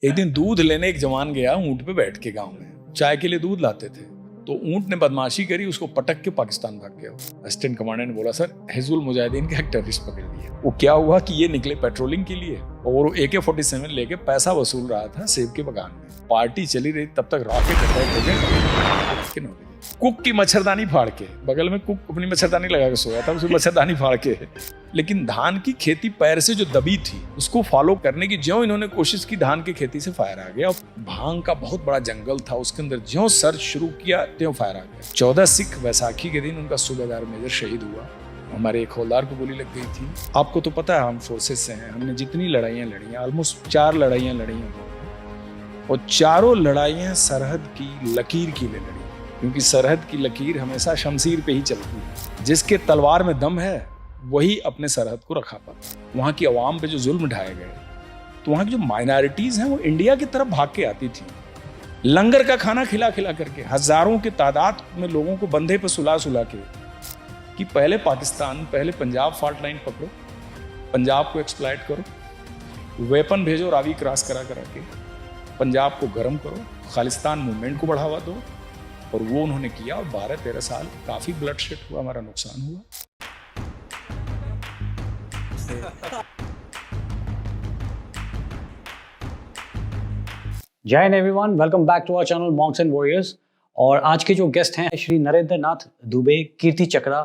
एक दिन दूध लेने एक जवान गया ऊंट पे बैठ के गांव में, चाय के लिए दूध लाते थे। तो ऊंट ने बदमाशी करी, उसको पटक के पाकिस्तान भाग गया। असिस्टेंट कमांडर ने बोला, सर हिजबुल मुजाहिदीन के एक टेररिस्ट पकड़ लिए। वो क्या हुआ कि ये निकले पेट्रोलिंग के लिए और वो AK-47 लेके पैसा वसूल रहा था सेब के बगान में। पार्टी चली रही, तब तक रॉकेट अटैक हो गया। कुक की मच्छरदानी फाड़ के, बगल में कुक अपनी मच्छरदानी लगा के सोया था, उसे मच्छरदानी फाड़ के। लेकिन धान की खेती पैर से जो दबी थी उसको फॉलो करने की ज्यों इन्होंने कोशिश की, धान की खेती से फायर आ गया। भांग का बहुत बड़ा जंगल था, उसके अंदर ज्यों सर्च शुरू किया त्यों फायर आ गया। 14 सिख वैसाखी के दिन उनका सूबेदार मेजर शहीद हुआ। हमारे एक हवलदार को गोली लग गई थी। आपको तो पता है हम फोर्सेस से हैं, हमने जितनी लड़ाइयाँ लड़ी हैं, ऑलमोस्ट 4 लड़ाइयाँ लड़ी हैं और चारों लड़ाइयाँ सरहद की लकीर के लिए लड़ी, क्योंकि सरहद की लकीर हमेशा शमशीर पे ही चलती है। जिसके तलवार में दम है वही अपने सरहद को रखा पाता। वहाँ की आवाम पे जो जुल्म ढाए गए, तो वहाँ की जो माइनॉरिटीज हैं वो इंडिया की तरफ भाग के आती थी, लंगर का खाना खिला खिला करके, हजारों की तादाद में लोगों को बंधे पे सुला सुला के, कि पहले पाकिस्तान, पहले पंजाब फॉल्ट लाइन पकड़ो, पंजाब को एक्सप्लॉइट करो, वेपन भेजो रावी क्रॉस करा करा के, पंजाब को गर्म करो, खालिस्तान मूवमेंट को बढ़ावा दो। और वो उन्होंने किया और 12-13 साल काफी ब्लड शेड हुआ, हमारा नुकसान हुआ। जय हिंद everyone, welcome back to our channel monks and warriors. और आज के जो गेस्ट हैं Shri Narendra Nath Dubey, Kirti Chakra,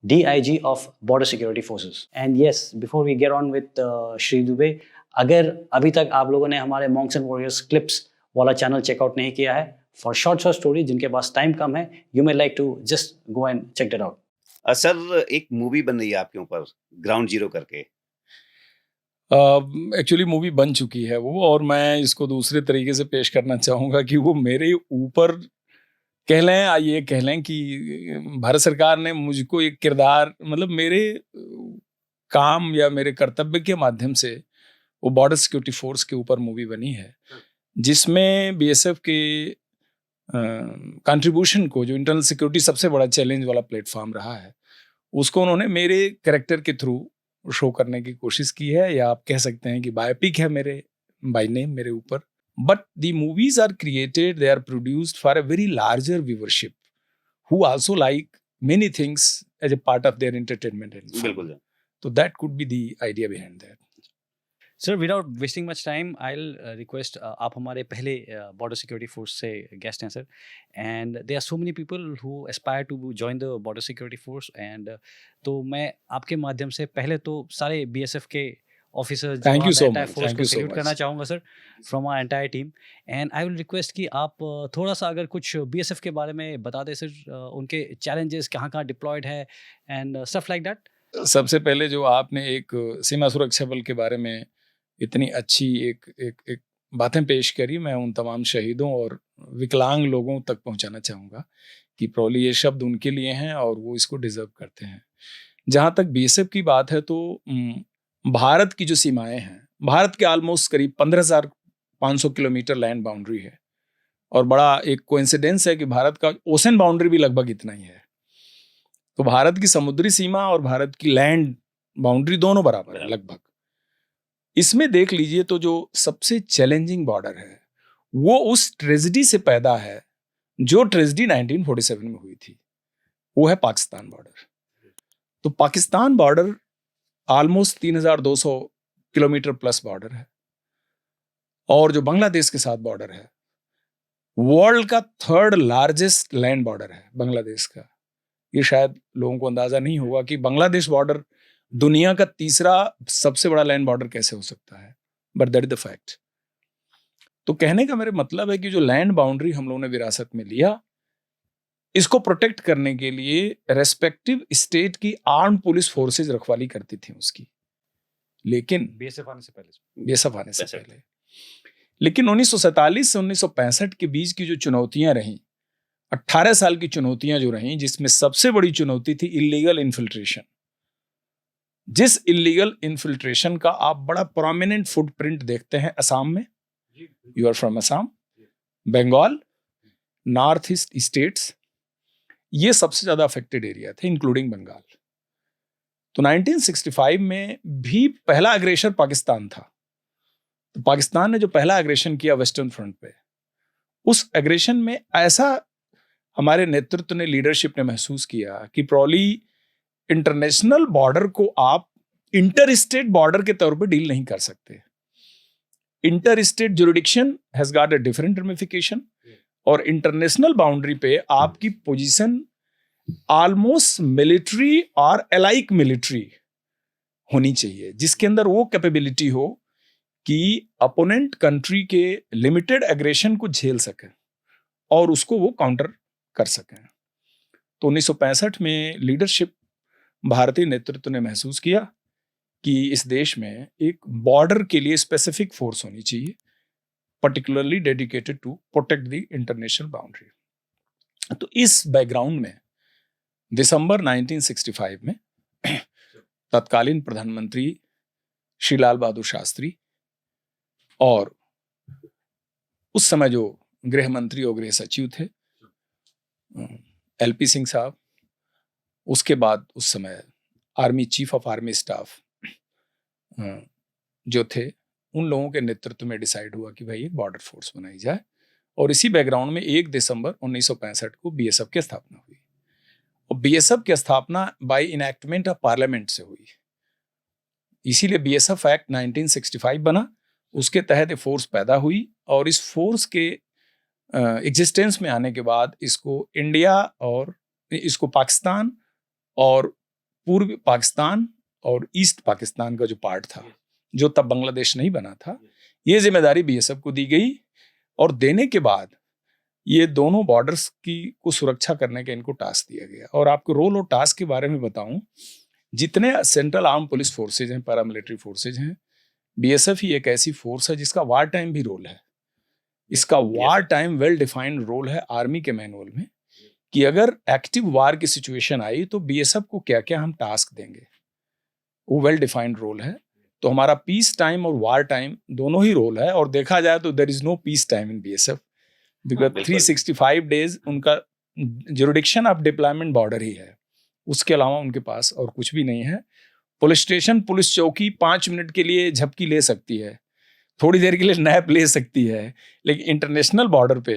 DIG of border security forces. And yes, before we get on with Shri Dubey, अगर अभी तक आप लोगों ने हमारे मॉन्क्स एंड वॉरियर्स क्लिप्स वाला चैनल चेकआउट नहीं किया है, फॉर शॉर्ट स्टोरी, जिनके पास टाइम कम है, you may like to just go and check it out. Sir, एक मूवी बन रही है आपके ऊपर, ग्राउंड जीरो करके। एक्चुअली मूवी बन चुकी है वो, और मैं इसको दूसरे तरीके से पेश करना चाहूँगा कि वो मेरे ऊपर कह लें, ये कह लें कि भारत सरकार ने मुझको एक किरदार, मतलब मेरे काम या मेरे कर्तव्य के माध्यम से वो बॉर्डर सिक्योरिटी फोर्स के ऊपर मूवी बनी है, जिसमें BSF के कंट्रीब्यूशन को, जो इंटरनल सिक्योरिटी सबसे बड़ा चैलेंज वाला प्लेटफॉर्म रहा है, उसको उन्होंने मेरे कैरेक्टर के थ्रू शो करने की कोशिश की है, या आप कह सकते हैं कि बायोपिक है मेरे बाय नेम, मेरे ऊपर। But the movies are created, they are produced for a very larger viewership who also like many things as a part of their entertainment and fun. बिल्कुल। तो that could be the idea behind that. Sir, without wasting much time, I will request, आप हमारे पहले border security force से guest हैं sir, and there are so many people who aspire to join the border security force. And तो मैं आपके माध्यम से पहले तो सारे BSF के officers, thank you so entire much, force thank को यू सो सैल्यूट करना मच। चाहूँगा sir, from our entire team. And I will request कि आप थोड़ा सा अगर कुछ BSF के बारे में बता दें सर, उनके चैलेंजेस कहाँ कहाँ डिप्लॉयड है एंड स्टफ लाइक दैट। सबसे पहले जो आपने एक सीमा सुरक्षा बल के बारे में इतनी अच्छी एक बातें पेश करी, मैं उन तमाम शहीदों और विकलांग लोगों तक पहुंचाना चाहूँगा कि प्रॉब्ली ये शब्द उनके लिए हैं और वो इसको डिजर्व करते हैं। जहाँ तक BSF की बात है, तो भारत की जो सीमाएं हैं, भारत के ऑलमोस्ट करीब 15,500 किलोमीटर लैंड बाउंड्री है, और बड़ा एक कोइंसिडेंस है कि भारत का ओशन बाउंड्री भी लगभग इतना ही है। तो भारत की समुद्री सीमा और भारत की लैंड बाउंड्री दोनों बराबर है लगभग। इसमें देख लीजिए तो जो सबसे चैलेंजिंग बॉर्डर है वो उस ट्रेजेडी से पैदा है जो ट्रेजेडी 1947 में हुई थी, वो है पाकिस्तान बॉर्डर। तो Pakistan border almost 3,200 kilometre plus border है, और जो बांग्लादेश के साथ बॉर्डर है, वर्ल्ड का 3rd लार्जेस्ट लैंड बॉर्डर है बांग्लादेश का। ये शायद लोगों को अंदाजा नहीं होगा कि बांग्लादेश बॉर्डर दुनिया का 3रा सबसे बड़ा लैंड बॉर्डर कैसे हो सकता है, but that is the fact. तो कहने का मेरा मतलब है कि जो लैंड बाउंड्री हम लोगों ने विरासत में लिया, इसको प्रोटेक्ट करने के लिए रेस्पेक्टिव स्टेट की आर्म पुलिस फोर्सेज रखवाली करती थी उसकी, लेकिन BSF आने से पहले लेकिन 1947 से 1965 के बीच की जो चुनौतियां रहीं, 18 साल की चुनौतियां जो रहीं, जिसमें सबसे बड़ी चुनौती थी इल्लीगल इन्फिल्ट्रेशन। जिस इल्लीगल इन्फिल्ट्रेशन का आप बड़ा प्रोमिनेंट फुटप्रिंट देखते हैं असम में, you are from Assam, Bengal, north east states, ये सबसे ज्यादा अफेक्टेड एरिया थे इंक्लूडिंग बंगाल। तो 1965 में भी पहला अग्रेसर पाकिस्तान था, तो पाकिस्तान ने जो पहला एग्रेशन किया वेस्टर्न फ्रंट पे, उस एग्रेशन में ऐसा हमारे नेतृत्व ने, लीडरशिप ने महसूस किया कि प्रॉली इंटरनेशनल बॉर्डर को आप इंटर स्टेट बॉर्डर के तौर पे डील नहीं कर सकते। Inter state jurisdiction has got a different ramification, और इंटरनेशनल बाउंड्री पे आपकी पोजीशन ऑलमोस्ट मिलिट्री और अलाइक मिलिट्री होनी चाहिए, जिसके अंदर वो कैपेबिलिटी हो कि अपोनेंट कंट्री के लिमिटेड एग्रेशन को झेल सके और उसको वो काउंटर कर सकें। तो 1965 में लीडरशिप, भारतीय नेतृत्व ने महसूस किया कि इस देश में एक बॉर्डर के लिए स्पेसिफिक फोर्स होनी चाहिए, particularly dedicated to protect the international boundary. तो इस बैकग्राउंड में दिसंबर 1965 में तत्कालीन प्रधानमंत्री श्री लाल बहादुर शास्त्री और उस समय जो गृह मंत्री और गृह सचिव थे एलपी सिंह साहब, उसके बाद उस समय army chief of army staff जो थे, उन लोगों के नेतृत्व में डिसाइड हुआ कि भाई एक बॉर्डर फोर्स बनाई जाए। और इसी बैकग्राउंड में 1 दिसंबर 1965 को बीएसएफ की स्थापना हुई। और बीएसएफ की स्थापना बाय इनैक्टमेंट ऑफ पार्लियामेंट से हुई, इसीलिए बीएसएफ एक्ट 1965 बना। उसके तहत फोर्स पैदा हुई और इस फोर्स के एग्जिस्टेंस में आने के बाद इसको इंडिया और इसको पाकिस्तान और पूर्व पाकिस्तान और ईस्ट पाकिस्तान का जो पार्ट था, जो तब बांग्लादेश नहीं बना था, ये जिम्मेदारी बीएसएफ को दी गई। और देने के बाद ये दोनों बॉर्डर्स को सुरक्षा करने का इनको टास्क दिया गया। और आपको रोल और टास्क के बारे में बताऊं, जितने सेंट्रल आर्म पुलिस फोर्सेज हैं, पैरामिलिट्री फोर्सेज हैं, बीएसएफ ही एक ऐसी फोर्स है जिसका वार टाइम भी रोल है। इसका war time well defined role है आर्मी के मैनुअल में, कि अगर एक्टिव वार की सिचुएशन आई तो बीएसएफ को क्या क्या हम टास्क देंगे, वो वेल डिफाइंड रोल है। तो हमारा पीस टाइम और वार टाइम दोनों ही रोल है। और देखा जाए तो there is no peace time in BSF, because 365 days उनका जुरिडिक्शन ऑफ डिप्लॉयमेंट बॉर्डर ही है, उसके अलावा उनके पास और कुछ भी नहीं है। पुलिस स्टेशन, पुलिस चौकी 5 मिनट के लिए झपकी ले सकती है, थोड़ी देर के लिए नैप ले सकती है, लेकिन इंटरनेशनल बॉर्डर पे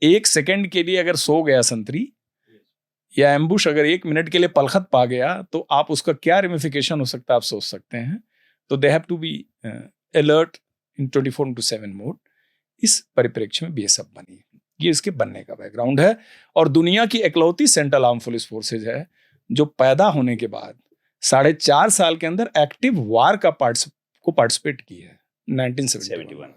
1 सेकंड के लिए अगर सो गया संतरी या एम्बुश अगर 1 मिनट के लिए पलखत पा गया तो आप उसका क्या रेमिफिकेशन हो सकता है आप सोच सकते हैं। तो they have to be alert in 24/7 mode. इस परिप्रेक्ष्य में बीएसएफ बनी, ये इसके बनने का बैकग्राउंड है। और दुनिया की इकलौती सेंट्रल आर्म पुलिस फोर्सेज है जो पैदा होने के बाद 4.5 साल के अंदर एक्टिव वार का पार्टिसिपेट की है। 1971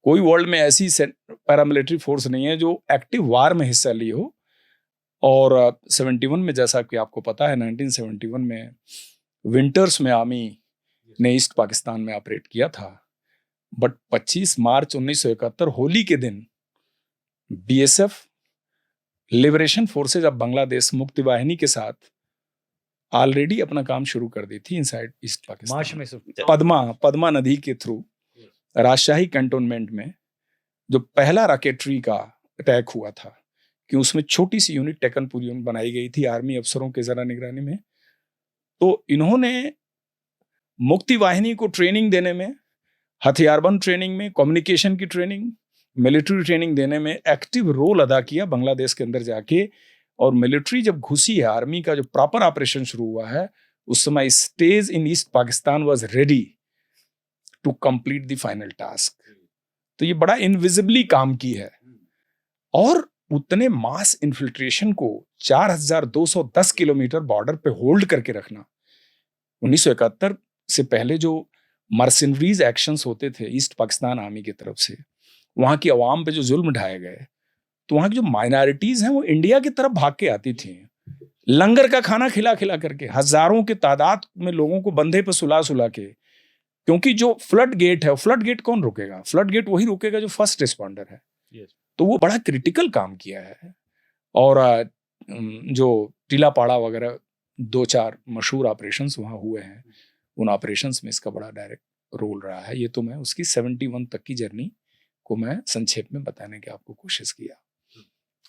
कोई वर्ल्ड में ऐसी पैरामिलिट्री फोर्स नहीं है जो एक्टिव वार में हिस्सा ली हो। और 71 में, जैसा कि आपको पता है, 1971 में विंटर्स में आर्मी ने ईस्ट पाकिस्तान में ऑपरेट किया था। बट 25 मार्च 1971 होली के दिन BSF liberation forces of Bangladesh मुक्ति वाहिनी के साथ ऑलरेडी अपना काम शुरू कर दी थी इनसाइड ईस्ट पाकिस्तान। मार्च में पद्मा नदी के थ्रू राजशाही कैंटोनमेंट में जो पहला रॉकेटरी का अटैक हुआ था, कि उसमें छोटी सी यूनिट, टेकनपुर यूनिट बनाई गई थी आर्मी अफसरों के जरा निगरानी में। तो इन्होंने मुक्ति वाहिनी को ट्रेनिंग देने में, हथियारबंद ट्रेनिंग में, कम्युनिकेशन की ट्रेनिंग, मिलिट्री ट्रेनिंग देने में एक्टिव रोल अदा किया बांग्लादेश के अंदर जाके। और मिलिट्री जब घुसी है, आर्मी का जो प्रॉपर ऑपरेशन शुरू हुआ है, उस समय stage in east Pakistan was ready to complete the final task. तो ये बड़ा इनविजिबली काम की है। और उतने मास इन्फिल्ट्रेशन को 4210 किलोमीटर बॉर्डर पे होल्ड करके रखना, 1971 से पहले जो मर्सिनरीज एक्शंस होते थे ईस्ट पाकिस्तान आर्मी की तरफ से, वहां की आवाम पे जो जुल्म ढाए गए, तो वहां की जो माइनॉरिटीज हैं वो इंडिया की तरफ भाग के आती थी, लंगर का खाना खिला खिला करके, हजारों के तादाद में लोगों को बंधे पे सुला सुला के। क्योंकि जो फ्लड गेट है, फ्लड गेट कौन रोकेगा? फ्लड गेट वही रोकेगा जो फर्स्ट रिस्पॉन्डर है। तो वो बड़ा क्रिटिकल काम किया है। और जो टीलापाड़ा वगैरह 2-4 मशहूर ऑपरेशंस वहाँ हुए हैं, उन ऑपरेशंस में इसका बड़ा डायरेक्ट रोल रहा है। ये तो मैं उसकी 71 तक की जर्नी को मैं संक्षेप में बताने की आपको कोशिश किया।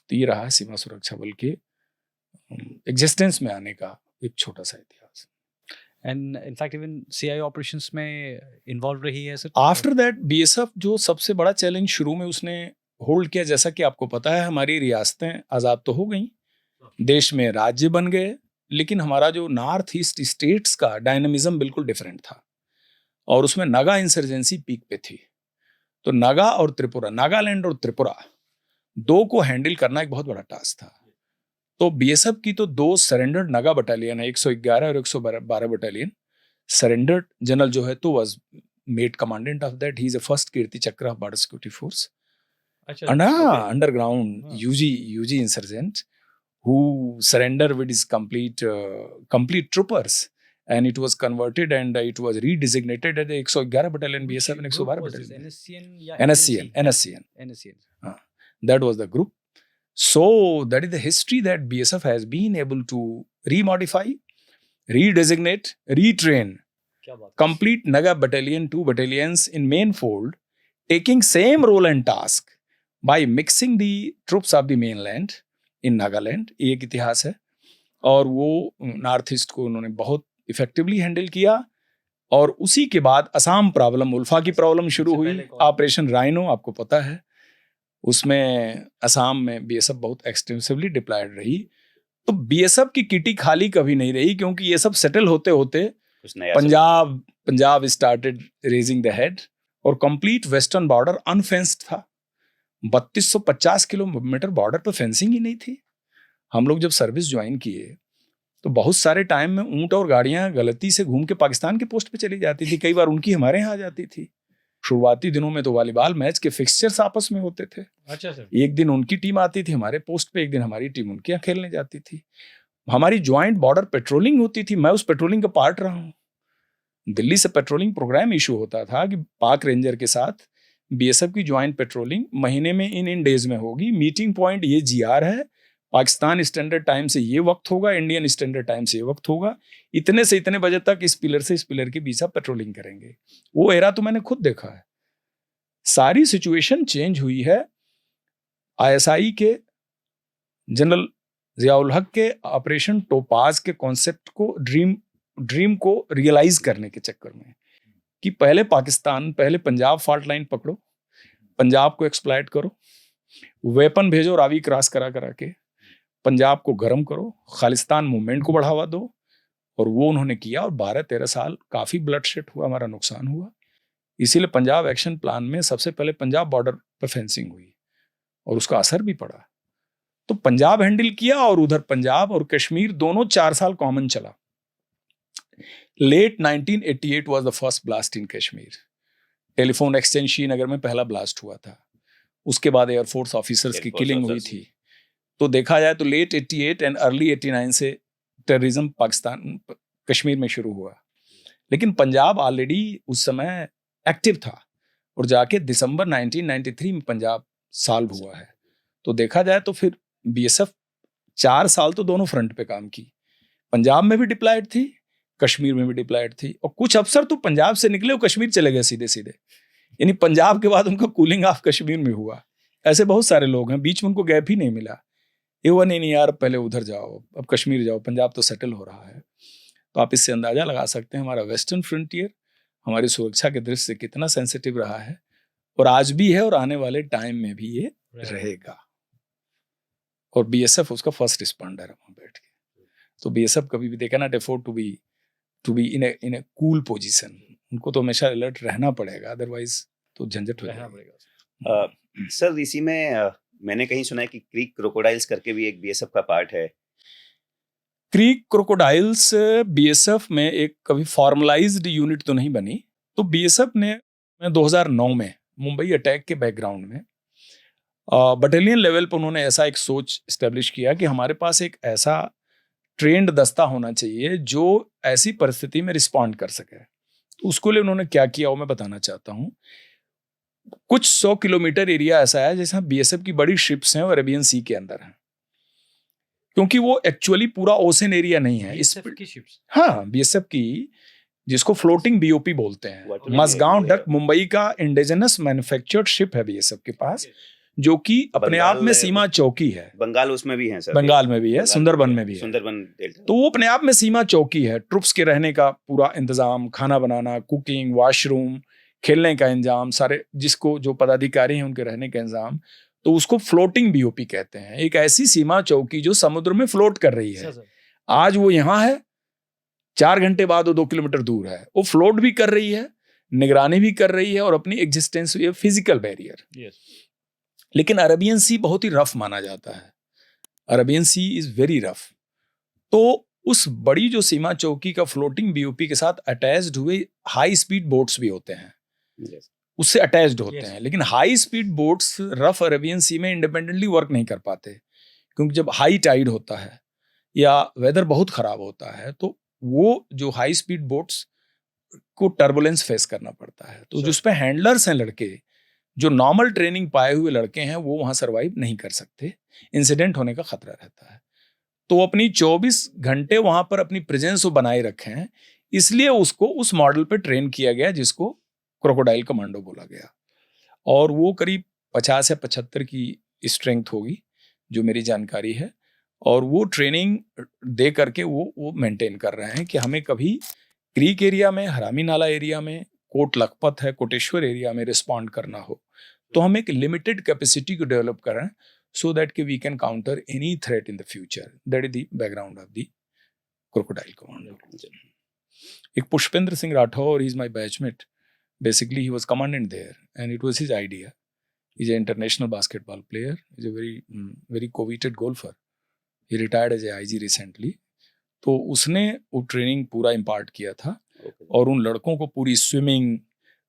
तो ये रहा सीमा सुरक्षा बल के एग्जिस्टेंस में आने का एक छोटा सा इतिहास। And in fact even CI operations में इन्वॉल्व रही है सर. आफ्टर दैट बीएसएफ जो सबसे बड़ा चैलेंज शुरू में उसने होल्ड किया, जैसा कि आपको पता है हमारी रियासतें आज़ाद तो हो गई, देश में राज्य बन गए, लेकिन हमारा जो नॉर्थ ईस्ट स्टेट्स का डायनामिज्म बिल्कुल डिफरेंट था और उसमें नागा इंसर्जेंसी पीक पे थी. तो नागा और त्रिपुरा, नागालैंड और त्रिपुरा दो को हैंडल करना एक बहुत बड़ा टास्क था. तो बीएसएफ की तो दो सरेंडर्ड नागा बटालियन है, 111 और 112 बटालियन. सरेंडर्ड जनरल जो है तो was made commandant of that, he is the first Kirti Chakra of border security force. अच्छा. Underground UG insurgent who surrendered with his complete troopers, and it was converted and it was redesignated as the 111 battalion BSF and 112 battalion. NSCN. That was the group. So that is the history that BSF has been able to remodify, redesignate, retrain complete Naga battalion, 2 battalions in main fold, taking same role and task by mixing the troops of the mainland in Nagaland. ये एक इतिहास है और वो north east को उन्होंने बहुत effectively handle किया. और उसी के बाद असम प्रॉब्लम, उल्फा की प्रॉब्लम शुरू हुई, ऑपरेशन राइनो आपको पता है, उसमें असम में बीएसएफ बहुत एक्सटेंसिवली डिप्लॉयड रही. तो बीएसएफ की किटी खाली कभी नहीं रही, क्योंकि ये सब सेटल होते होते Punjab started raising the head और कंप्लीट वेस्टर्न बॉर्डर अनफेंस्ड था. 3250 किलोमीटर बॉर्डर पर फेंसिंग ही नहीं थी. हम लोग जब सर्विस ज्वाइन किए तो बहुत सारे टाइम में ऊंट और गाड़ियां गलती से घूम के पाकिस्तान के पोस्ट पे चली जाती थी, कई बार उनकी हमारे यहाँ आ जाती थी. शुरुआती दिनों में तो वॉलीबॉल मैच के फिक्सचर्स आपस में होते थे. अच्छा सर. एक दिन उनकी टीम आती थी हमारे पोस्ट पे, एक दिन हमारी टीम उनके यहाँ खेलने जाती थी. हमारी ज्वाइंट बॉर्डर पेट्रोलिंग होती थी, मैं उस पेट्रोलिंग का पार्ट रहा हूँ. दिल्ली से पेट्रोलिंग प्रोग्राम इशू होता था कि पाक रेंजर के साथ बीएसएफ की ज्वाइंट पेट्रोलिंग महीने में इन डेज में होगी. मीटिंग पॉइंट ये जीआर है, पाकिस्तान स्टैंडर्ड टाइम से ये वक्त होगा, इंडियन स्टैंडर्ड टाइम से ये वक्त होगा, इतने से इतने बजे तक इस पिलर से इस पिलर के बीच आप पेट्रोलिंग करेंगे. वो एरा तो मैंने खुद देखा है. सारी सिचुएशन चेंज हुई है. आईएसआई के जनरल जियाउल हक के ऑपरेशन टोपाज के कॉन्सेप्ट को, ड्रीम को रियलाइज करने के चक्कर में कि पहले पंजाब फॉल्ट लाइन पकड़ो, पंजाब को एक्सप्लॉइट करो, वेपन भेजो रावी क्रॉस करा के, पंजाब को गर्म करो, खालिस्तान मूवमेंट को बढ़ावा दो. और वो उन्होंने किया और 12-13 साल काफी ब्लडशेड हुआ, हमारा नुकसान हुआ. इसीलिए पंजाब एक्शन प्लान में सबसे पहले पंजाब बॉर्डर पर फेंसिंग हुई और उसका असर भी पड़ा. तो पंजाब हैंडल किया और उधर पंजाब और कश्मीर दोनों 4 साल कॉमन चला. Late 1988 was the first blast in Kashmir. Telephone exchange Srinagar में पहला ब्लास्ट हुआ था. उसके बाद एयरफोर्स ऑफिसर्स की किलिंग हुई थी. तो देखा जाए तो लेट 88 एंड अर्ली 89 से टेररिज्म पाकिस्तान कश्मीर में शुरू हुआ. लेकिन पंजाब ऑलरेडी उस समय एक्टिव था और जाके दिसंबर 1993 में पंजाब सॉल्व हुआ है. तो देखा जाए तो फिर बीएसएफ 4 साल तो दोनों फ्रंट पे काम की. पंजाब में भी डिप्लॉयड थी, कश्मीर में भी डिप्लॉयड थी. और कुछ अफसर तो पंजाब से निकले और कश्मीर चले गए सीधे. यानी पंजाब के बाद उनका कूलिंग ऑफ कश्मीर में हुआ. ऐसे बहुत सारे लोग हैं, बीच में उनको गैप ही नहीं मिला. ये हुआ नहीं यार पहले उधर जाओ, अब कश्मीर जाओ, पंजाब तो सेटल हो रहा है. तो आप इससे अंदाजा लगा सकते हैं हमारा वेस्टर्न फ्रंटियर हमारी सुरक्षा के दृष्टि से कितना सेंसिटिव रहा है, और आज भी है और आने वाले टाइम में भी ये रहेगा. और बीएसएफ उसका फर्स्ट रिस्पॉन्डर है वहां बैठ के. तो बीएसएफ कभी भी they can not afford to be in a cool position. उनको तो हमेशा अलर्ट रहना पड़ेगा, अदरवाइज तो झंझट हो जाएगा. सर इसी में मैंने कहीं सुना है कि क्रीक क्रोकोडाइल्स करके भी एक बीएसएफ का पार्ट है. क्रीक क्रोकोडाइल्स बीएसएफ में एक कभी फॉर्मलाइज्ड यूनिट तो नहीं बनी. तो बीएसएफ ने 2009 में मुंबई अटैक के बैकग्राउंड में बटालियन लेवल पर उन्होंने ऐसा एक सोच एस्टेब्लिश किया कि हमारे पास एक ऐसा ट्रेंड दस्ता होना चाहिए जो ऐसी परिस्थिति में रिस्पॉन्ड कर सके. तो उसको लिए उन्होंने क्या किया वो मैं बताना चाहता हूँ. कुछ 100 किलोमीटर एरिया ऐसा है जैसे बीएसएफ की बड़ी शिप्स हैं और अरेबियन सी के अंदर हैं, क्योंकि वो एक्चुअली पूरा ओशन एरिया नहीं है. हाँ, बीएसएफ की जिसको फ्लोटिंग बीओपी बोलते हैं, मसगांव डक मुंबई का इंडिजिनस मैन्युफैक्चर्ड शिप है बीएसएफ के पास, जो कि अपने आप में बंगाल- सीमा चौकी है। बंगाल उसमें भी है सर, बंगाल में भी है, बंगाल सुंदरबन में भी है। सुंदरबन डेल्टा। तो वो अपने आप में सीमा चौकी है। ट्रुप्स के रहने का पूरा इंतजाम, खाना बनाना, कुकिंग, वॉशरूम, खेलने का इंतजाम, सारे जिसको जो पदाधिकारी हैं उनके रहने का इंतजाम, तो उसको फ्लोटिंग बीओपी कहते हैं। एक ऐसी सीमा चौकी जो समुद्र में फ्लोट कर रही है। आज वो यहाँ है, 4 घंटे बाद वो 2 किलोमीटर दूर है। वो फ्लोट भी कर रही है, निगरानी भी कर रही है और अपनी एग्जिस्टेंस भी है, फिजिकल बैरियर। लेकिन अरेबियन सी बहुत ही रफ माना जाता है। Arabian sea is very rough. तो उस बड़ी जो सीमा चौकी का फ्लोटिंग बीओपी के साथ अटैच्ड हुए हाई स्पीड बोट्स भी होते हैं, Yes. उससे अटैच्ड होते Yes. हैं। लेकिन high speed boats rough Arabian sea में इंडिपेंडेंटली वर्क नहीं कर पाते, क्योंकि जब हाई टाइड होता है या वेदर बहुत खराब होता है तो वो जो हाई स्पीड बोट्स को टर्बुलेंस फेस करना पड़ता है। तो जिस पे हैंडलर्स हैं लड़के, जो नॉर्मल ट्रेनिंग पाए हुए लड़के हैं, वो वहां सर्वाइव नहीं कर सकते, इंसिडेंट होने का खतरा रहता है। तो अपनी 24 घंटे वहां पर अपनी प्रेजेंस वो बनाए रखे हैं, इसलिए उसको उस मॉडल पे ट्रेन किया गया जिसको क्रोकोडाइल कमांडो बोला गया। और वो करीब 50 या 75 की स्ट्रेंथ होगी, जो मेरी जानकारी है। और वो ट्रेनिंग दे करके वो मेंटेन कर रहे हैं कि हमें कभी क्रीक एरिया में, हरामी नाला एरिया में, कोट लखपत है, कोटेश्वर एरिया में रिस्पॉन्ड करना हो तो हम एक लिमिटेड कैपेसिटी को डेवलप करें, so that we can counter any threat in the future. That is the background of the crocodile commando. एक Pushpendra Singh Rathore, he is my batchmate. Basically, he was commandant there, and it was his idea. He's an international basketball player. He's a very coveted golfer. He retired as a IG recently. तो उसने वो training पूरा impart किया था और उन लड़कों को पूरी स्विमिंग,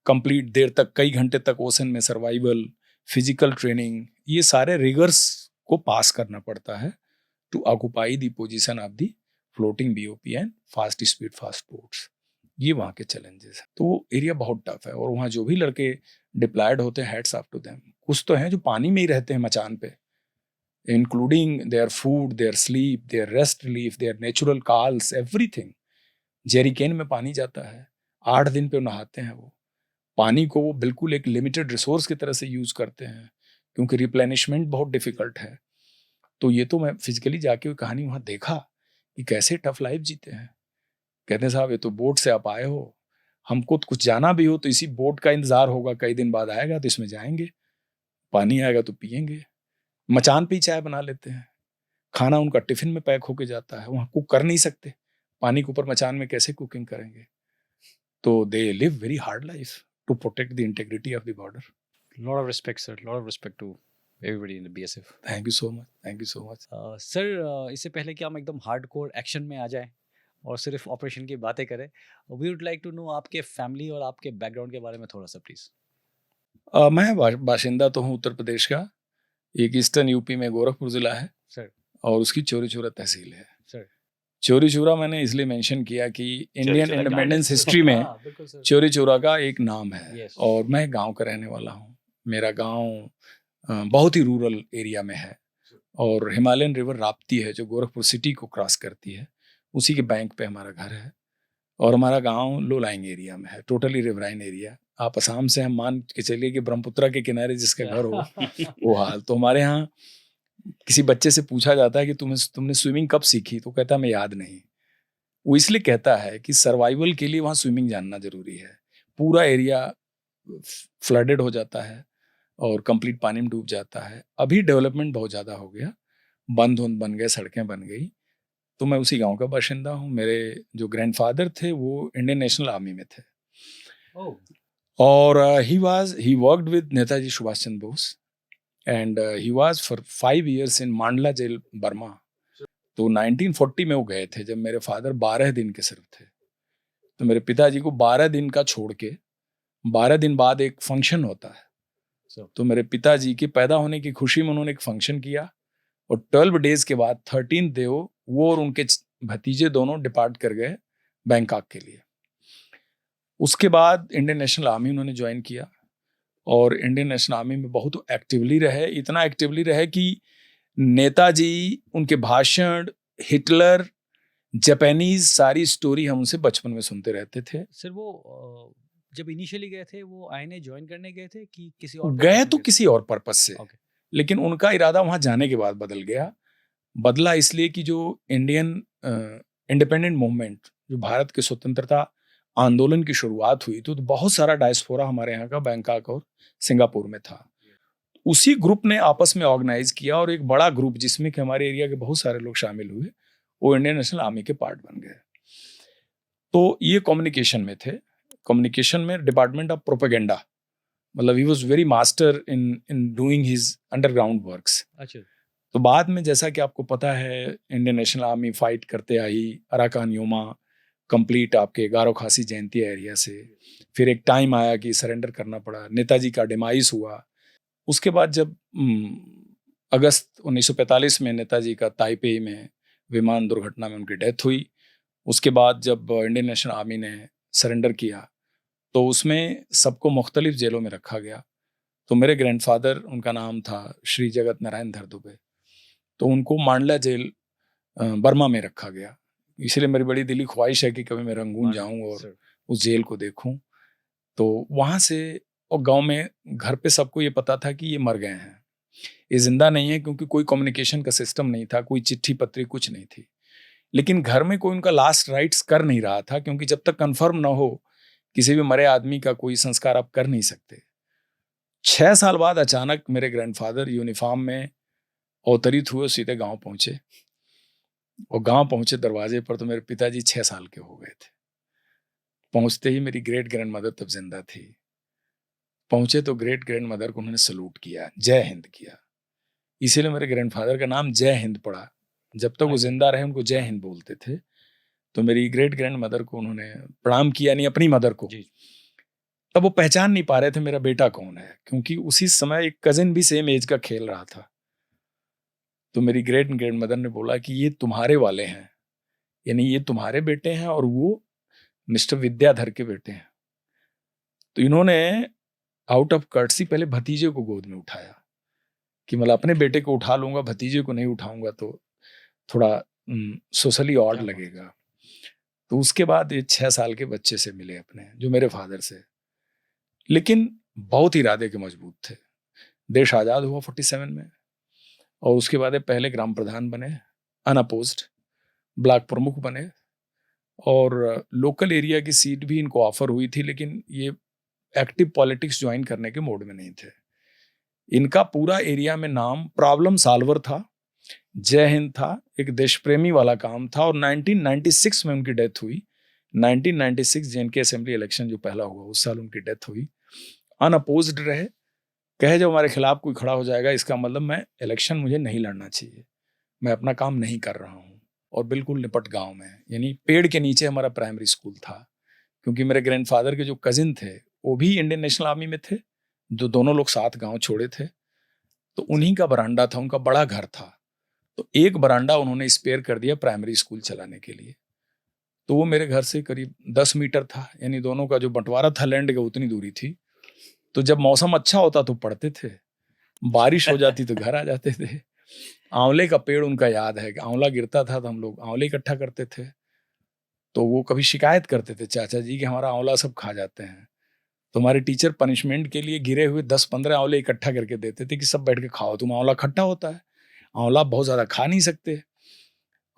कंप्लीट देर तक, कई घंटे तक ओशन में सर्वाइवल, फिजिकल ट्रेनिंग, ये सारे रिगर्स को पास करना पड़ता है to occupy the position of the floating BOP and fast speed fast boats. ये वहाँ के चैलेंजेस हैं। तो वो एरिया बहुत टफ है और वहाँ जो भी लड़के डिप्लॉयड होते हैं, हेड्स ऑफ टू देम। कुछ तो हैं जो पानी में ही रहते हैं मचान पे, including their food, their sleep, their rest relief, their natural calls, everything. Jerrycan में पानी जाता है, 8 दिन पे नहाते हैं। वो पानी को वो बिल्कुल एक लिमिटेड रिसोर्स की तरह से यूज करते हैं, क्योंकि रिप्लेनिशमेंट बहुत डिफिकल्ट है। तो ये तो मैं फिजिकली जाके कहानी वहाँ देखा कि कैसे टफ लाइफ जीते हैं। कहते हैं साहब, ये तो बोट से आप आए हो, हमको तो कुछ जाना भी हो तो इसी बोट का इंतजार होगा, कई दिन बाद आएगा तो इसमें जाएंगे, पानी आएगा तो पियेंगे। मचान पे ही चाय बना लेते हैं, खाना उनका टिफिन में पैक होके जाता है, वहाँ कुक कर नहीं सकते, पानी के ऊपर मचान में कैसे कुकिंग करेंगे। तो they live very hard life to protect the integrity of the border. Lot of respect, sir. Lot of respect to everybody in the BSF. Thank you so much. Thank you so much. Sir, इससे पहले कि हम एकदम hardcore action में आ जाएं और सिर्फ operation की बातें करें, we would like to know आपके फैमिली और आपके बैकग्राउंड के बारे में थोड़ा सा प्लीज। मैं बाशिंदा तो हूँ उत्तर प्रदेश का, एक ईस्टर्न यूपी में गोरखपुर जिला है सर, और उसकी चौरी चौरा तहसील है। सर, चौरी चौरा मैंने इसलिए मेंशन किया कि इंडियन इंडिपेंडेंस हिस्ट्री में चौरी चौरा का एक नाम है। Yes. और मैं गांव का रहने वाला हूँ। मेरा गांव बहुत ही रूरल एरिया में है और हिमालयन रिवर राप्ती है जो गोरखपुर सिटी को क्रॉस करती है, उसी के बैंक पे हमारा घर है। और हमारा गांव लो लाइंग एरिया में है, टोटली रिवराइन एरिया। आप असम से, हम मान के चलिए कि ब्रह्मपुत्रा के किनारे जिसका घर हो वो हाल। तो हमारे यहाँ किसी बच्चे से पूछा जाता है कि तुमने स्विमिंग कब सीखी, तो कहता मैं याद नहीं। वो इसलिए कहता है कि सर्वाइवल के लिए वहाँ स्विमिंग जानना जरूरी है। पूरा एरिया फ्लडेड हो जाता है और कंप्लीट पानी में डूब जाता है। अभी डेवलपमेंट बहुत ज़्यादा हो गया, बंद बन गए, सड़कें बन गई। तो मैं उसी गांव का बाशिंदा हूँ। मेरे जो ग्रैंडफादर थे वो इंडियन नेशनल आर्मी में थे। और he worked with Netaji Subhash Chandra Bose and he was for 5 years इन मांडला जेल, बर्मा। तो 1940 में वो गए थे जब मेरे फादर 12 दिन के सिर्फ थे। तो मेरे पिताजी को 12 दिन का छोड़ के 12 दिन बाद एक फंक्शन होता है। तो मेरे पिताजी के पैदा होने की खुशी में उन्होंने एक फंक्शन किया और 12 days के बाद 13th डे वो और उनके भतीजे दोनों डिपार्ट कर गए बैंकॉक के लिए। उसके बाद इंडियन नेशनल आर्मी उन्होंने ज्वाइन किया और इंडियन नेशनल आर्मी में बहुत एक्टिवली रहे। इतना एक्टिवली रहे कि नेताजी, उनके भाषण, हिटलर, जापानीज, सारी स्टोरी हम उनसे बचपन में सुनते रहते थे। सर, वो जब इनिशियली गए थे वो आईएनए ज्वाइन करने गए थे कि किसी और गए तो किसी और पर्पस से। Okay. लेकिन उनका इरादा वहाँ जाने के बाद बदल गया। बदला इसलिए कि जो इंडियन इंडिपेंडेंट मूवमेंट, जो भारत के स्वतंत्रता आंदोलन की शुरुआत हुई थी, तो बहुत सारा डायस्पोरा हमारे यहाँ का बैंकॉक और सिंगापुर में था। उसी ग्रुप ने आपस में ऑर्गेनाइज किया और एक बड़ा ग्रुप जिसमें कि हमारे एरिया के बहुत सारे लोग शामिल हुए, वो इंडियन नेशनल आर्मी के पार्ट बन गए। तो ये कम्युनिकेशन में थे। कम्युनिकेशन में डिपार्टमेंट ऑफ प्रोपेगेंडा, मतलब he was very master in doing his underground works. अच्छा। तो बाद में जैसा कि आपको पता है, इंडियन नेशनल आर्मी फाइट करते आई अराकान योमा कंप्लीट आपके गारो खासी जयंती एरिया से। फिर एक टाइम आया कि सरेंडर करना पड़ा, नेताजी का डिमाइस हुआ। उसके बाद जब अगस्त 1945 में नेताजी का ताइपे में विमान दुर्घटना में उनकी डेथ हुई, उसके बाद जब इंडियन नेशनल आर्मी ने सरेंडर किया तो उसमें सबको मुख्तलिफ जेलों में रखा गया। तो मेरे ग्रैंडफादर, उनका नाम था श्री जगत नारायण धर दुबे, तो उनको मांडला जेल बर्मा में रखा गया। इसलिए मेरी बड़ी दिली ख्वाहिश है कि कभी मैं रंगून जाऊं और उस जेल को देखूं। तो वहाँ से, और गांव में घर पे सबको ये पता था कि ये मर गए हैं, ये जिंदा नहीं है, क्योंकि कोई कम्युनिकेशन का सिस्टम नहीं था, कोई चिट्ठी पत्री कुछ नहीं थी। लेकिन घर में कोई उनका लास्ट राइट्स कर नहीं रहा था, क्योंकि जब तक कंफर्म ना हो किसी भी मरे आदमी का कोई संस्कार आप कर नहीं सकते। 6 साल बाद अचानक मेरे ग्रैंडफादर यूनिफॉर्म में अवतरित हुए, सीधे गांव पहुंचे। और गांव पहुंचे दरवाजे पर तो मेरे पिताजी 6 साल के हो गए थे। पहुंचते ही मेरी ग्रेट ग्रैंड मदर तब जिंदा थी। पहुंचे तो ग्रेट ग्रैंड मदर को उन्होंने सलूट किया, जय हिंद किया। इसीलिए मेरे ग्रैंडफादर का नाम जय हिंद पड़ा। जब तक वो जिंदा रहे उनको जय हिंद बोलते थे। तो मेरी ग्रेट ग्रैंड मदर को उन्होंने प्रणाम किया, नहीं अपनी मदर को। तब वो पहचान नहीं पा रहे थे मेरा बेटा कौन है, क्योंकि उसी समय एक कजिन भी सेम एज का खेल रहा था। तो मेरी ग्रेट ग्रैंड मदर ने बोला कि ये तुम्हारे वाले हैं, यानी ये तुम्हारे बेटे हैं और वो मिस्टर विद्याधर के बेटे हैं। तो इन्होंने आउट ऑफ कर्टसी पहले भतीजे को गोद में उठाया कि मतलब अपने बेटे को उठा लूंगा, भतीजे को नहीं उठाऊंगा तो थोड़ा सोशली ऑड लगेगा। तो उसके बाद ये 6 साल के बच्चे से मिले अपने, जो मेरे फादर से। लेकिन बहुत इरादे के मजबूत थे। देश आज़ाद हुआ 47 में, और उसके बाद ये पहले ग्राम प्रधान बने, अनअपोज्ड, ब्लॉक प्रमुख बने, और लोकल एरिया की सीट भी इनको ऑफर हुई थी, लेकिन ये एक्टिव पॉलिटिक्स ज्वाइन करने के मोड में नहीं थे। इनका पूरा एरिया में नाम प्रॉब्लम सॉल्वर था, जय हिंद था, एक देश प्रेमी वाला काम था। और 1996 में उनकी डेथ हुई। 1996 जेएनके असेंबली इलेक्शन जो पहला हुआ, उस साल उनकी डेथ हुई। अनअपोज्ड रहे, कहे जब हमारे खिलाफ कोई खड़ा हो जाएगा इसका मतलब मैं इलेक्शन मुझे नहीं लड़ना चाहिए, मैं अपना काम नहीं कर रहा हूँ। और बिल्कुल निपट गांव में, यानी पेड़ के नीचे हमारा प्राइमरी स्कूल था। क्योंकि मेरे ग्रैंडफादर के जो कजिन थे वो भी इंडियन नेशनल आर्मी में थे, जो दोनों लोग साथ गांव छोड़े थे। तो उन्हीं का बरांडा था, उनका बड़ा घर था, तो एक बरांडा उन्होंने स्पेयर कर दिया प्राइमरी स्कूल चलाने के लिए। तो वो मेरे घर से करीब 10 मीटर था, यानी दोनों का जो बंटवारा था लैंड का उतनी दूरी थी। तो जब मौसम अच्छा होता तो पढ़ते थे, बारिश हो जाती तो घर आ जाते थे। आंवले का पेड़ उनका याद है कि आंवला गिरता था तो हम लोग आंवले इकट्ठा करते थे। तो वो कभी शिकायत करते थे चाचा जी कि हमारा आंवला सब खा जाते हैं। तो हमारे टीचर पनिशमेंट के लिए गिरे हुए 10-15 आंवले इकट्ठा करके देते थे कि सब बैठ के खाओ, तुम आंवला खट्टा होता है, आंवला बहुत ज़्यादा खा नहीं सकते।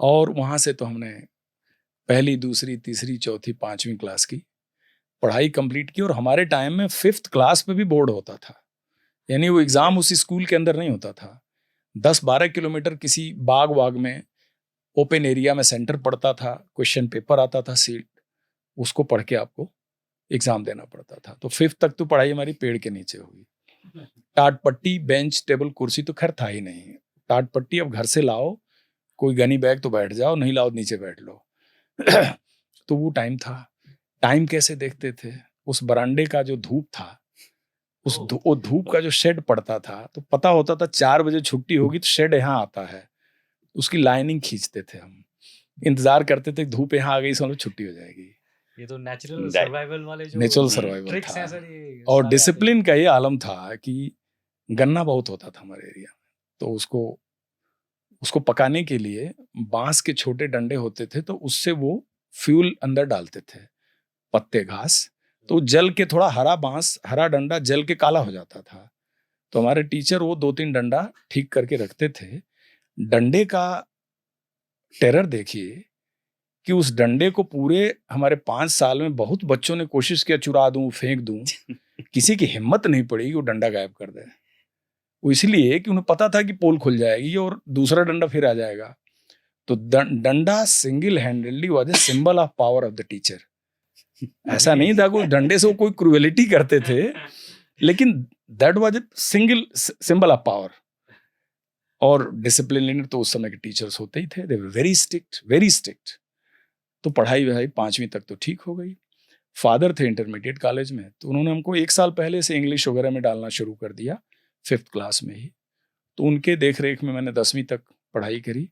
और वहाँ से तो हमने पहली, दूसरी, तीसरी, चौथी, 5वीं क्लास की पढ़ाई कंप्लीट की। और हमारे टाइम में 5th क्लास पे भी बोर्ड होता था, यानी वो एग्ज़ाम उसी स्कूल के अंदर नहीं होता था। 10-12 किलोमीटर किसी बाग वाग में ओपन एरिया में सेंटर पड़ता था, क्वेश्चन पेपर आता था, सीट, उसको पढ़ के आपको एग्ज़ाम देना पड़ता था। तो 5th तक तो पढ़ाई हमारी पेड़ के नीचे हुई। टाट पट्टी, बेंच, टेबल, कुर्सी तो खैर था ही नहीं। टाट पट्टी अब घर से लाओ, कोई गनी बैग तो बैठ जाओ, नहीं लाओ नीचे बैठ लो। तो वो टाइम था। टाइम कैसे देखते थे, उस बरांडे का जो धूप था, वो धूप का जो शेड पड़ता था, तो पता होता था 4 बजे छुट्टी होगी तो शेड यहाँ आता है, उसकी लाइनिंग खींचते थे हम, इंतजार करते थे धूप यहाँ आ गई समझ लो छुट्टी हो जाएगी। ये तो नेचुरल सर्वाइवल वाले जो नेचुरल सर्वाइवल ट्रिक्स था। हैं सर, ये और सारे डिसिप्लिन का ये आलम था कि गन्ना बहुत होता था हमारे एरिया में, तो उसको पकाने के लिए बांस के छोटे डंडे होते थे, तो उससे वो फ्यूल अंदर डालते थे, पत्ते घास, तो जल के थोड़ा हरा बांस, हरा डंडा जल के काला हो जाता था। तो हमारे टीचर वो 2-3 डंडा ठीक करके रखते थे। डंडे का टेरर देखिए कि उस डंडे को पूरे हमारे 5 साल में बहुत बच्चों ने कोशिश किया चुरा दूं, फेंक दूं, किसी की हिम्मत नहीं पड़ी कि वो डंडा गायब कर दे। वो इसलिए कि उन्हें पता था कि पोल खुल जाएगी और दूसरा डंडा फिर आ जाएगा। तो डंडा single handedly was a symbol of power of the teacher. ऐसा नहीं था कि उस डंडे से वो कोई क्रूएलिटी करते थे, लेकिन that was a single symbol of power. और डिसिप्लिनरी तो उस समय के टीचर्स होते ही थे, they were very strict, very strict. तो पढ़ाई वढ़ाई 5वीं तक तो ठीक हो गई। फादर थे इंटरमीडिएट कॉलेज में, तो उन्होंने हमको 1 साल पहले से इंग्लिश वगैरह में डालना शुरू कर दिया, 5th क्लास में ही। तो उनके देख रेख में मैंने 10वीं तक पढ़ाई करी।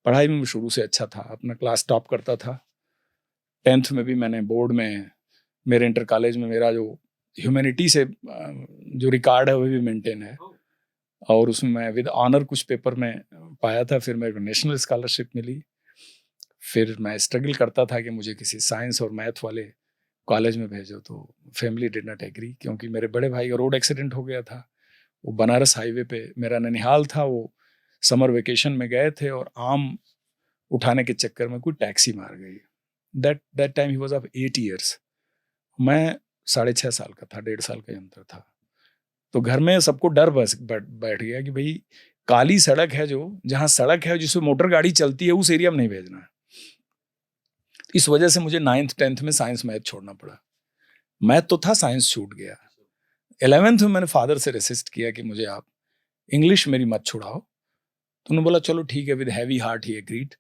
पढ़ाई में मैं शुरू से अच्छा था, अपना क्लास टॉप करता था। 10th में भी मैंने बोर्ड में, मेरे इंटर कॉलेज में मेरा जो ह्यूमैनिटी से जो रिकॉर्ड है वो भी मेंटेन है, और उसमें मैं विद ऑनर कुछ पेपर में पाया था। फिर मेरे को नेशनल स्कॉलरशिप मिली। फिर मैं स्ट्रगल करता था कि मुझे किसी साइंस और मैथ वाले कॉलेज में भेजो, तो फैमिली डिड नॉट एग्री, क्योंकि मेरे बड़े भाई का रोड एक्सीडेंट हो गया था। वो बनारस हाईवे पे, मेरा ननिहाल था, वो समर वेकेशन में गए थे और आम उठाने के चक्कर में कोई टैक्सी मार गई। That time he was of 8 years. मैं 6.5 साल का था, 1.5 साल का ही अंतर था। तो घर में सबको डर बस बैठ गया कि भाई काली सड़क है, जो जहाँ सड़क है जिसमें मोटर गाड़ी चलती है, उस एरिया में नहीं भेजना है। इस वजह से मुझे 9th 10th में साइंस मैथ छोड़ना पड़ा। मैथ तो था, साइंस छूट गया। 11th में मैंने फादर से रेसिस्ट किया कि मुझे आप इंग्लिश मेरी मत छुड़ाओ। तो उन्होंने बोला चलो ठीक है, with heavy heart he agreed.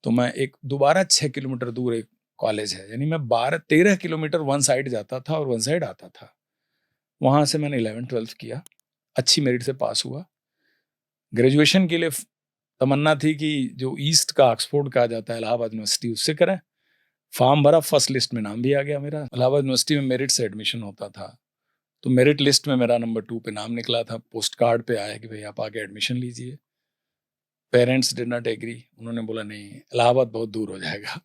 तो मैं एक दोबारा 6 किलोमीटर दूर एक कॉलेज है, यानी मैं 12-13 किलोमीटर वन साइड जाता था और वन साइड आता था। वहाँ से मैंने 11th-12th किया, अच्छी मेरिट से पास हुआ। ग्रेजुएशन के लिए तमन्ना थी कि जो ईस्ट का ऑक्सफोर्ड कहा जाता है, इलाहाबाद यूनिवर्सिटी, उससे करें। फॉर्म भरा, फर्स्ट लिस्ट में नाम भी आ गया मेरा। इलाहाबाद यूनिवर्सिटी में मेरिट से एडमिशन होता था, तो मेरिट लिस्ट में मेरा नंबर 2 पे नाम निकला था। पोस्ट कार्ड पे आया कि भाई आप आके एडमिशन लीजिए। पेरेंट्स डिड नॉट एग्री, उन्होंने बोला नहीं, इलाहाबाद बहुत दूर हो जाएगा,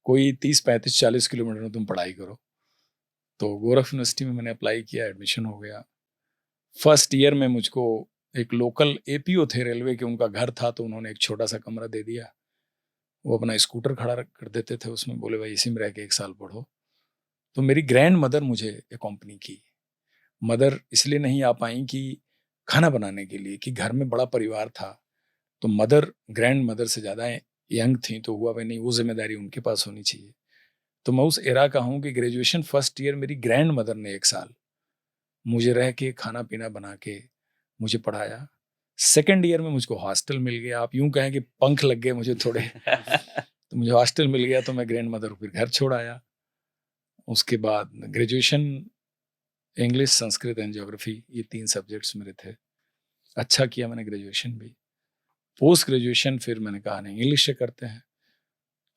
कोई 30-35-40 किलोमीटर में तुम पढ़ाई करो। तो गोरख यूनिवर्सिटी में मैंने अप्लाई किया, एडमिशन हो गया। फर्स्ट ईयर में मुझको एक लोकल एपीओ थे रेलवे के, उनका घर था, तो उन्होंने एक छोटा सा कमरा दे दिया। वो अपना स्कूटर खड़ा कर देते थे उसमें, बोले भाई इसी में रह के 1 साल पढ़ो। तो मेरी ग्रैंड मदर मुझे अकॉम्पनी की। मदर इसलिए नहीं आ पाई कि खाना बनाने के लिए, कि घर में बड़ा परिवार था, तो मदर ग्रैंड मदर से ज़्यादा यंग थी, तो हुआ भाई नहीं, वो जिम्मेदारी उनके पास होनी चाहिए। तो मैं उस एरा का हूँ कि ग्रेजुएशन फर्स्ट ईयर मेरी ग्रैंड मदर ने 1 साल मुझे रह के खाना पीना बना के मुझे पढ़ाया। सेकेंड ईयर में मुझको हॉस्टल मिल गया। आप यूं कहें कि पंख लग गए मुझे थोड़े। तो मुझे हॉस्टल मिल गया, तो मैं ग्रैंड मदर को फिर घर छोड़ आया। उसके बाद graduation English, Sanskrit and geography, ये 3 सब्जेक्ट्स मेरे थे। अच्छा किया मैंने ग्रेजुएशन भी। पोस्ट ग्रेजुएशन फिर मैंने कहा नहीं, इंग्लिश से करते हैं।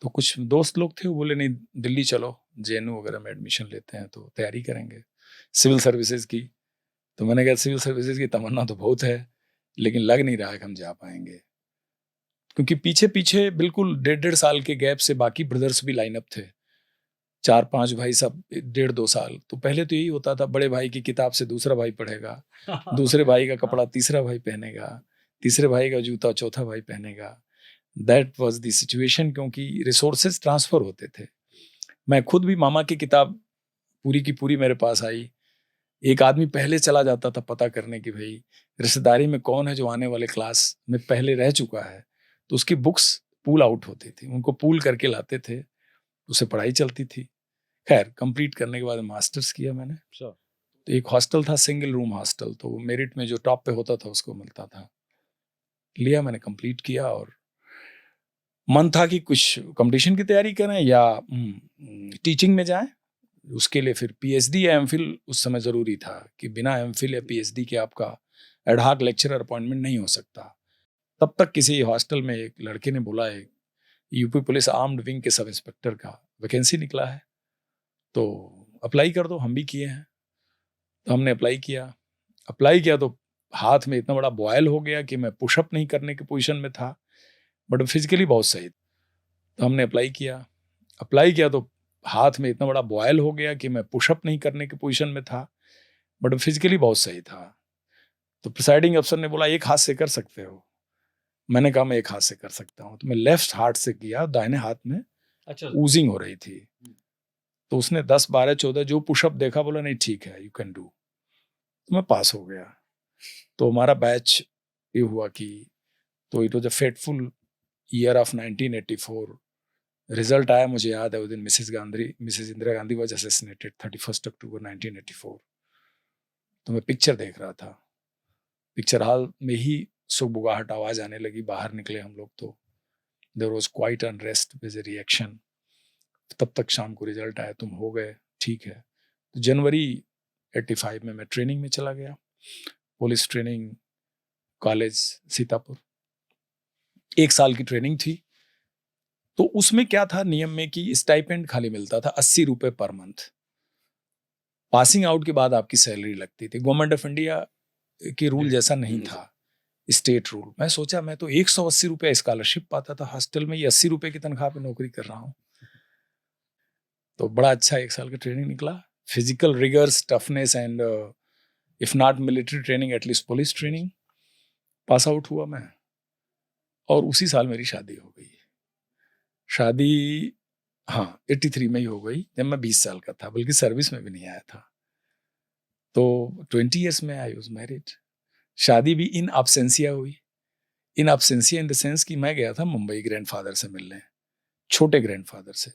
तो कुछ दोस्त लोग थे, वो बोले नहीं दिल्ली चलो, जेएनयू वगैरह में एडमिशन लेते हैं, तो तैयारी करेंगे सिविल सर्विसेज की। तो मैंने कहा सिविल सर्विसेज की तमन्ना तो बहुत है, लेकिन लग नहीं रहा है कि हम जा पाएंगे, क्योंकि पीछे पीछे बिल्कुल 1.5 साल के गैप से बाकी ब्रदर्स भी लाइनअप थे। 4-5 भाई सब 1.5-2 साल। तो पहले तो यही होता था, बड़े भाई की किताब से दूसरा भाई पढ़ेगा, दूसरे भाई का कपड़ा तीसरा भाई पहनेगा, तीसरे भाई का जूता चौथा भाई पहनेगा। दैट वाज द सिचुएशन, क्योंकि रिसोर्सेज ट्रांसफर होते थे। मैं खुद भी, मामा की किताब पूरी की पूरी मेरे पास आई। एक आदमी पहले चला जाता था पता करने की भाई रिश्तेदारी में कौन है जो आने वाले क्लास में पहले रह चुका है, तो उसकी बुक्स पूल आउट होती थी, उनको पूल करके लाते थे, उससे पढ़ाई चलती थी। खैर कंप्लीट करने के बाद मास्टर्स किया मैंने। तो एक हॉस्टल था, सिंगल रूम हॉस्टल, तो मेरिट में जो टॉप पे होता था उसको मिलता था। लिया मैंने, कंप्लीट किया, और मन था कि कुछ कंपटीशन की तैयारी करें या टीचिंग में जाएं। उसके लिए फिर पीएचडी या एमफिल उस समय ज़रूरी था, कि बिना एमफिल या पीएचडी के आपका एडहॉक लेक्चरर अपॉइंटमेंट नहीं हो सकता। तब तक किसी हॉस्टल में एक लड़के ने बोला है यूपी पुलिस आर्म्ड विंग के सब इंस्पेक्टर का वैकेंसी निकला है, तो अप्लाई कर दो। हम भी किए हैं, तो हमने अप्लाई किया तो हाथ में इतना बड़ा बॉयल हो गया कि मैं पुशअप नहीं करने की पोजीशन में था, बट फिजिकली बहुत सही। तो हमने अप्लाई किया तो हाथ में इतना बड़ा बॉयल हो गया कि मैं पुशअप नहीं करने की पोजीशन में था, बट फिजिकली बहुत सही था। तो प्रिसाइडिंग अफसर ने बोला एक हाथ से कर सकते हो। मैंने कहा मैं एक हाथ से कर सकता हूँ। तो मैं लेफ्ट हाथ से किया, दाहिने हाथ में अच्छा ऊजिंग हो रही थी। तो उसने 10, 12, 14 जो पुशअप देखा, बोला नहीं ठीक है, यू कैन डू। तो मैं पास हो गया। तो हमारा बैच ये हुआ कि, तो it was a fateful year of 1984। Result आया, मुझे याद है, उस दिन Mrs Indira Gandhi was assassinated 31 अक्टूबर 1984। तो मैं पिक्चर देख रहा था, पिक्चर हॉल में ही सुगबुगाहट आवाज आने लगी। बाहर निकले हम लोग तो there was quite unrest with a reaction. तब तक शाम को रिजल्ट आया, तुम हो गए, ठीक है। तो जनवरी 85 में मैं ट्रेनिंग में चला गया, पुलिस ट्रेनिंग कॉलेज सीतापुर। 1 साल की ट्रेनिंग थी। तो उसमें क्या था नियम में कि स्टाइपेंड खाली मिलता था 80 रुपए पर मंथ। पासिंग आउट के बाद आपकी सैलरी लगती थी। गवर्नमेंट ऑफ इंडिया के रूल जैसा नहीं था, स्टेट रूल। मैं सोचा मैं तो 180 रुपये स्कॉलरशिप पाता था हॉस्टल में, ये 80 रुपए की तनख्वाह पे नौकरी कर रहा हूँ। तो बड़ा अच्छा 1 साल का ट्रेनिंग निकला। Physical riggers, toughness and if not military training at least police training. Pass out हुआ मैं, और उसी साल मेरी शादी हो गई। शादी हाँ 83 में ही हो गई, जब मैं 20 साल का था, बल्कि सर्विस में भी नहीं आया था। तो 20 ईयर्स में आई वाज मैरिड। शादी भी इन absentia हुई। इन absentia इन द सेंस कि मैं गया था मुंबई ग्रैंडफादर से मिलने, छोटे ग्रैंडफादर से।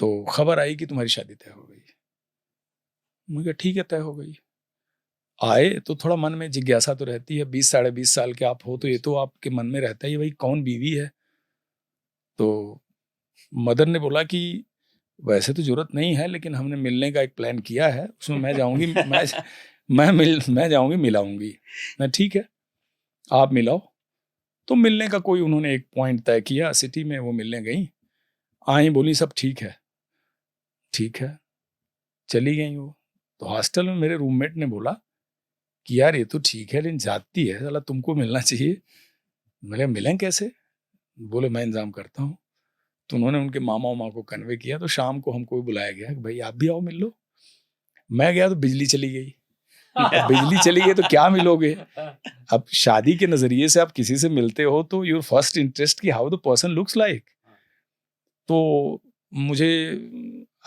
तो खबर आई कि तुम्हारी शादी तय हो गई। मैं कहा ठीक है, तय हो गई। आए तो थोड़ा मन में जिज्ञासा तो रहती है, 20 साढ़े 20 साल के आप हो तो ये तो आपके मन में रहता है भाई कौन बीवी है। तो मदर ने बोला कि वैसे तो जरूरत नहीं है, लेकिन हमने मिलने का एक प्लान किया है, उसमें मैं जाऊंगी, मैं जाऊंगी, मिलाऊंगी। मैं ठीक है, आप मिलाओ। तो मिलने का कोई उन्होंने एक पॉइंट तय किया सिटी में, वो मिलने गई, आई, बोली सब ठीक है। ठीक है, चली गई वो। तो हॉस्टल में मेरे रूममेट ने बोला कि यार ये तो ठीक है, लेकिन जाती है, साला तुमको मिलना चाहिए। मैंने मिलें कैसे? बोले मैं इंतजाम करता हूँ। तो उन्होंने उनके मामा उमा को कन्वे किया। तो शाम को हमको बुलाया गया कि भाई आप भी आओ मिल लो। मैं गया तो बिजली चली गई। अब बिजली चली गई तो क्या मिलोगे? अब शादी के नजरिए से आप किसी से मिलते हो तो योर फर्स्ट इंटरेस्ट की how the person looks like. तो मुझे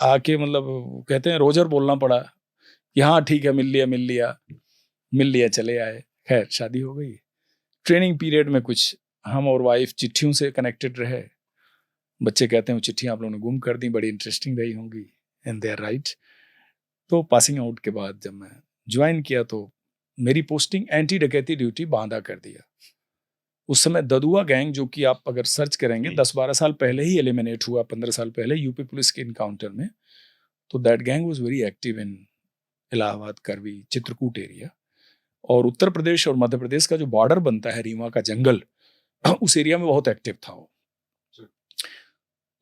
आके मतलब कहते हैं रोजर बोलना पड़ा कि हाँ ठीक है, मिल लिया मिल लिया मिल लिया, चले आए। खैर शादी हो गई। ट्रेनिंग पीरियड में कुछ हम और वाइफ चिट्ठियों से कनेक्टेड रहे। बच्चे कहते हैं वो चिट्ठियाँ आप लोगों ने गुम कर दी, बड़ी इंटरेस्टिंग रही होंगी, एंड दे आर राइट। तो पासिंग आउट के बाद जब मैं ज्वाइन किया तो मेरी पोस्टिंग एंटी डकैती ड्यूटी बांदा कर दिया। उस समय ददुआ गैंग, जो कि आप अगर सर्च करेंगे 10-12 साल पहले ही एलिमिनेट हुआ, 15 साल पहले यूपी पुलिस के इनकाउंटर में। तो that gang was very active in Allahabad, Karwi, Chitrakoot area. और उत्तर प्रदेश और मध्य प्रदेश का जो बॉर्डर बनता है, रीवा का जंगल, उस एरिया में बहुत एक्टिव था वो।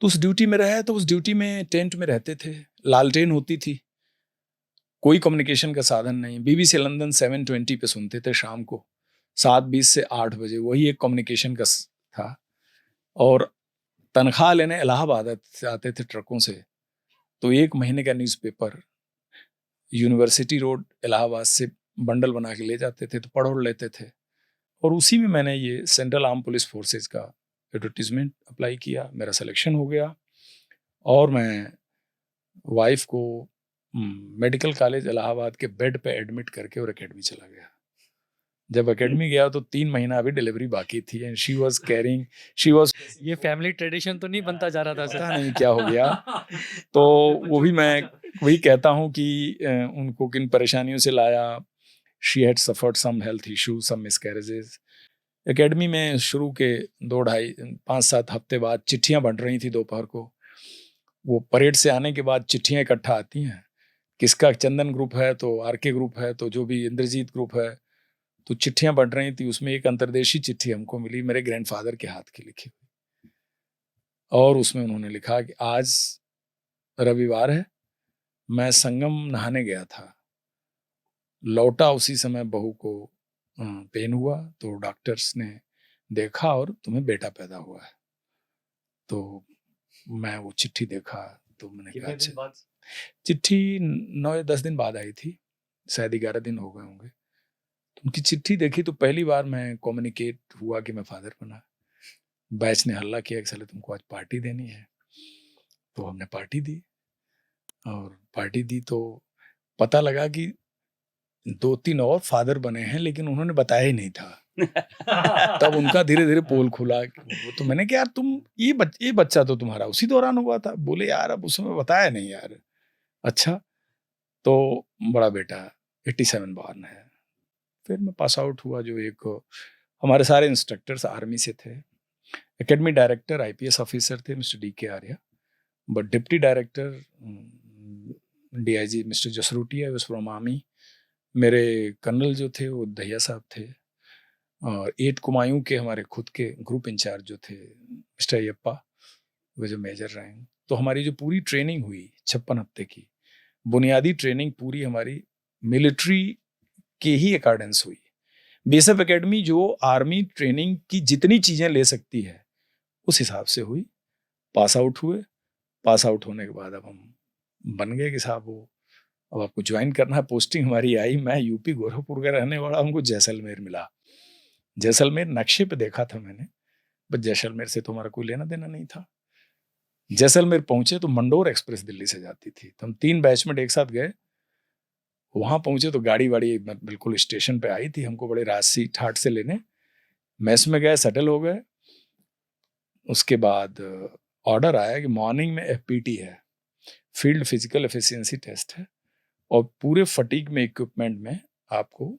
तो उस ड्यूटी में रहे, तो उस ड्यूटी में टेंट में रहते थे, लालटेन होती थी, कोई कम्युनिकेशन का साधन नहीं। बीबीसी लंदन 720 पे सुनते थे शाम को 7:20 से 8 बजे, वही एक कम्युनिकेशन का था। और तनख्वाह लेने इलाहाबाद आते थे ट्रकों से। तो 1 महीने का न्यूज़पेपर यूनिवर्सिटी रोड इलाहाबाद से बंडल बना के ले जाते थे, तो पढ़ ओढ़ लेते थे। और उसी में मैंने ये सेंट्रल आर्म पुलिस फोर्सेज का एडवर्टीजमेंट अप्लाई किया, मेरा सिलेक्शन हो गया। और मैं वाइफ को मेडिकल कॉलेज इलाहाबाद के बेड पे एडमिट करके और एकेडमी चला गया। जब एकेडमी गया तो 3 महीना अभी डिलीवरी बाकी थी, एंड शी वाज ये फैमिली ट्रेडिशन तो नहीं बनता जा रहा था पता नहीं क्या हो गया। तो वो भी मैं वही कहता हूँ कि उनको किन परेशानियों से लाया। She had suffered some health issue, some miscarriages. Academy में शुरू के 2-5-7 हफ्ते बाद चिट्ठियां बंट रही थी दोपहर को। वो परेड से आने के बाद चिट्ठियां इकट्ठा आती हैं, किसका चंदन ग्रुप है तो आरके ग्रुप है, तो जो भी इंद्रजीत ग्रुप है। तो चिट्ठियां बढ़ रही थी, उसमें एक अंतर्देशीय चिट्ठी हमको मिली, मेरे ग्रैंडफादर के हाथ की लिखी हुई। और उसमें उन्होंने लिखा कि आज रविवार है, मैं संगम नहाने गया था, लौटा उसी समय बहू को पेन हुआ, तो डॉक्टर्स ने देखा और तुम्हें बेटा पैदा हुआ है। तो मैं वो चिट्ठी देखा तो मैंने कहा अच्छा। चिट्ठी 9 या 10 दिन बाद आई थी, शायद 11 दिन हो गए होंगे। तो उनकी चिट्ठी देखी तो पहली बार मैं कम्युनिकेट हुआ कि मैं फादर बना। बैच ने हल्ला किया कि साले तुमको आज पार्टी देनी है, तो हमने पार्टी दी। और पार्टी दी तो पता लगा कि 2-3 और फादर बने हैं, लेकिन उन्होंने बताया ही नहीं था। तब उनका धीरे धीरे पोल खुला। तो मैंने कहा यार तुम ये बच्चा तो तुम्हारा उसी दौरान हुआ था। बोले यार अब उसमें बताया नहीं यार। अच्छा, तो बड़ा बेटा 87 बॉर्न है। फिर मैं पास आउट हुआ। जो एक हमारे सारे इंस्ट्रक्टर्स आर्मी से थे। एकेडमी डायरेक्टर IPS ऑफिसर थे mister DK Arya, but deputy director DIG mister Jasrotia was from army. मेरे कर्नल जो थे वो दहिया साहब थे, और 8 कुमायूं के हमारे खुद के ग्रुप इंचार्ज जो थे मिस्टर अयप्पा, वो जो मेजर रैंक। तो हमारी जो पूरी ट्रेनिंग हुई 56 हफ्ते की बुनियादी ट्रेनिंग पूरी हमारी मिलिट्री के ही अकॉर्डेंस हुई। बेसअप एकेडमी जो आर्मी ट्रेनिंग की जितनी चीज़ें ले सकती है उस हिसाब से हुई। पास आउट हुए। पास आउट होने के बाद अब हम बन गए कि साहब वो अब आपको ज्वाइन करना है। पोस्टिंग हमारी आई। मैं यूपी गोरखपुर का रहने वाला, हमको जैसलमेर मिला। जैसलमेर नक्शे पे देखा था मैंने, बट जैसलमेर से तो हमारा कोई लेना देना नहीं था। जैसलमेर पहुंचे तो मंडोर एक्सप्रेस दिल्ली से जाती थी, तो हम 3 बैचमेट एक साथ गए। वहां पहुंचे तो गाड़ी वाड़ी बिल्कुल स्टेशन पे आई थी हमको बड़े राजसी ठाट से लेने। मैस में गए, सेटल हो गए। उसके बाद ऑर्डर आया कि मॉर्निंग में FPT है, फील्ड फिजिकल एफिशिएंसी टेस्ट है, और पूरे फटीक में इक्विपमेंट में आपको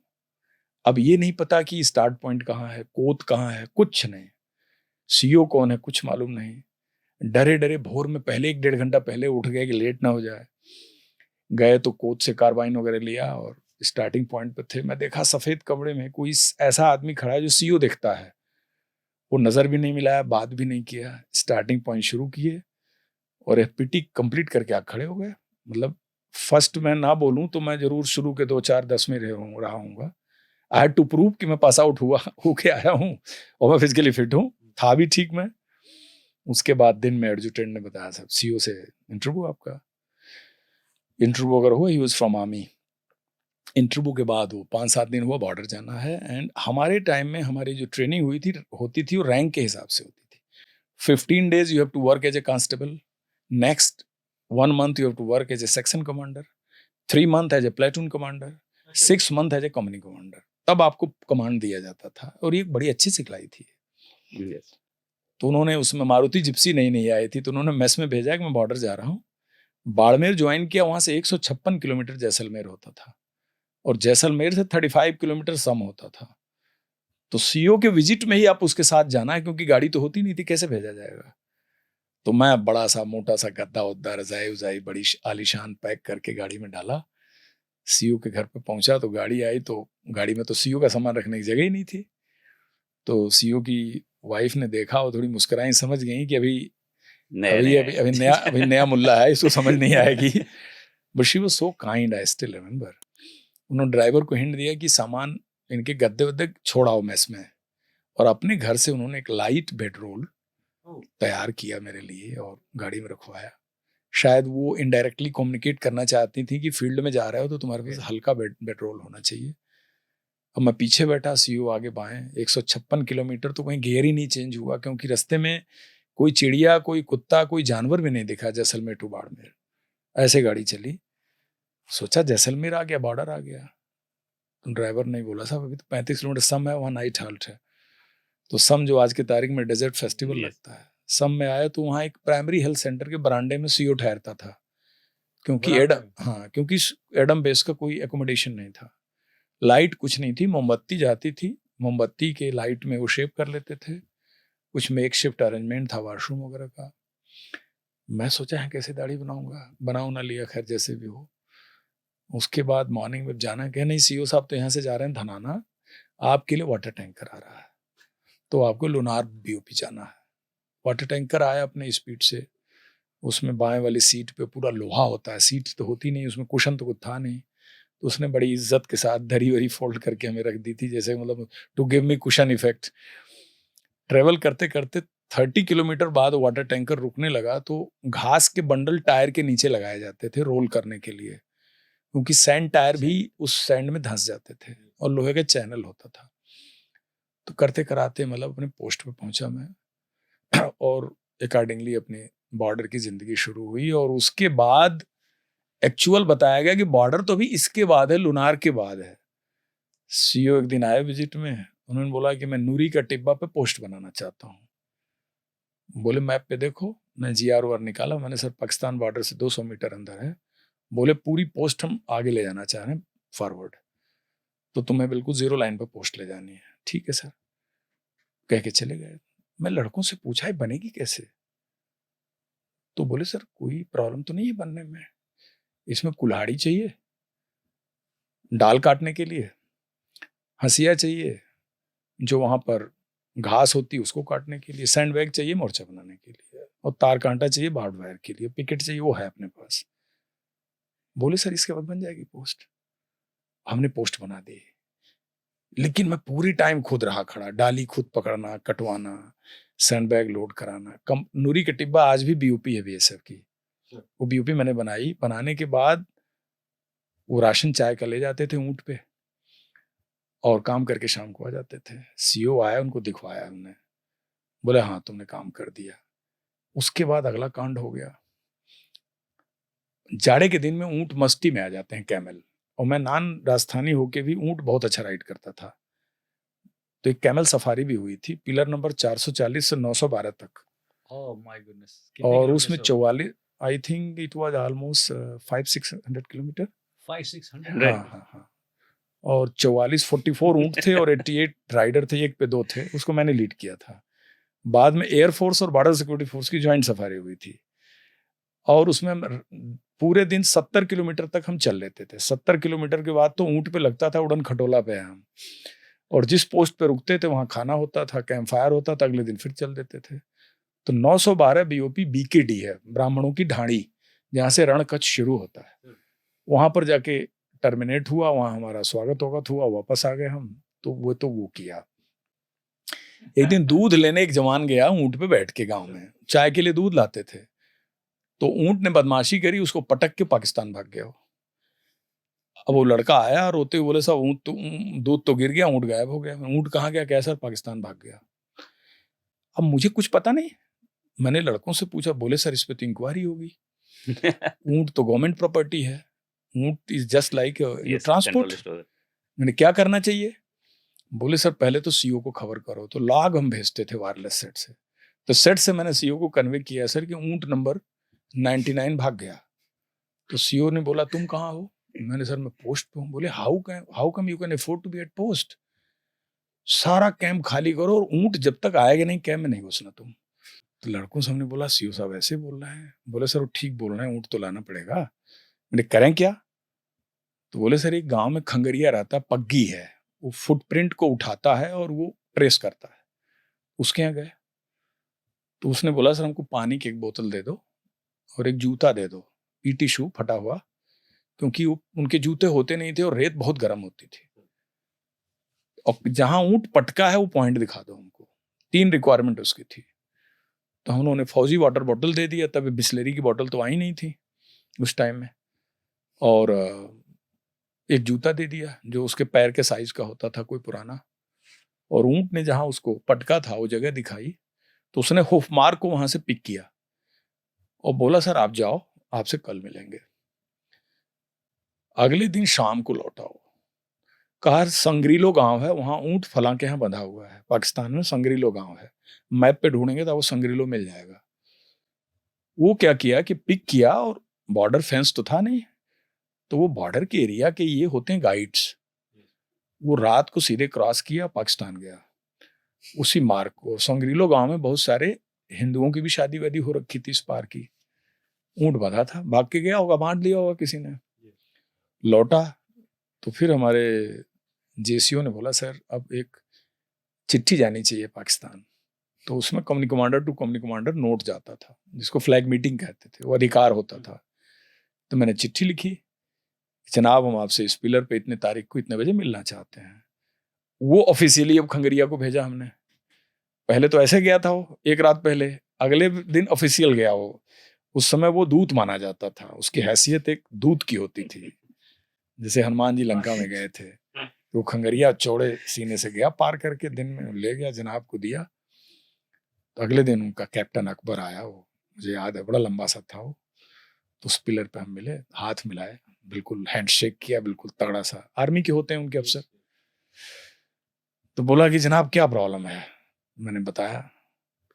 अब ये नहीं पता कि स्टार्ट पॉइंट कहाँ है, कोच कहाँ है, कुछ नहीं। CO कौन है कुछ मालूम नहीं। डरे डरे भोर में पहले 1-1.5 घंटा पहले उठ गए कि लेट ना हो जाए। गए तो कोच से कार्बाइन वगैरह लिया और स्टार्टिंग पॉइंट पे थे। मैं देखा सफेद कपड़े में कोई ऐसा आदमी खड़ा है जो CO दिखता है। वो नजर भी नहीं मिलाया, बात भी नहीं किया। स्टार्टिंग पॉइंट शुरू किए और FPT कंप्लीट करके आप खड़े हो गए। मतलब फर्स्ट मैं ना बोलूं तो मैं जरूर शुरू के 2-4-10 में रहा हूँगा। आई हैड टू प्रूव कि मैं पास आउट होके आया हूँ और मैं फिजिकली फिट हूँ। था भी ठीक मैं। उसके बाद दिन में एडजुटेंट ने बताया साहब CO से इंटरव्यू आपका। इंटरव्यू अगर हुआ, he was from army. Interview के बाद वो 5-7 दिन हुआ, बॉर्डर जाना है। एंड हमारे टाइम में हमारी जो ट्रेनिंग होती थी वो रैंक के हिसाब से होती थी। 15 days you have to work as a constable. Next 1 month you have to work as a section commander. 3 month as a platoon commander. 6 month as a company commander. तब आपको कमांड दिया जाता था और ये बड़ी अच्छी सिखलाई थी। Yes. तो उन्होंने उसमें मारुति जिप्सी नहीं आई थी, तो उन्होंने मेस में भेजा कि मैं बॉर्डर जा रहा हूँ। बाड़मेर ज्वाइन किया, वहां से 156 किलोमीटर जैसलमेर होता था और जैसलमेर से 35 किलोमीटर सम होता था। तो CO के विजिट में ही आप उसके साथ जाना है, क्योंकि गाड़ी तो होती नहीं थी, कैसे भेजा जाएगा। तो मैं बड़ा सा मोटा सा गद्दा उद्दा रजाई उजाई बड़ी आलीशान पैक करके गाड़ी में डाला। CO के घर पे पहुंचा तो गाड़ी आई, तो गाड़ी में तो CO का सामान रखने की जगह ही नहीं थी। तो CO की वाइफ ने देखा और थोड़ी मुस्कुराई, समझ गई कि अभी नया मुल्ला है, इसको समझ नहीं आएगी। But she was so kind, I still remember. उन्होंने ड्राइवर को हिंट दिया कि सामान इनके गद्दे वद्दे छोड़ाओ मेस में, और अपने घर से उन्होंने एक लाइट बेडरोल तैयार किया मेरे लिए और गाड़ी में रखवाया। शायद वो इनडायरेक्टली कम्युनिकेट करना चाहती थी कि फील्ड में जा रहे हो तो तुम्हारे पास हल्का बेडरोल होना चाहिए। अब मैं पीछे बैठा, CO आगे बाएं। 156 किलोमीटर तो कहीं गियर ही नहीं चेंज हुआ, क्योंकि रास्ते में कोई चिड़िया, कोई कुत्ता, कोई जानवर भी नहीं दिखा। जैसलमेर टू बाड़मेर ऐसे गाड़ी चली। सोचा जैसलमेर आ गया, बॉर्डर आ गया। तो ड्राइवर ने बोला साहब अभी तो 35 किलोमीटर सम है, वहाँ नाइट हाल्ट है। तो सम जो आज की तारीख में डेजर्ट फेस्टिवल लगता है, सम में आया तो वहाँ एक प्राइमरी हेल्थ सेंटर के बरामदे में CO ठहरता था, क्योंकि एडम बेस का कोई एकोमोडेशन नहीं था। लाइट कुछ नहीं थी, मोमबत्ती जाती थी, मोमबत्ती के लाइट में वो शेव कर लेते थे। कुछ मेकशिफ्ट अरेंजमेंट था वॉशरूम वगैरह का। मैं सोचा है कैसे दाढ़ी बनाऊंगा, बनाऊ ना लिया, खैर जैसे भी हो। उसके बाद मॉर्निंग में जाना है, कह नहीं CO साहब तो यहाँ से जा रहे हैं धनाना, आपके लिए वाटर टैंकर आ रहा है, तो आपको लुनार BOP जाना है। वाटर टैंकर आया अपने स्पीड से। उसमें बाएं वाली सीट पे पूरा लोहा होता है, सीट तो होती नहीं, उसमें कुशन तो कुछ था नहीं। तो उसने बड़ी इज्जत के साथ दरी वरी फोल्ड करके हमें रख दी थी, जैसे मतलब to give me cushion effect. Travel करते करते 30 किलोमीटर बाद वाटर टैंकर रुकने लगा, तो घास के बंडल टायर के नीचे लगाए जाते थे रोल करने के लिए, क्योंकि सैंड टायर भी उस सैंड में धंस जाते थे। और लोहे का चैनल होता था। तो करते कराते मतलब अपने पोस्ट पे पहुंचा मैं और अकॉर्डिंगली अपने बॉर्डर की जिंदगी शुरू हुई। और उसके बाद एक्चुअल बताया गया कि बॉर्डर तो भी इसके बाद है, लुनार के बाद है। सीओ एक दिन आए विजिट में, उन्होंने बोला कि मैं नूरी का टिब्बा पे पोस्ट बनाना चाहता हूँ। बोले मैप पे देखो, मैं GROR निकाला, मैंने सर पाकिस्तान बॉर्डर से 200 मीटर अंदर है। बोले पूरी पोस्ट हम आगे ले जाना चाह रहे हैं फॉरवर्ड, तो तुम्हें बिल्कुल 0 लाइन पे पोस्ट ले जानी है। ठीक है सर, कह के चले गए। मैं लड़कों से पूछा ये बनेगी कैसे, तो बोले सर कोई प्रॉब्लम तो नहीं है बनने में, इसमें कुल्हाड़ी चाहिए डाल काटने के लिए, हंसिया चाहिए जो वहां पर घास होती है उसको काटने के लिए, सैंड बैग चाहिए मोर्चा बनाने के लिए, और तार कांटा चाहिए बार्ड वायर के लिए, पिकेट चाहिए, वो है अपने पास। बोले सर इसके बाद बन जाएगी पोस्ट। हमने पोस्ट बना दी, लेकिन मैं पूरी टाइम खुद रहा खड़ा, डाली खुद पकड़ना, कटवाना, सैंड बैग लोड कराना। नूरी के टिब्बा आज भी BOP है BSF की, वो BOP मैंने बनाई। बनाने के बाद वो राशन चाय का ले जाते थे ऊंट पे और काम करके शाम को आ जाते थे। CO आया, उनको दिखवाया हमने, बोले हाँ तुमने काम कर दिया। उसके बाद अगला कांड हो गया। जाड़े के दिन में ऊंट मस्ती में आ जाते हैं, कैमल, और मैं नॉन राजस्थानी होके भी ऊंट बहुत अच्छा राइड करता था। तो एक कैमल सफारी भी हुई थी, पिलर नंबर 440 से 912 तक। Oh my goodness. और उसमें 44, I think it was almost 500-600 kilometre. 500-600. Right. हाँ। और 44 ऊंट थे और 88 राइडर थे, एक पे 2 थे। उसको मैंने लीड किया था। बाद में एयरफोर्स और बॉर्डर सिक्योरिटी फोर्स की ज्वाइंट सफारी हुई थी, और उसमें पूरे दिन 70 किलोमीटर तक हम चल लेते थे। 70 किलोमीटर के बाद तो ऊंट पे लगता था उड़न खटोला पे हम, और जिस पोस्ट पे रुकते थे वहां खाना होता था, कैंप फायर होता था, अगले दिन फिर चल देते थे। तो 912 BOP BKD है, ब्राह्मणों की ढाणी, जहाँ से रणकच्छ शुरू होता है। वहां पर जाके टर्मिनेट हुआ, वहां हमारा स्वागत हुआ, वापस आ गए हम। तो वो किया। एक दिन दूध लेने एक जवान गया ऊंट पे बैठ के, गांव में चाय के लिए दूध लाते थे, तो ऊंट ने बदमाशी करी, उसको पटक के पाकिस्तान भाग गया। अब वो लड़का आया रोते हुए, बोले साहब ऊंट तो दूध तो गिर गया, ऊंट गायब हो गया। ऊंट कहाँ गया? क्या सर पाकिस्तान भाग गया। अब मुझे कुछ पता नहीं, मैंने लड़कों से पूछा, बोले सर इस पे तो इंक्वायरी होगी, ऊंट तो गवर्नमेंट प्रॉपर्टी है, ऊंट इज जस्ट लाइक ट्रांसपोर्ट। मैंने क्या करना चाहिए? बोले सर पहले तो CO को खबर करो। तो लॉग हम भेजते थे वायरलेस सेट से, तो सेट से मैंने CO को कन्वे किया सर कि ऊंट नंबर 99 भाग गया। तो CO ने बोला तुम कहाँ हो? मैंने सर मैं पोस्ट पे हूँ। बोले how come you can afford to be at post? सारा कैंप खाली करो और ऊंट जब तक आएगा नहीं कैंप में नहीं घुसना तुम। तो लड़कों से हमने बोला CO साहब ऐसे बोल रहे हैं। बोले सर वो ठीक बोल रहे हैं, ऊंट तो लाना पड़ेगा। मैंने करें क्या? तो बोले सर एक गांव में खंगरिया रहता, पग्गी है, वो फुटप्रिंट को उठाता है और वो ट्रेस करता है, उसके यहाँ गए। तो उसने बोला सर हमको पानी की एक बोतल दे दो और एक जूता दे दो, PT शू फटा हुआ, क्योंकि वो उनके जूते होते नहीं थे और रेत बहुत गर्म होती थी, और जहां ऊंट पटका है वो पॉइंट दिखा दो हमको। 3 रिक्वायरमेंट उसकी थी। तो हम उन्होंने फौजी वाटर बॉटल दे दिया, तब बिस्लेरी की बोतल तो आई नहीं थी उस टाइम में, और एक जूता दे दिया जो उसके पैर के साइज का होता था, कोई पुराना। और ऊंट ने जहां उसको पटका था वो जगह दिखाई, तो उसने हुफमार को वहां से पिक किया और बोला सर आप जाओ, आपसे कल मिलेंगे। अगले दिन शाम को लौटाओ, कहा संग्रीलो गांव है, वहां ऊंट फलां के यहाँ बंधा हुआ है, पाकिस्तान में संग्रीलो गांव है, मैप पे ढूंढेंगे तो वो संग्रीलो मिल जाएगा। वो क्या किया कि पिक किया, और बॉर्डर फेंस तो था नहीं, तो वो बॉर्डर के एरिया के ये होते हैं गाइड्स, वो रात को सीधे क्रॉस किया, पाकिस्तान गया उसी मार्ग को। संग्रीलो गांव में बहुत सारे हिंदुओं की भी शादी वादी हो रखी थी इस पार की। ऊंट बंधा था, भाग के गया होगा, बांट लिया होगा किसी ने। लौटा तो फिर हमारे JCO ने बोला सर अब एक चिट्ठी जानी चाहिए पाकिस्तान। तो उसमें company commander to company commander note जाता था, जिसको फ्लैग मीटिंग कहते थे, वो अधिकार होता था। तो मैंने चिट्ठी लिखी, जनाब हम आपसे इस पिलर पे इतने तारीख को इतने बजे मिलना चाहते हैं। वो ऑफिशियली अब खंगरिया को भेजा हमने। पहले तो ऐसे गया था वो एक रात पहले, अगले दिन ऑफिशियल गया वो। उस समय वो दूत माना जाता था, उसकी हैसियत एक दूत की होती थी, जैसे हनुमान जी लंका में गए थे। वो खंगरिया चौड़े सीने से गया पार करके, दिन में ले गया, जनाब को दिया। तो अगले दिन उनका कैप्टन अकबर आया, वो मुझे याद है, बड़ा लंबा सा था वो। तो उस पिलर पे हम मिले, हाथ मिलाए, बिल्कुल हैंडशेक किया, बिल्कुल तगड़ा सा, आर्मी के होते हैं उनके अफसर। तो बोला कि जनाब क्या प्रॉब्लम है। मैंने बताया।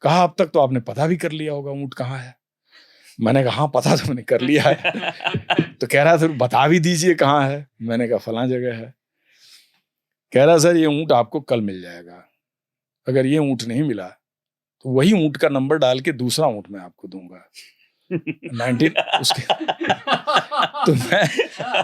कहा अब तक तो आपने पता भी कर लिया होगा ऊँट कहाँ है। मैंने कहा हाँ पता तो मैंने कर लिया है। तो कह रहा फिर बता भी दीजिए कहाँ है। मैंने कहा फलां जगह है। कह रहा सर ये ऊँट आपको कल मिल जाएगा, अगर ये ऊँट नहीं मिला तो वही ऊँट का नंबर डाल के दूसरा ऊँट मैं आपको दूंगा। 19 उसके तो मैं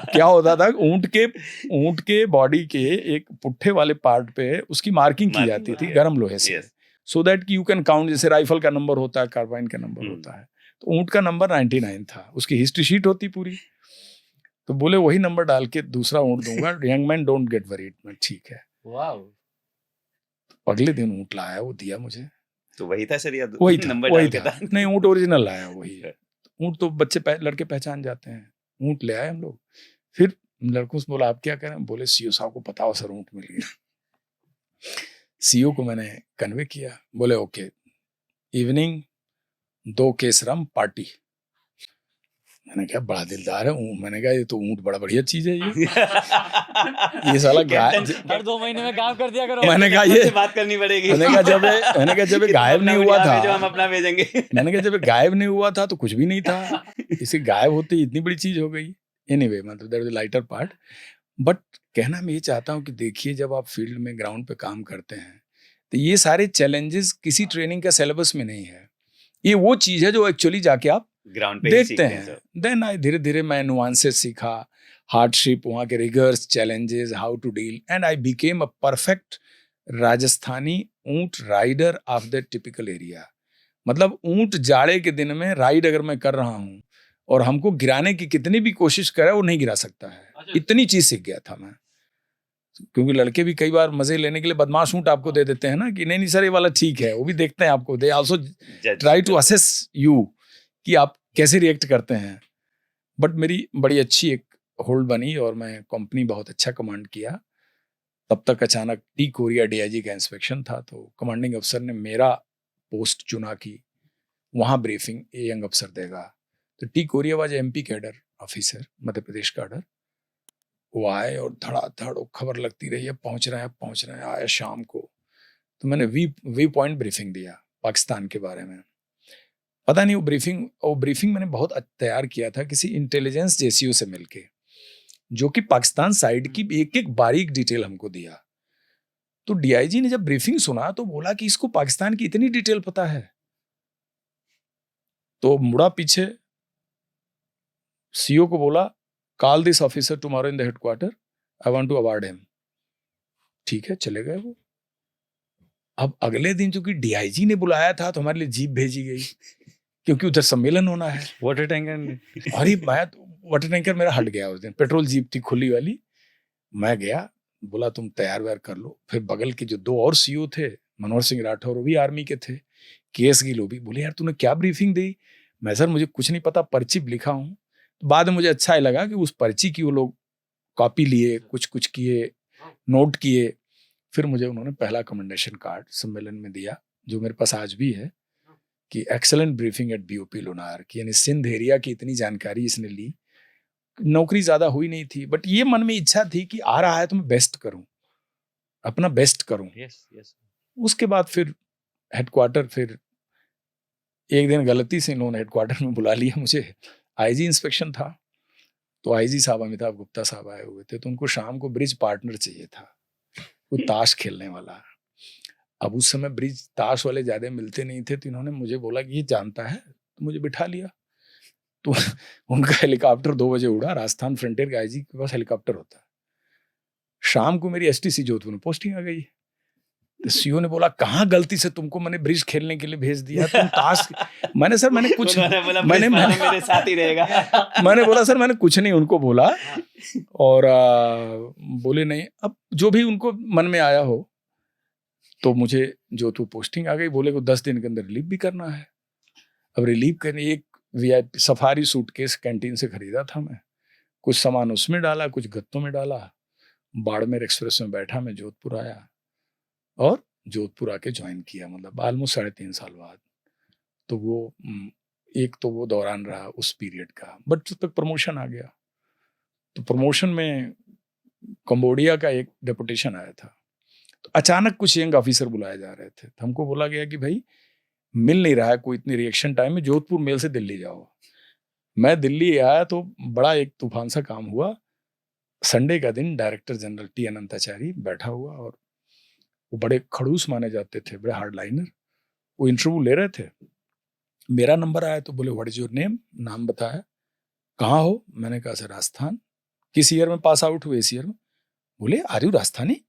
क्या होता था, ऊँट के बॉडी के एक पुट्ठे वाले पार्ट पे उसकी मार्किंग की जाती थी गर्म लोहे से, सो दैट कि यू कैन काउंट, जैसे राइफल का नंबर होता है, कार्बाइन का नंबर होता है। तो ऊँट का नंबर 99 था, उसकी हिस्ट्री शीट होती पूरी। तो बोले वही नंबर डाल के दूसरा ऊँट दूंगा, young man don't get worried. मैं ठीक है। अगले दिन ऊँट लाया, वो दिया मुझे। तो वही था सर, या वही था, नंबर वही डाल था। के था? नहीं, ऊँट ओरिजिनल लाया वही है। ऊँट तो लड़के पहचान जाते हैं। ऊँट ले आए हम लोग। फिर लड़कों से बोला आप क्या करें। बोले सीओ साहब को बताओ सर ऊँट मिल गया। सीओ को मैंने कन्वे किया। बोले ओके, इवनिंग 2 केस रम पार्टी। मैंने कहा बड़ा दिलदार है। मैंने कहा ये तो ऊँट बड़ा बढ़िया चीज है ये साला गायब, हर 2 महीने में काम कर दिया करो। मैंने कहा ये बात करनी पड़ेगी। मैंने कहा जब ये गायब नहीं हुआ था, जो हम अपना भेजेंगे। मैंने कहा जब ये गायब नहीं हुआ था तो कुछ भी नहीं था, इसे गायब होते ही इतनी बड़ी चीज हो गई। एनीवे, मतलब that is lighter part. But कहना मैं ये चाहता हूँ कि देखिए जब आप फील्ड में ग्राउंड पे काम करते हैं तो ये सारे चैलेंजेस किसी ट्रेनिंग का सिलेबस में नहीं है। ये वो चीज है जो एक्चुअली जाके आप ग्राउंड पे देखते हैं। देन आई धीरे धीरे मैं नुआंसेस सीखा, हार्डशिप, वहाँ के rigours, challenges, how to deal, and I became a perfect Rajasthani ऊंट rider of the typical area. मतलब ऊंट जाड़े के दिन में राइड अगर मैं कर रहा हूँ और हमको गिराने की कितनी भी कोशिश करे वो नहीं गिरा सकता है। इतनी चीज सीख गया था मैं। क्योंकि लड़के भी कई बार मजे लेने के लिए बदमाश ऊंट आपको दे देते हैं ना, कि नहीं सर ये वाला ठीक है, वो भी देखते हैं आपको। They also try to assess you कि आप कैसे रिएक्ट करते हैं। बट मेरी बड़ी अच्छी एक होल्ड बनी और मैं कंपनी बहुत अच्छा कमांड किया। तब तक अचानक टी कोरिया डीआईजी का इंस्पेक्शन था, तो कमांडिंग अफसर ने मेरा पोस्ट चुना कि वहाँ ब्रीफिंग ये यंग अफसर देगा। तो T Korea was MP cadre officer, Madhya Pradesh cadre. वो आए और धड़ाधड़ खबर लगती रही है पहुँच रहे हैं। आया शाम को, तो मैंने वी पॉइंट ब्रीफिंग दिया पाकिस्तान के बारे में। पता नहीं वो ब्रीफिंग मैंने बहुत तैयार किया था किसी इंटेलिजेंस जेसीओ से मिलके, जो कि पाकिस्तान साइड की एक एक बारीक डिटेल हमको दिया। तो डीआईजी ने जब ब्रीफिंग सुना तो बोला कि इसको पाकिस्तान की इतनी डिटेल पता है। तो मुड़ा पीछे, सीओ को बोला call this officer tomorrow in the headquarter, I want to award him. ठीक है, चले गए वो। अब अगले दिन चूंकि डीआईजी ने बुलाया था तो हमारे लिए जीप भेजी गई, क्योंकि उधर सम्मेलन होना है। वाटर टैंकर, अरे मैं वाटर टैंकर मेरा हट गया उस दिन, पेट्रोल जीप थी खुली वाली। मैं गया, बोला तुम तैयार व्यार कर लो। फिर बगल के जो 2 और सीओ थे, मनोहर सिंह राठौर, वो भी आर्मी के थे, केएस गिल, भी बोले यार तूने क्या ब्रीफिंग दी। मैं सर मुझे कुछ नहीं पता, पर्ची लिखा हूँ। तो बाद में मुझे अच्छा ही लगा कि उस पर्ची की वो लोग कॉपी लिए, कुछ किए, नोट किए। फिर मुझे उन्होंने पहला कमेंडेशन कार्ड सम्मेलन में दिया, जो मेरे पास आज भी है, कि excellent briefing at BOP Lonar, कि यानी सिंध एरिया की इतनी जानकारी इसने ली। नौकरी ज्यादा हुई नहीं थी, बट ये मन में इच्छा थी कि आ रहा है तो मैं बेस्ट करूं, अपना बेस्ट करूं। उसके बाद फिर हेडक्वार्टर, फिर एक दिन गलती से इन्होंने हेडक्वार्टर में बुला लिया मुझे। आईजी इंस्पेक्शन था, तो आईजी साहब अमिताभ गुप्ता साहब आए हुए थे, तो उनको शाम को ब्रिज पार्टनर चाहिए था, कोई ताश खेलने वाला। अब उस समय ब्रिज ताश वाले ज्यादा मिलते नहीं थे, तो इन्होंने मुझे बोला कि ये जानता है, तो मुझे बिठा लिया। तो उनका हेलीकॉप्टर 2 बजे उड़ा। राजस्थान फ्रंटियर के आईजी के पास हेलीकॉप्टर होता है। शाम को मेरी एसटीसी जोधपुर में पोस्टिंग आ गई। तो सीओ ने बोला कहाँ गलती से तुमको मैंने ब्रिज खेलने के लिए भेज दिया, तुम ताश। मैंने सर मैंने कुछ मैंने मेरे साथ ही रहेगा। मैंने बोला सर मैंने कुछ नहीं उनको बोला। और बोले नहीं, अब जो भी उनको मन में आया हो। तो मुझे जोधपुर पोस्टिंग आ गई। बोले को 10 दिन के अंदर रिलीव भी करना है। अब रिलीव करने एक वीआईपी सफारी सूटकेस कैंटीन से खरीदा था मैं, कुछ सामान उसमें डाला, कुछ गत्तों में डाला, बाड़मेर एक्सप्रेस में बैठा, मैं जोधपुर आया और जोधपुर आके ज्वाइन किया, मतलब ऑलमोस्ट 3.5 साल बाद। तो वो एक तो वो दौरान रहा उस पीरियड का, बट जब तक प्रमोशन आ गया तो प्रमोशन में कंबोडिया का एक डेपुटेशन आया था। तो अचानक कुछ यंग ऑफिसर बुलाए जा रहे थे, तो हमको बोला गया कि भाई मिल नहीं रहा है कोई इतनी रिएक्शन टाइम में, जोधपुर मेल से दिल्ली जाओ। मैं दिल्ली आया तो बड़ा एक तूफान सा काम हुआ। संडे का दिन डायरेक्टर जनरल टी अनंताचारी बैठा हुआ, और वो बड़े खड़ूस माने जाते थे, बड़े हार्ड लाइनर। वो इंटरव्यू ले रहे थे, मेरा नंबर आया तो बोले व्हाट इज योर नेम, नाम बताया, कहाँ हो, मैंने कहा सर राजस्थान। किस ईयर में पास आउट हुए, इस ईयर में। बोले आर यू राजस्थानी,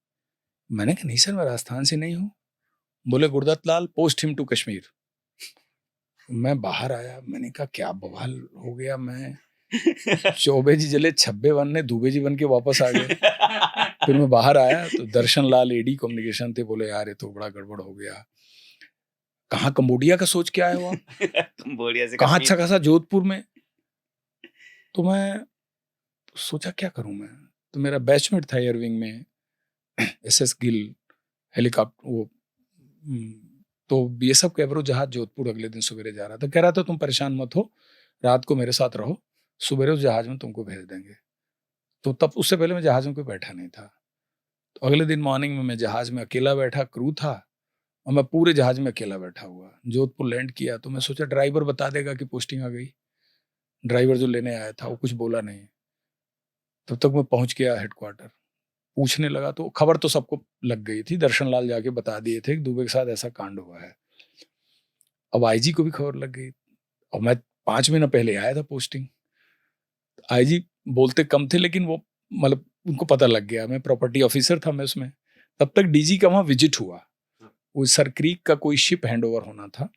मैंने कहा नहीं सर मैं राजस्थान से नहीं हूँ। बोले गुरदत्त लाल पोस्ट हिम टू कश्मीर। मैं बाहर आया, मैंने कहा क्या बवाल हो गया, मैं चौबे जी जले छब्बे बनने दुबे जी बन के वापस आ गए। फिर मैं बाहर आया तो दर्शन लाल एडी कम्युनिकेशन थे, बोले यार ये तो बड़ा गड़बड़ हो गया, कहाँ कंबोडिया का सोच के आए हो आप, कंबोडिया से कहाँ कश्मीर। अच्छा खासा जोधपुर में। तो मैं सोचा क्या करूं मैं, तो मेरा बैचमेट था एयरविंग में, SS गिल हेलीकॉप्टर, वो तो BSF का एवरो जहाज जोधपुर अगले दिन सवेरे जा रहा था। कह रहा था तुम परेशान मत हो, रात को मेरे साथ रहो, सवेरे उस जहाज में तुमको भेज देंगे। तो तब उससे पहले मैं जहाज में कोई बैठा नहीं था। तो अगले दिन मॉर्निंग में मैं जहाज में अकेला बैठा, क्रू था और मैं पूरे जहाज में अकेला बैठा हुआ। जोधपुर लैंड किया तो मैं सोचा ड्राइवर बता देगा कि पोस्टिंग आ गई। ड्राइवर जो लेने आया था वो कुछ बोला नहीं। तब तक मैं पहुंच गया हेडक्वार्टर, पूछने लगा तो खबर तो सबको लग गई थी, दर्शन लाल जाके बता दिए थे कि दुबे के साथ ऐसा कांड हुआ है। अब IG को भी खबर लग गई, और मैं 5 महीना पहले आया था पोस्टिंग। IG बोलते कम थे, लेकिन वो मतलब उनको पता लग गया, मैं प्रॉपर्टी ऑफिसर था मैं उसमें। तब तक DG का वहाँ विजिट हुआ, वो सर क्रीक का कोई शिप हैंड ओवर होना था।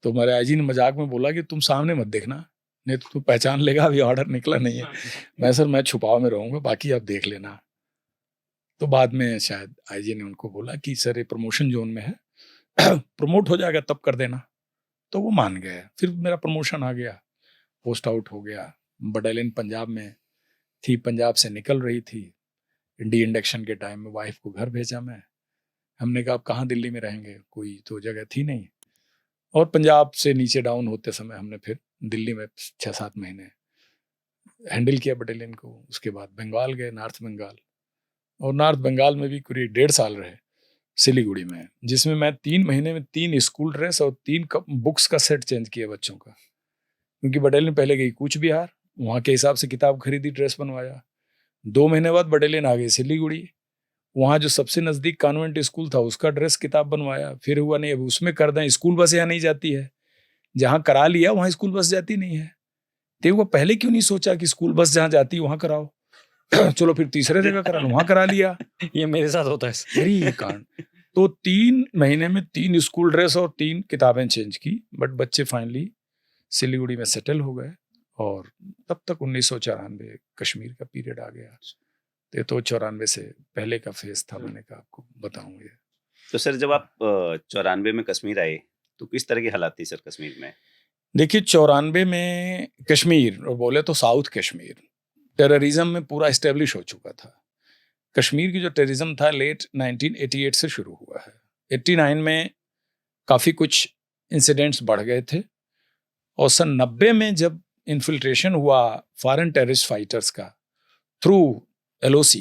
तो मेरे IG ने मजाक में बोला कि तुम सामने मत देखना, नहीं तो तू पहचान लेगा, अभी ऑर्डर निकला नहीं है। मैं सर मैं छुपाव में रहूंगा, बाकी आप देख लेना। तो बाद में शायद IG ने उनको बोला कि सर ये प्रमोशन जोन में है, प्रमोट हो जाएगा तब कर देना। तो वो मान गए। फिर मेरा प्रमोशन आ गया, पोस्ट आउट हो गया। बटालियन पंजाब में थी, पंजाब से निकल रही थी। डी इंडक्शन के टाइम में वाइफ को घर भेजा मैं। हमने कहा आप कहाँ दिल्ली में रहेंगे, कोई तो जगह थी नहीं। और पंजाब से नीचे डाउन होते समय हमने फिर दिल्ली में 6-7 महीने हैंडल किया बटालियन को। उसके बाद बंगाल गए, नॉर्थ बंगाल, और नॉर्थ बंगाल में भी करीब 1.5 साल रहे सिलीगुड़ी में, जिसमें मैं 3 महीने में 3 स्कूल ड्रेस और 3 बुक्स का सेट चेंज किया बच्चों का। क्योंकि बटालियन पहले गई कूच बिहार, वहाँ के हिसाब से किताब खरीदी, ड्रेस बनवाया। 2 महीने बाद बटालियन आ गई सिलीगुड़ी, वहाँ जो सबसे नज़दीक कॉन्वेंट स्कूल था उसका ड्रेस किताब बनवाया। फिर हुआ नहीं अब उसमें कर दें, स्कूल बस यहाँ नहीं जाती है, जहाँ करा लिया वहाँ स्कूल बस जाती नहीं है। तो वो पहले क्यों नहीं सोचा कि स्कूल बस जहाँ जाती वहाँ कराओ। चलो फिर तीसरे जगह करा, वहाँ करा लिया। ये मेरे साथ होता है। यही कारण। तो 3 महीने में 3 स्कूल ड्रेस और 3 किताबें चेंज की, बट बच्चे फाइनली सिलीगुड़ी में सेटल हो गए। और तब तक 1994 कश्मीर का पीरियड आ गया। ये तो 94 से पहले का फेज था, मैंने कहा आपको बताऊंगे। तो सर जब आप 94 में कश्मीर आए तो किस तरह की हालात थी सर कश्मीर में? देखिए 94 में कश्मीर, और बोले तो साउथ कश्मीर, टेररिज्म में पूरा इस्टेब्लिश हो चुका था। कश्मीर की जो टेररिज्म था लेट 1988 से शुरू हुआ है। 89 में काफ़ी कुछ इंसिडेंट्स बढ़ गए थे, और सन 90 में जब इन्फिल्ट्रेशन हुआ फॉरेन टेररिस्ट फाइटर्स का थ्रू LOC,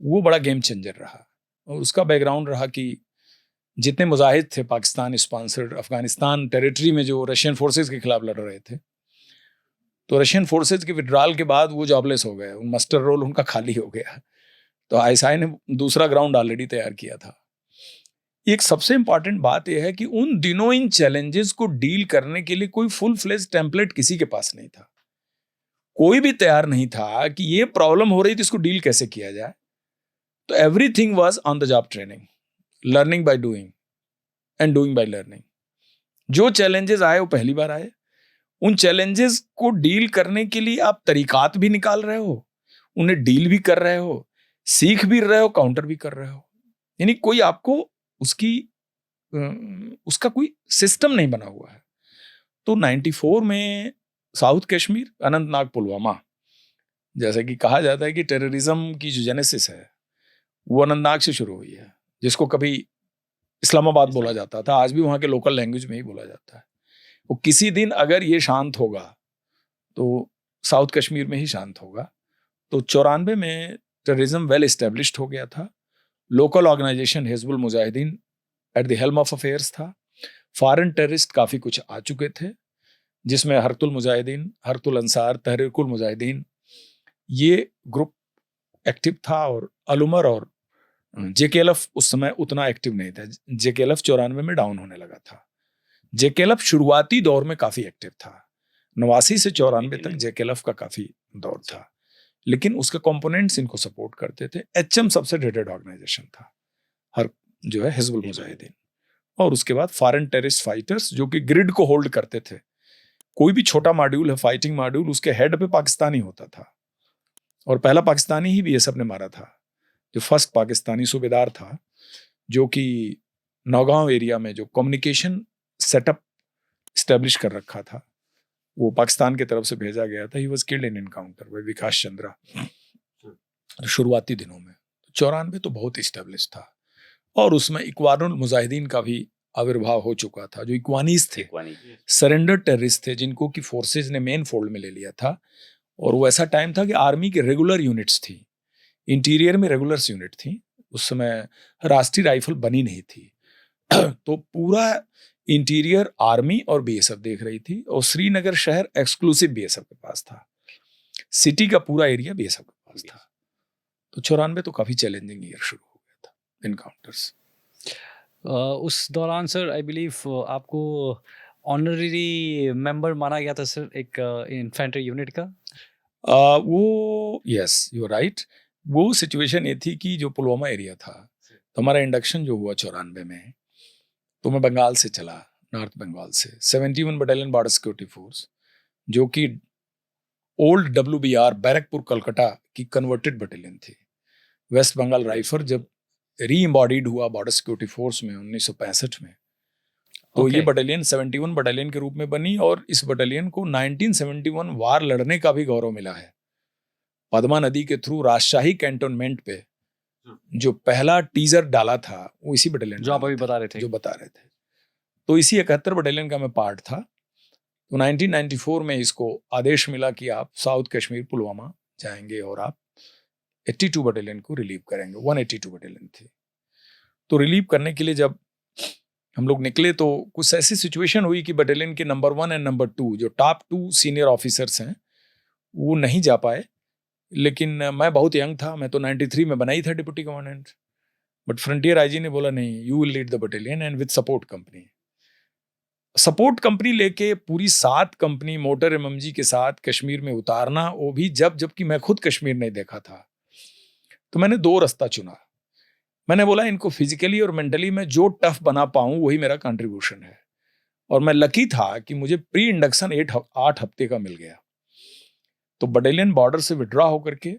वो बड़ा गेम चेंजर रहा। और उसका बैकग्राउंड रहा कि जितने मुजाहिद थे पाकिस्तान स्पॉन्सर्ड अफगानिस्तान टेरिटरी में जो रशियन फोर्सेस के खिलाफ लड़ रहे थे, तो रशियन फोर्सेस के विड्रॉल के बाद वो जॉबलेस हो गए, मास्टर रोल उनका खाली हो गया। तो ISI ने दूसरा ग्राउंड ऑलरेडी तैयार किया था। एक सबसे इंपॉर्टेंट बात यह है कि उन दिनों इन चैलेंजेस को डील करने के लिए कोई फुल फ्लेज टेम्पलेट किसी के पास नहीं था। कोई भी तैयार नहीं था कि ये प्रॉब्लम हो रही थी, इसको डील कैसे किया जाए। तो everything was on the job training, learning by doing and doing by learning. जो चैलेंजेस आए वो पहली बार आए, उन चैलेंजेस को डील करने के लिए आप तरीकात भी निकाल रहे हो, उन्हें डील भी कर रहे हो, सीख भी रहे हो, काउंटर भी कर रहे हो। यानी कोई आपको उसका कोई सिस्टम नहीं बना हुआ है। तो 94 में साउथ कश्मीर, अनंतनाग, पुलवामा, जैसे कि कहा जाता है कि टेररिज्म की जो जेनेसिस है वो अनंतनाग से शुरू हुई है, जिसको कभी इस्लामाबाद बोला जाता था, आज भी वहाँ के लोकल लैंग्वेज में ही बोला जाता है। वो किसी दिन अगर ये शांत होगा तो साउथ कश्मीर में ही शांत होगा। तो 94 में टेररिज्म वेल एस्टेब्लिश्ड हो गया था। Local organisation Hizbul Mujahideen at the helm of affairs था। फॉरेन टेररिस्ट काफ़ी कुछ आ चुके थे, जिसमें हरतुल मुजाहिदीन, हरतुल अंसार, तहरीकुल मुजाहिदीन, ये ग्रुप एक्टिव था। और अलुमर और जेकेएलएफ उस समय उतना एक्टिव नहीं था। जेकेएलएफ 94 में डाउन होने लगा था। जेकेएलएफ शुरुआती दौर में काफ़ी एक्टिव था। 89 से 94 तक जेकेएलएफ का काफ़ी दौर था, लेकिन उसके कंपोनेंट्स इनको सपोर्ट करते थे। एचएम सबसे रेटेड ऑर्गेनाइजेशन था, हर जो है हिजबुल मुजाहिदीन। और उसके बाद फॉरेन टेररिस्ट फाइटर्स जो कि ग्रिड को होल्ड करते थे। कोई भी छोटा मॉड्यूल है, फाइटिंग मॉड्यूल, उसके हेड पे पाकिस्तानी होता था। और पहला पाकिस्तानी ही बीएसएफ ने मारा था, जो फर्स्ट पाकिस्तानी सूबेदार था, जो कि नौगांव एरिया में जो कम्युनिकेशन सेटअप स्टैब्लिश कर रखा था, वो पाकिस्तान की तरफ से भेजा गया था। He was killed in encounter by Vikas Chandra शुरुआती दिनों में। 94 तो बहुत स्टैब्लिश था। और उसमें इक्वानुल मुजाहिदीन का भी आविर्भाव हो चुका था, जो इक्वानीज थे, सरेंडर टेररिस्ट थे, जिनको की फोर्सेज ने मेन फोल्ड में ले लिया था। और वो ऐसा टाइम था कि आर्मी की रेगुलर यूनिट्स थी, इंटीरियर में रेगुलर्स यूनिट थी। उस समय राष्ट्रीय राइफल बनी नहीं थी तो पूरा इंटीरियर आर्मी और बीएसएफ देख रही थी। और श्रीनगर शहर एक्सक्लूसिव बीएसएफ के पास था, सिटी का पूरा एरिया बीएसएफ के पास था। तो 94 तो काफी चैलेंजिंग ईयर शुरू हो गया था इनकाउंटर्स। उस दौरान सर आई बिलीव आपको ऑनररी मेंबर माना गया था सर एक इन्फेंट्री यूनिट का। वो यस यू राइट। वो सिचुएशन ये थी कि जो पुलवामा एरिया था, तो हमारा इंडक्शन जो हुआ 94 में, तो मैं बंगाल से चला, नॉर्थ बंगाल से 71 बटालियन बॉर्डर सिक्योरिटी फोर्स, जो कि ओल्ड WBR बैरकपुर कलकत्ता की कन्वर्टेड बटालियन थी। वेस्ट बंगाल राइफल जब री एम्बॉडीड हुआ बॉर्डर सिक्योरिटी फोर्स में 1965 में, तो ये बटालियन 71 बटालियन के रूप में बनी। और इस बटालियन को 1971 वार लड़ने का भी गौरव मिला है। पद्मा नदी के थ्रू राजशाही कैंटोनमेंट पे जो पहला टीजर डाला था, वो इसी बटालियन जो आप अभी बता रहे थे। तो इसी 71 बटालियन का मैं पार्ट था। तो 1994 में इसको आदेश मिला कि आप साउथ कश्मीर पुलवामा जाएंगे और आप 82 बटालियन को रिलीव करेंगे। 182 बटालियन थी। तो रिलीव करने के लिए जब हम लोग निकले, तो कुछ ऐसी सिचुएशन हुई कि बटालियन के नंबर 1 एंड नंबर 2 जो टॉप 2 सीनियर ऑफिसर्स हैं, वो नहीं जा पाए। लेकिन मैं बहुत यंग था, मैं तो 93 में बना ही था deputy commandant. But frontier IG ने बोला नहीं, you will lead the battalion and with support company. Support company लेके पूरी 7 कंपनी मोटर MMG के साथ कश्मीर में उतारना, वो भी जबकि मैं खुद कश्मीर नहीं देखा था। तो मैंने 2 रास्ता चुना। मैंने बोला इनको फिजिकली और मेंटली मैं जो टफ बना पाऊं वही मेरा कंट्रीब्यूशन है। और मैं लकी था कि मुझे प्री इंडक्शन 8 हफ्ते का मिल गया। तो बटालियन बॉर्डर से विड्रॉ होकर के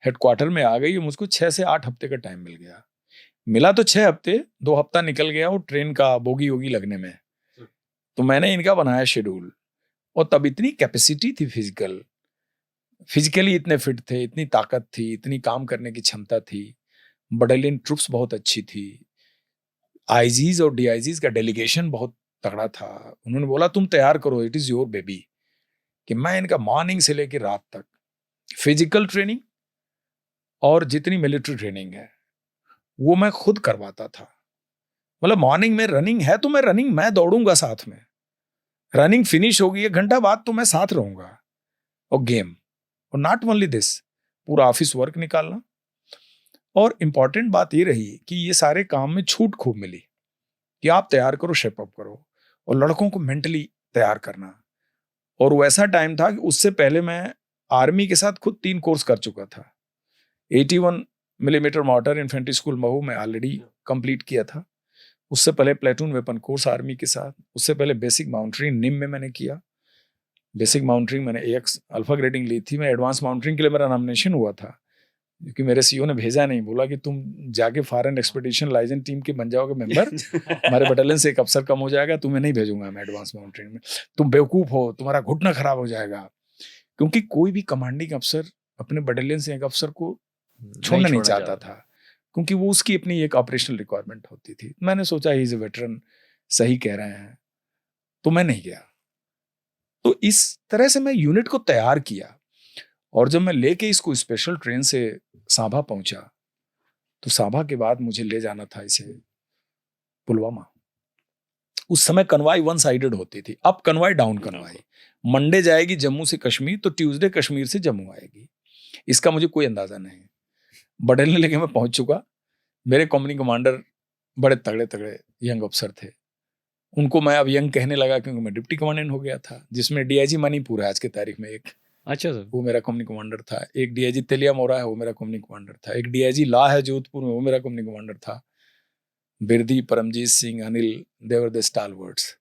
हेडक्वार्टर में आ गई। मुझको 6 से 8 हफ्ते का टाइम मिल गया। मिला तो 6 हफ्ते, 2 हफ्ता निकल गया और ट्रेन का बोगी वोगी लगने में। तो मैंने इनका बनाया शेड्यूल। और तब इतनी कैपेसिटी थी, फिजिकली इतने फिट थे, इतनी ताकत थी, इतनी काम करने की क्षमता थी। बटालियन ट्रुप्स बहुत अच्छी थी। आईजीज और डीआईजीज का डेलीगेशन बहुत तगड़ा था। उन्होंने बोला तुम तैयार करो, इट इज योर बेबी। कि मैं इनका मॉर्निंग से लेकर रात तक फिजिकल ट्रेनिंग और जितनी मिलिट्री ट्रेनिंग है वो मैं खुद करवाता था। मतलब मॉर्निंग में रनिंग है तो मैं दौड़ूंगा साथ में। रनिंग फिनिश होगी 1 घंटा बाद तो मैं साथ रहूंगा। और गेम, और नॉट ओनली दिस, पूरा ऑफिस वर्क निकालना। और इंपॉर्टेंट बात ये रही कि ये सारे काम में छूट खूब मिली कि आप तैयार करो, शेप अप करो, और लड़कों को मेंटली तैयार करना। और वैसा टाइम था कि उससे पहले मैं आर्मी के साथ खुद 3 कोर्स कर चुका था। 81 millimetre mortar infantry school Mhow में ऑलरेडी कंप्लीट किया था। उससे पहले प्लेटून वेपन कोर्स आर्मी के साथ। उससे पहले बेसिक माउंटरिंग निम में मैंने किया। बेसिक माउंटरिंग मैंने AX अल्फा ग्रेडिंग ली थी। मैं एडवांस माउंटरिंग के लिए मेरा नॉमिनेशन हुआ था, क्योंकि मेरे CEO ने भेजा नहीं, बोला कि तुम जाके फॉरेन एक्सपेडिशन लाइजेंस टीम के बन जाओगे मेंबर, हमारे बटालियन से 1 अफसर कम हो जाएगा, तुम्हें नहीं भेजूंगा मैं एडवांस माउंटरिंग में, तुम बेवकूफ हो, तुम्हारा घुटना खराब हो जाएगा। क्योंकि कोई भी कमांडिंग अफसर अपने बटालियन से एक अफसर को छोड़ना नहीं चाहता था, क्योंकि वो उसकी अपनी एक ऑपरेशनल रिक्वायरमेंट होती थी। मैंने सोचा ही इज ए वेटरन, सही कह रहे हैं, तो मैं नहीं गया। तो इस तरह से मैं यूनिट को तैयार किया, और जब मैं लेके इसको स्पेशल ट्रेन से सांभा पहुंचा, तो सांभा के बाद मुझे ले जाना था इसे पुलवामा। उस समय कन्वाई वन साइडेड होती थी, अप कन्वाई डाउन कन्वाई। मंडे जाएगी जम्मू से कश्मीर, तो ट्यूसडे कश्मीर से जम्मू आएगी। इसका मुझे कोई अंदाजा नहीं। बटालियन लेके मैं पहुंच चुका। मेरे कंपनी कमांडर बड़े तगड़े तगड़े यंग अफसर थे। उनको मैं अब यंग कहने लगा क्योंकि मैं डिप्टी कमांडेंट हो गया था, जिसमें डीआईजी मणिपुर है आज की तारीख में एक। अच्छा सर। वो मेरा कंपनी कमांडर था। एक डीआईजी तेलिया मोरा है, वो मेरा कंपनी कमांडर था। एक डीआईजी ला है जोधपुर में, वो मेरा कंपनी कमांडर था। बिरदी, परमजीत सिंह, अनिल, देवर द स्टालवर्ड्स।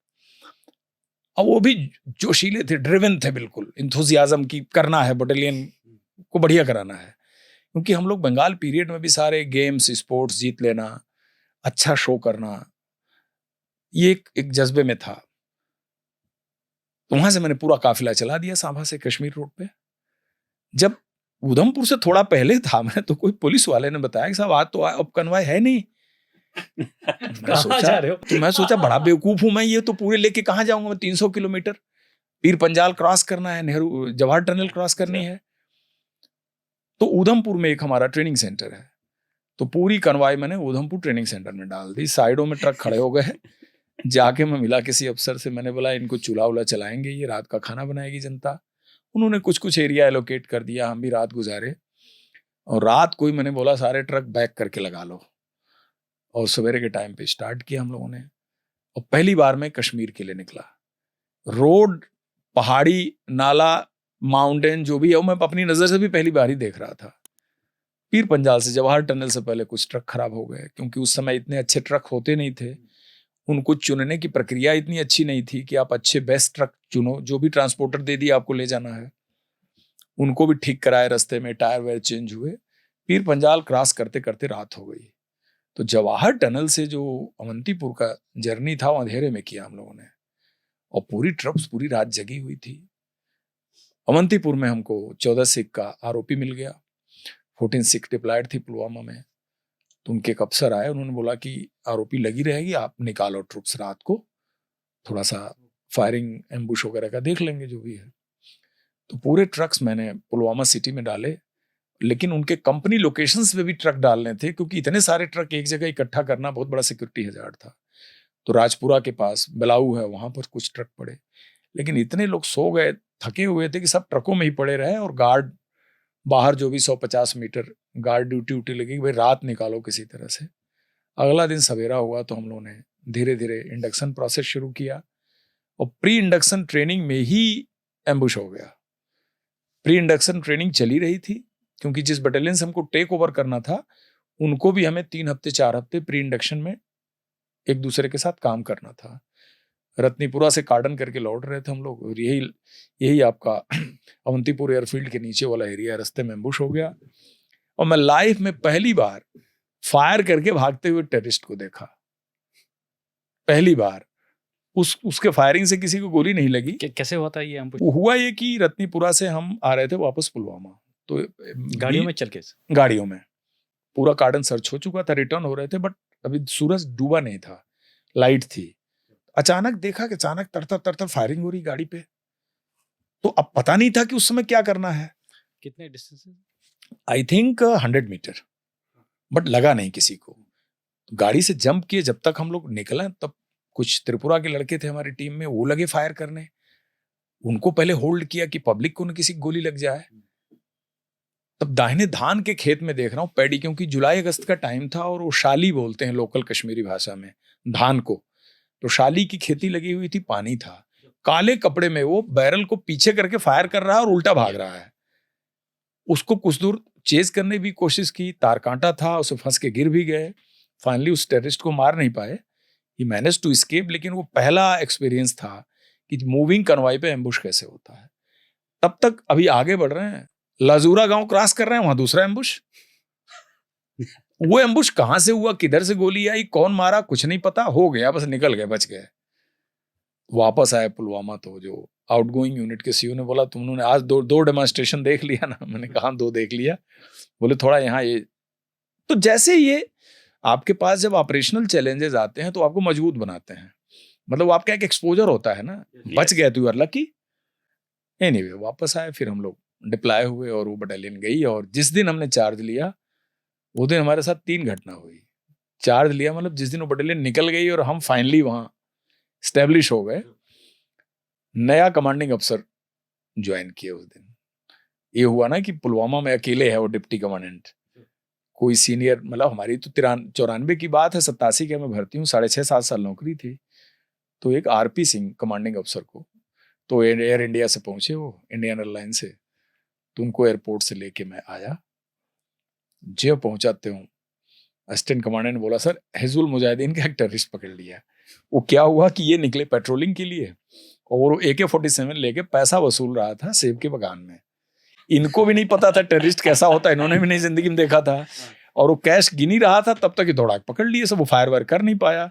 अब वो भी जोशीले थे, ड्रिवन थे, बिल्कुल इंथुजियाज्म की करना है, बटालियन को बढ़िया कराना है। क्योंकि हम लोग बंगाल पीरियड में भी सारे गेम्स स्पोर्ट्स जीत लेना, अच्छा शो करना, ये एक जज्बे में था। तो वहां से मैंने पूरा काफिला चला दिया सांभा से कश्मीर रोड पे। जब उधमपुर से थोड़ा पहले था मैं, तो कोई पुलिस वाले ने बताया कि साहब आज तो अब कन्वाय है नहीं। मैं सोचा बड़ा बेवकूफ हूं मैं, ये तो पूरे लेके कहां जाऊंगा मैं? 300 किलोमीटर पीर पंजाल क्रॉस करना है, नेहरू जवाहर टनल क्रॉस करनी है। तो उधमपुर में एक हमारा ट्रेनिंग सेंटर है, तो पूरी कन्वाई मैंने उधमपुर ट्रेनिंग सेंटर में डाल दी। साइडों में ट्रक खड़े हो गए। जाके मैं मिला किसी अफसर से, मैंने बोला इनको चूल्हा उला चलाएंगे, ये रात का खाना बनाएगी जनता। उन्होंने कुछ कुछ एरिया एलोकेट कर दिया, हम भी रात गुजारे। और रात को ही मैंने बोला सारे ट्रक बैक करके लगा लो, और सवेरे के टाइम पे स्टार्ट किया हम लोगों ने। और पहली बार मैं कश्मीर के लिए निकला। रोड, पहाड़ी, नाला, माउंटेन जो भी है, मैं अपनी नजर से भी पहली बार ही देख रहा था। पीर पंजाल से जवाहर टनल से पहले कुछ ट्रक खराब हो गए, क्योंकि उस समय इतने अच्छे ट्रक होते नहीं थे। उनको चुनने की प्रक्रिया इतनी अच्छी नहीं थी कि आप अच्छे बेस्ट ट्रक चुनो, जो भी ट्रांसपोर्टर दे दिया आपको ले जाना है। उनको भी ठीक कराए, रास्ते में टायर वायर चेंज हुए। पीर पंजाल क्रॉस करते करते रात हो गई। तो जवाहर टनल से जो अवंतीपुर का जर्नी था, वो अंधेरे में किया हम लोगों ने, और पूरी ट्रप्स पूरी रात जगी हुई थी। अवंतीपुर में हमको 14 सिख का आरोपी मिल गया। 14 सिख डिप्लॉयड थी पुलवामा में। तो उनके एक अफसर आए, उन्होंने बोला कि आरोपी लगी रहेगी, आप निकालो ट्रुप्स, रात को थोड़ा सा फायरिंग एम्बुश वगैरह का देख लेंगे जो भी है। तो पूरे ट्रक्स मैंने पुलवामा सिटी में डाले, लेकिन उनके कंपनी लोकेशंस पे भी ट्रक डालने थे, क्योंकि इतने सारे ट्रक एक जगह इकट्ठा करना बहुत बड़ा सिक्योरिटी हजार्ड था। तो राजपुरा के पास बिलाऊ है, वहां पर कुछ ट्रक पड़े, लेकिन इतने लोग सो गए, थके हुए थे कि सब ट्रकों में ही पड़े रहे। और गार्ड बाहर जो भी 150 मीटर गार्ड ड्यूटी लगी, भाई रात निकालो किसी तरह से। अगला दिन सवेरा हुआ तो हम लोगों ने धीरे धीरे इंडक्शन प्रोसेस शुरू किया, और प्री इंडक्शन ट्रेनिंग में ही एम्बुश हो गया। प्री इंडक्शन ट्रेनिंग चली रही थी, क्योंकि जिस बटालियन से हमको टेक ओवर करना था, उनको भी हमें 3 हफ्ते 4 हफ्ते प्री इंडक्शन में एक दूसरे के साथ काम करना था। रत्नीपुरा से कार्डन करके लौट रहे थे हम लोग, और यही आपका अवंतीपुर एयरफील्ड के नीचे वाला एरिया, रास्ते में एम्बुश हो गया। और मैं लाइफ में पहली बार फायर करके भागते हुए टेररिस्ट को देखा, पहली बार। उसके फायरिंग से किसी को गोली नहीं लगी। कैसे होता है ये एम्बुश? हुआ ये कि रत्नीपुरा से हम आ रहे थे वापस पुलवामा, तो गाड़ियों में चल के, गाड़ियों में पूरा कार्डन सर्च हो चुका था, रिटर्न हो रहे थे, बट अभी सूरज डूबा नहीं था, लाइट थी। अचानक देखा कि अचानक तरतर तरतर फायरिंग हो रही गाड़ी पे। तो अब पता नहीं था कि उस समय क्या करना है। कितने distance? I think 100 metre, but लगा नहीं किसी को। गाड़ी से जंप किए, जब तक हम लोग निकले तब कुछ त्रिपुरा के लड़के थे हमारी टीम में, वो लगे फायर करने। उनको पहले होल्ड किया कि पब्लिक को न किसी गोली लग जाए। तब दाहिने धान के खेत में देख रहा हूँ पैडी, क्योंकि जुलाई अगस्त का टाइम था, और वो शाली बोलते हैं लोकल कश्मीरी भाषा में धान को। तो शाली की खेती लगी हुई थी, पानी था। काले कपड़े में वो बैरल को पीछे करके फायर कर रहा है और उल्टा भाग रहा है। उसको कुछ दूर चेज करने की कोशिश की, तार कांटा था, उसे फंस के गिर भी गए। फाइनली उस टेररिस्ट को मार नहीं पाए, ही मैनेज टू एस्केप। लेकिन वो पहला एक्सपीरियंस था कि मूविंग कन्वाई पे एम्बुश कैसे होता है। तब तक अभी आगे बढ़ रहे हैं, लाजूरा गांव क्रॉस कर रहे हैं, वहां दूसरा एम्बुश। वो एम्बुश कहां से हुआ, किधर से गोली आई, कौन मारा, कुछ नहीं पता। हो गया, बस निकल गए, बच गए। वापस आए पुलवामा, तो जो आउटगोइंग यूनिट के सीईओ ने बोला तुमने आज दो डेमोन्स्ट्रेशन देख लिया ना? मैंने कहा 2 देख लिया। बोले थोड़ा यहाँ ये। तो जैसे ये आपके पास जब ऑपरेशनल चैलेंजेस आते हैं तो आपको मजबूत बनाते हैं, मतलब आपका एक एक्सपोजर होता है ना। बच गए तो यू आर लकी। एनीवे वापस आए, फिर हम लोग डिप्लॉय हुए और वो बटालियन गई। और जिस दिन हमने चार्ज लिया वो दिन हमारे साथ 3 घटना हुई। चार्ज लिया मतलब जिस दिन वो बटालियन निकल गई और हम फाइनली वहां स्टैब्लिश हो गए, नया कमांडिंग अफसर ज्वाइन किए उस दिन। ये हुआ ना कि पुलवामा में अकेले है वो डिप्टी कमांडेंट, कोई सीनियर, मतलब हमारी तो 94 की बात है, 87 के मैं भर्ती हूँ, 6.5-7 साल नौकरी थी। तो एक आरपी सिंह कमांडिंग अफसर को, तो एयर इंडिया से पहुंचे वो, इंडियन एयरलाइन से, तो उनको एयरपोर्ट से लेके मैं आया। जब पहुंचाते हूँ असिस्टेंट कमांडेंट ने बोला सर हिजबुल मुजाहिदीन का एक टेररिस्ट पकड़ लिया। वो क्या हुआ कि ये निकले पेट्रोलिंग के लिए और वो AK-47 लेके पैसा वसूल रहा था सेब के बगान में। इनको भी नहीं पता था टेररिस्ट कैसा होता है, इन्होंने भी नहीं जिंदगी में देखा था। और वो कैश गिन ही रहा था, तब तक ये दौड़ा के पकड़ लिए सब। वो फायर वायर कर नहीं पाया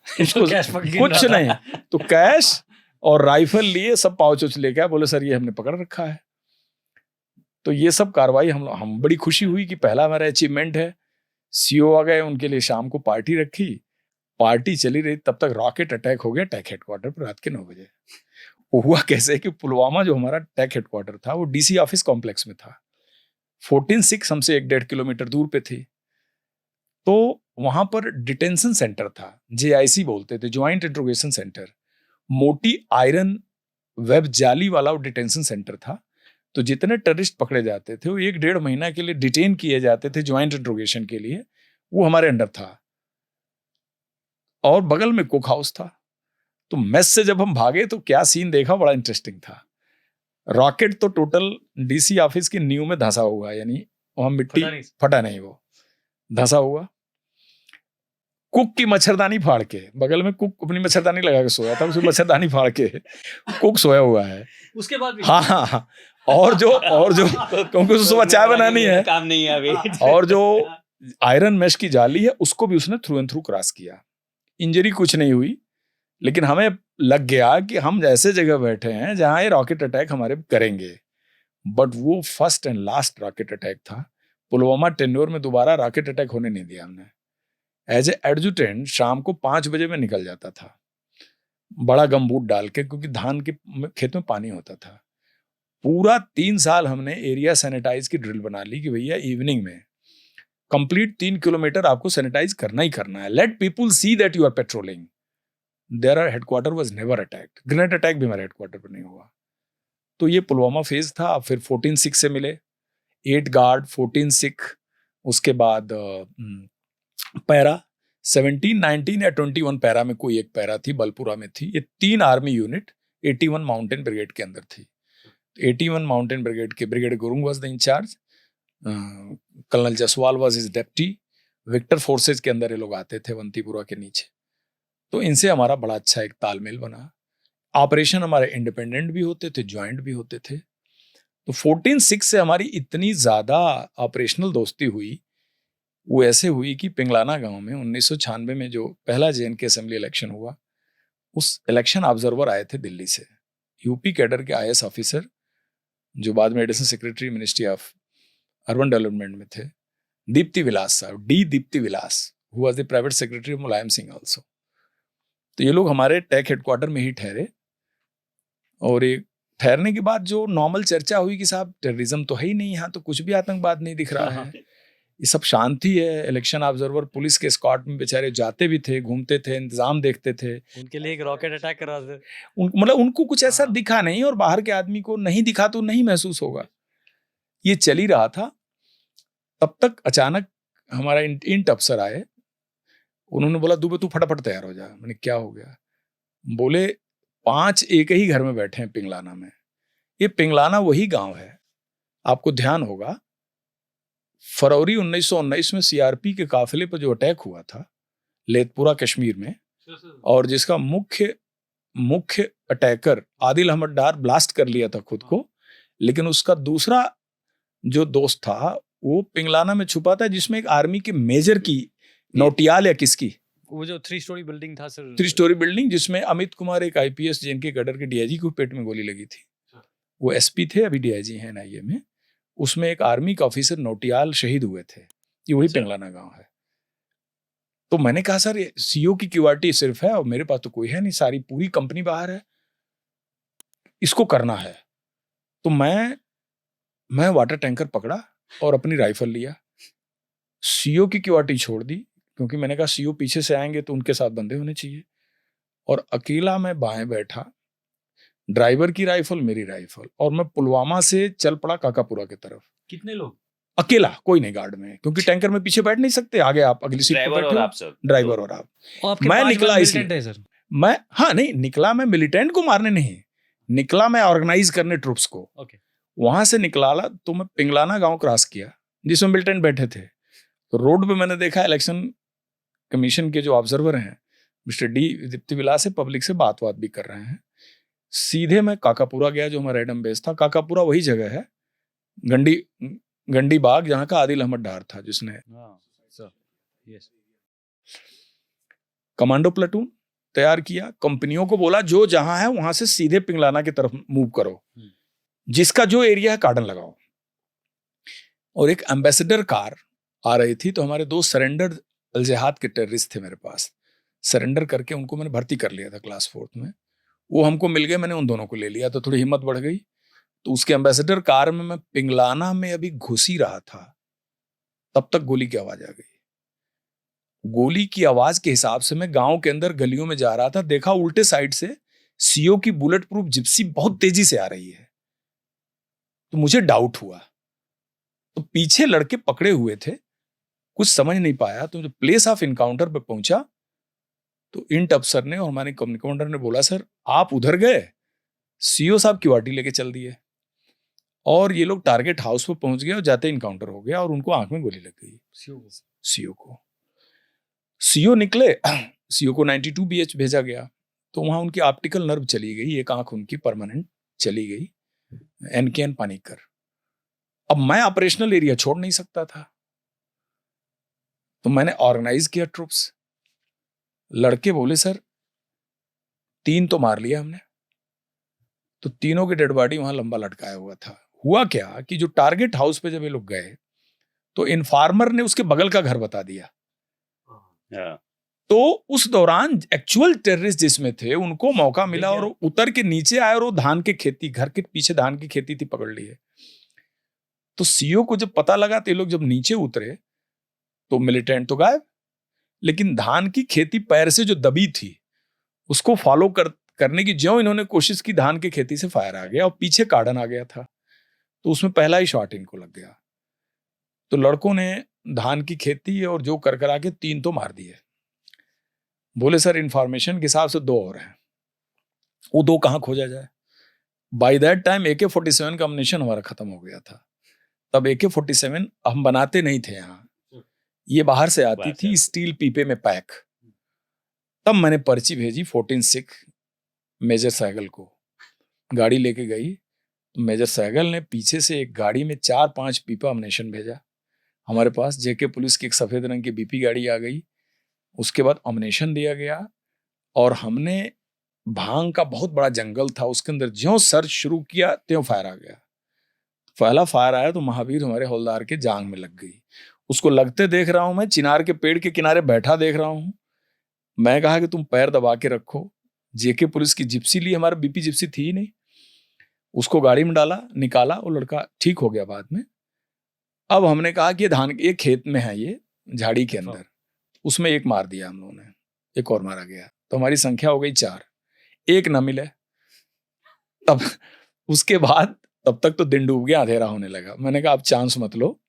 कुछ नहीं, तो कैश और राइफल लिए सब पाउच उच लेके आए। बोले सर ये हमने पकड़ रखा है। तो ये सब कार्रवाई हम बड़ी खुशी हुई कि पहला हमारा अचीवमेंट है। सीओ आ गए, उनके लिए शाम को पार्टी रखी, पार्टी चली रही, तब तक रॉकेट अटैक हो गया टेक हेडक्वार्टर पर रात के 9 बजे। वो हुआ कैसे कि पुलवामा जो हमारा टेक हेडक्वार्टर था वो डीसी ऑफिस कॉम्प्लेक्स में था। 14-6 हमसे 1-1.5 किलोमीटर दूर पे थी। तो वहां पर डिटेंशन सेंटर था, JIC बोलते थे, ज्वाइंट इंट्रोगेशन सेंटर। मोटी आयरन वेब जाली वाला वो डिटेंशन सेंटर था। तो जितने टेररिस्ट पकड़े जाते थे वो 1-1.5 महीना के लिए डिटेन किए जाते थे ज्वाइंट इंट्रोगेशन के लिए, वो हमारे अंडर था। और बगल में कुक हाउस था। तो मेस से जब हम भागे तो क्या सीन देखा, बड़ा इंटरेस्टिंग था। रॉकेट तो टोटल DC ऑफिस की नींव में धंसा हुआ, यानी वहां मिट्टी फटा नहीं, वो धंसा हुआ। कुक की मच्छरदानी फाड़ के, बगल में कुक अपनी मच्छरदानी लगा के सोया था, उसमें मच्छरदानी फाड़ के कुक सोया हुआ है। उसके बाद भी हाँ। और जो क्योंकि उसको सुबह चाय बनानी है, काम नहीं है अभी। और जो आयरन मेश की जाली है उसको भी उसने थ्रू एंड थ्रू क्रॉस किया। इंजरी कुछ नहीं हुई, लेकिन हमें लग गया कि हम ऐसे जगह बैठे हैं जहां ये रॉकेट अटैक हमारे करेंगे। बट वो first and last rocket attack था। पुलवामा टेन्योर में दोबारा रॉकेट अटैक होने नहीं दिया हमने। एज ए एडजुटेंट शाम को 5 बजे में निकल जाता था, बड़ा गमबूट डाल के, क्योंकि धान के खेत में पानी होता था। पूरा 3 साल हमने एरिया सैनिटाइज की ड्रिल बना ली कि भैया इवनिंग में कंप्लीट 3 किलोमीटर आपको सैनिटाइज करना ही करना है। Let people see that you are patrolling. There headquarter was never attacked. Grenade attack भी हमारे हेडक्वार्टर पर नहीं हुआ। तो ये पुलवामा फेज था। फिर 14-6 से मिले, 8 गार्ड, 14-6, उसके बाद पैरा 17, 19 या 21 पैरा में कोई एक पैरा थी, बलपुरा में थी। ये 3 आर्मी यूनिट 81 माउंटेन ब्रिगेड के अंदर थी। 81 माउंटेन ब्रिगेड के brigade Gurung was the incharge, colonel Jaswal was his deputy. Victor forces के अंदर ये लोग आते थे, अवंतीपुरा के नीचे। तो इनसे हमारा बड़ा अच्छा एक तालमेल बना। ऑपरेशन हमारे इंडिपेंडेंट भी होते थे, ज्वाइंट भी होते थे। तो 14-6 से हमारी इतनी ज्यादा ऑपरेशनल दोस्ती हुई, वो ऐसे हुई कि पिंगलाना गांव में 1996 में जो पहला JNK असेंबली इलेक्शन हुआ, उस इलेक्शन ऑब्जर्वर आए थे दिल्ली से, यूपी कैडर के IAS ऑफिसर, जो बाद में additional secretary ministry of urban development में थे, दीप्ति विलास साहब, Dipti Vilas, who was the private secretary of Mulayam Singh also. तो ये लोग हमारे टेक हेडक्वार्टर में ही ठहरे। और ये ठहरने के बाद जो नॉर्मल चर्चा हुई कि साहब टेररिज्म तो है ही नहीं, यहाँ तो कुछ भी आतंकवाद नहीं दिख रहा है, ये सब शांति है। इलेक्शन ऑब्जर्वर पुलिस के स्क्वाड में बेचारे जाते भी थे, घूमते थे, इंतजाम देखते थे। उनके लिए एक रॉकेट अटैक करा दे। मतलब उनको कुछ ऐसा दिखा नहीं, और बाहर के आदमी को नहीं दिखा तो नहीं महसूस होगा। ये चल ही रहा था। तब तक अचानक हमारा इंट अफसर आए, उन्होंने बोला दुबे तू फटाफट तैयार हो जा। मैंने क्या हो गया? बोले 5 एक ही घर में बैठे हैं पिंगलाना में। ये पिंगलाना वही गांव है, आपको ध्यान होगा फरवरी 1919 में CRP के काफिले पर जो अटैक हुआ था लेथपुरा कश्मीर में, और जिसका मुख्य अटैकर आदिल अहमद डार ब्लास्ट कर लिया था खुद को, लेकिन उसका दूसरा जो दोस्त था वो पिंगलाना में छुपा था, जिसमें एक आर्मी के मेजर की नोटियाल या किसकी वो जो 3 स्टोरी बिल्डिंग था सर, 3 स्टोरी बिल्डिंग जिसमें अमित कुमार एक आईपीएस जेएनके कैडर के डीआईजी को पेट में गोली लगी थी। वो एसपी थे, अभी डीआईजी हैं एनआईए में। उसमें एक आर्मी का ऑफिसर नोटियाल शहीद हुए थे। ये वही पिंगलाना गांव है। तो मैंने कहा सर सीओ की क्यूआरटी सिर्फ है और मेरे पास तो कोई है नहीं, सारी पूरी कंपनी बाहर है, इसको करना है। तो मैं वाटर टैंकर पकड़ा और अपनी राइफल लिया, सीओ की क्यूआरटी छोड़ दी, क्योंकि मैंने कहा सीओ पीछे से आएंगे तो उनके साथ बंदे होने चाहिए। और अकेला मैं बाएं बैठा, ड्राइवर की राइफल मेरी राइफल, और मैं पुलवामा से चल पड़ा काकापुरा की तरफ। कितने लोग? अकेला, कोई नहीं गार्ड में, क्योंकि टैंकर में पीछे बैठ नहीं सकते, आगे आप अगली सीट पर ड्राइवर और बैठे आप हो, सर, ड्राइवर और आप। और आपके मैं 5 निकला बंदे इसलिए- militant है सर? मैं हाँ नहीं निकला, मैं मिलिटेंट को मारने नहीं निकला, मैं ऑर्गेनाइज करने ट्रुप्स को। ओके। वहां से निकला तो मैं पिंगलाना गांव क्रॉस किया जिसमें मिलिटेंट बैठे थे। तो रोड पे मैंने देखा इलेक्शन कमीशन के जो ऑब्जर्वर हैं मिस्टर डी दीप्ति विलास से पब्लिक से बात भी कर रहे हैं। सीधे मैं काकापुरा गया, जो हमारा एडम बेस था। काकापुरा वही जगह है गंडी बाग जहां का आदिल अहमद डार था, जिसने सर यस कमांडो प्लेटून तैयार किया, कंपनियों को बोला जो जहां है वहां से सीधे पिंगलाना की तरफ मूव करो, जिसका जो एरिया है कार्डन लगाओ। और एक एम्बेसडर कार आ रही थी, तो हमारे 2 सरेंडर अलजेहाद के टेररिस्ट थे मेरे पास। सरेंडर करके उनको मैंने भर्ती कर लिया था क्लास 4th में। वो हमको मिल गए, मैंने उन दोनों को ले लिया, तो थोड़ी हिम्मत बढ़ गई। तो उसके एम्बेसडर कार में मैं पिंगलाना में अभी घुस ही रहा था, तब तक गोली की आवाज आ गई। गोली की आवाज के हिसाब से मैं गांव के अंदर गलियों में जा रहा था, देखा उल्टे साइड से सीओ की बुलेट प्रूफ जिप्सी बहुत तेजी से आ रही है। तो मुझे डाउट हुआ, तो पीछे लड़के पकड़े हुए थे, कुछ समझ नहीं पाया। तो जब प्लेस ऑफ इनकाउंटर पे पहुंचा तो इंट अफसर ने और हमारे कंपनी कमांडर ने बोला, सर आप उधर गए, सीओ साहब क्यूआरटी लेके चल दिए। और ये लोग टारगेट हाउस पे पहुंच गए और जाते इनकाउंटर हो गया और उनको आंख में गोली लग गई सीओ को। सीओ निकले, सीओ को 92 BH भेजा गया, तो वहां उनकी ऑप्टिकल नर्व चली गई, एक आंख उनकी परमानेंट चली गई, एनकेएन पानीकर। अब मैं ऑपरेशनल एरिया छोड़ नहीं सकता था, तो मैंने ऑर्गेनाइज किया ट्रुप्स। लड़के बोले सर 3 तो मार लिया हमने, तो तीनों की डेड बॉडी वहां लंबा लटकाया हुआ था। हुआ क्या कि जो टारगेट हाउस पे जब ये लोग गए तो इन्फॉर्मर ने उसके बगल का घर बता दिया। तो उस दौरान एक्चुअल टेररिस्ट जिसमें थे उनको मौका मिला और उतर के नीचे आए और वो धान के खेती, घर के पीछे धान की खेती थी, पकड़ लिए। तो सीओ को जब पता लगा तो ये लोग जब नीचे उतरे तो मिलिटेंट तो गायब, लेकिन धान की खेती पैर से जो दबी थी उसको फॉलो करने की ज्यों इन्होंने कोशिश की, धान की खेती से फायर आ गया और पीछे कार्डन आ गया था, तो उसमें पहला ही शॉट इनको लग गया। तो लड़कों ने धान की खेती और जो कर करा के 3 तो मार दिए। बोले सर इन्फॉर्मेशन के हिसाब से 2 और हैं, वो 2 कहाँ खोजा जाए। बाय दैट टाइम AK-47 का अम्युनिशन हमारा खत्म हो गया था। तब AK-47 हम बनाते नहीं थे यहाँ, ये बाहर से आती थी स्टील पीपे में पैक। तब मैंने पर्ची भेजी 14 सिख मेजर सहगल को, गाड़ी लेके गई। तो मेजर सहगल ने पीछे से एक गाड़ी में 4-5 पीपा अम्युनिशन भेजा हमारे पास। जेके पुलिस की एक सफेद रंग की बीपी गाड़ी आ गई, उसके बाद अम्युनिशन दिया गया और हमने भांग का बहुत बड़ा जंगल था, उसके अंदर ज्यों सर्च शुरू किया त्यों फायर आ गया। पहला फायर आया तो महावीर हमारे हौलदार के जांग में लग गई। उसको लगते देख रहा हूं मैं, चिनार के पेड़ के किनारे बैठा देख रहा हूं। मैं कहा कि तुम पैर दबा के रखो। जेके पुलिस की जिप्सी ली, हमारा बीपी जिप्सी थी ही नहीं, उसको गाड़ी में डाला, निकाला, वो लड़का ठीक हो गया बाद में। अब हमने कहा कि ये धान एक खेत में है, ये झाड़ी के अंदर, उसमें एक मार दिया हम लोगों ने, एक और मारा गया, तो हमारी संख्या हो गई 4। एक न मिले। तब उसके बाद तब तक तो दिन डूब गया, अंधेरा होने लगा। मैंने कहा अब चांस मत लो,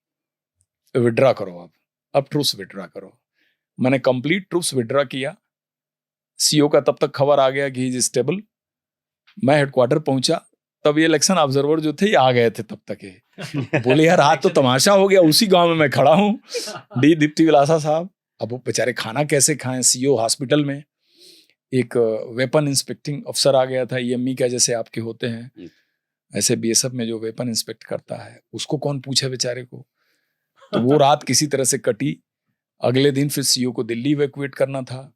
विड्रा करो, अब ट्रूप्स विड्रा करो। मैंने कंप्लीट ट्रूप्स विड्रा किया। सीओ का तब तक खबर आ गया कि ही इज स्टेबल। मैं हेडक्वार्टर पहुंचा, तब ये इलेक्शन ऑब्जर्वर जो थे ये आ गए थे तब तक। ये बोले यार आज तो तमाशा हो गया, उसी गांव में मैं खड़ा हूं, डी दीप्ति विलासा साहब। अब वो बेचारे खाना कैसे खाएं, सीओ हॉस्पिटल में। एक वेपन इंस्पेक्टिंग अफसर आ गया था, EME का जैसे आपके होते हैं, ऐसे BSF में जो वेपन इंस्पेक्ट करता है, उसको कौन पूछे बेचारे को। तो वो रात किसी तरह से कटी। अगले दिन फिर सीईओ को दिल्ली इवैक्यूएट करना था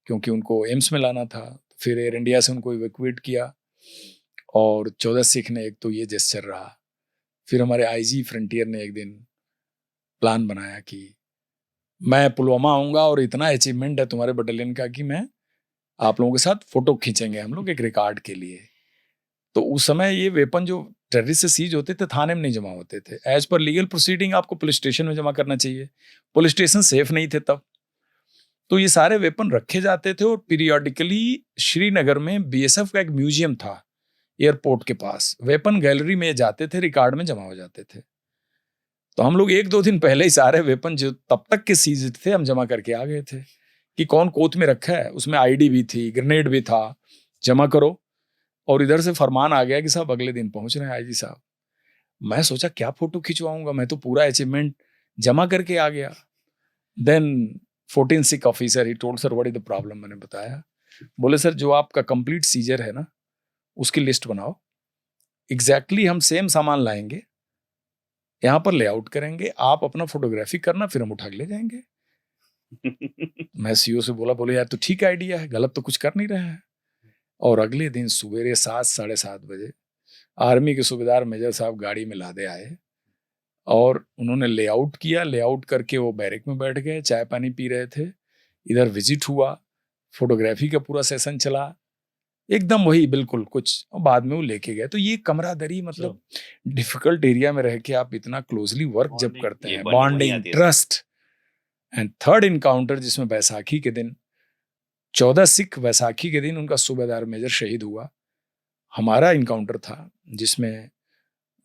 क्योंकि उनको एम्स में लाना था। फिर एयर इंडिया से उनको इवैक्यूएट किया और 14 सिख ने एक तो ये जेस्चर रहा। फिर हमारे आईजी फ्रंटियर ने एक दिन प्लान बनाया कि मैं पुलवामा आऊँगा और इतना अचीवमेंट है तुम्हारे बटालियन का कि मैं आप लोगों के साथ फोटो खींचेंगे हम लोग एक रिकॉर्ड के लिए। तो उस समय ये वेपन जो टेररिस्ट से सीज होते थे थाने में नहीं जमा होते थे। एज पर लीगल प्रोसीडिंग आपको पुलिस स्टेशन में जमा करना चाहिए। पुलिस स्टेशन सेफ नहीं थे तब, तो ये सारे वेपन रखे जाते थे और पीरियोडिकली श्रीनगर में बीएसएफ का एक म्यूजियम था एयरपोर्ट के पास, वेपन गैलरी में जाते थे, रिकॉर्ड में जमा हो जाते थे। तो हम लोग 1-2 दिन पहले ही सारे वेपन जो तब तक के सीज थे हम जमा करके आ गए थे कि कौन कोत में रखा है, उसमें आईडी भी थी, ग्रेनेड भी था, जमा करो। और इधर से फरमान आ गया कि साहब अगले दिन पहुंच रहे हैं आईजी साहब। मैं सोचा क्या फोटो खिंचवाऊंगा, मैं तो पूरा अचीवमेंट जमा करके आ गया। Then 14 sick officer he told sir what is the problem. मैंने बताया, बोले सर जो आपका कंप्लीट सीजर है ना उसकी लिस्ट बनाओ, एग्जैक्टली हम सेम सामान लाएंगे, यहाँ पर लेआउट करेंगे, आप अपना फोटोग्राफी करना, फिर हम उठा के ले जाएंगे। मैं सीईओ से बोले यार तो ठीक आइडिया है, गलत तो कुछ कर नहीं रहे हैं। और अगले दिन सवेरे 7-7:30 बजे आर्मी के सूबेदार मेजर साहब गाड़ी में लादे आए और उन्होंने लेआउट किया। लेआउट करके वो बैरक में बैठ गए, चाय पानी पी रहे थे। इधर विजिट हुआ, फोटोग्राफी का पूरा सेशन चला, एकदम वही बिल्कुल कुछ। बाद में वो लेके गए। तो ये कमरादरी मतलब डिफिकल्ट एरिया में रह के आप इतना क्लोजली वर्क जब करते हैं, bonding, trust. And third encounter जिसमें बैसाखी के दिन 14 सिख वैसाखी के दिन उनका सूबेदार मेजर शहीद हुआ, हमारा इनकाउंटर था जिसमें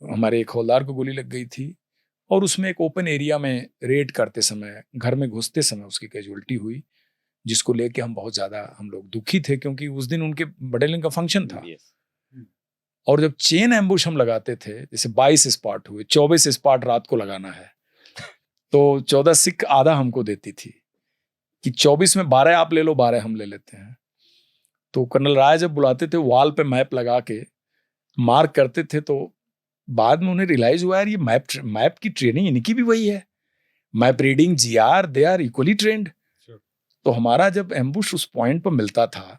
हमारे एक हवलदार को गोली लग गई थी और उसमें एक ओपन एरिया में रेड करते समय, घर में घुसते समय उसकी कैजुअल्टी हुई, जिसको लेके हम बहुत ज्यादा हम लोग दुखी थे क्योंकि उस दिन उनके बटालियन का फंक्शन था। और जब चेन एम्बुश हम लगाते थे, जैसे 22 स्पॉट हुए, 24 स्पॉट रात को लगाना है, तो 14 सिख आधा हमको देती थी कि 24 में 12 आप ले लो, 12 हम ले लेते हैं। तो कर्नल राय जब बुलाते थे वॉल पे मैप लगा के मार्क करते थे, तो बाद में उन्हें रियलाइज हुआ यार ये मैप की ट्रेनिंग इनकी भी वही है, map reading, GR, they are equally trained. तो हमारा जब एम्बुश उस पॉइंट पर मिलता था,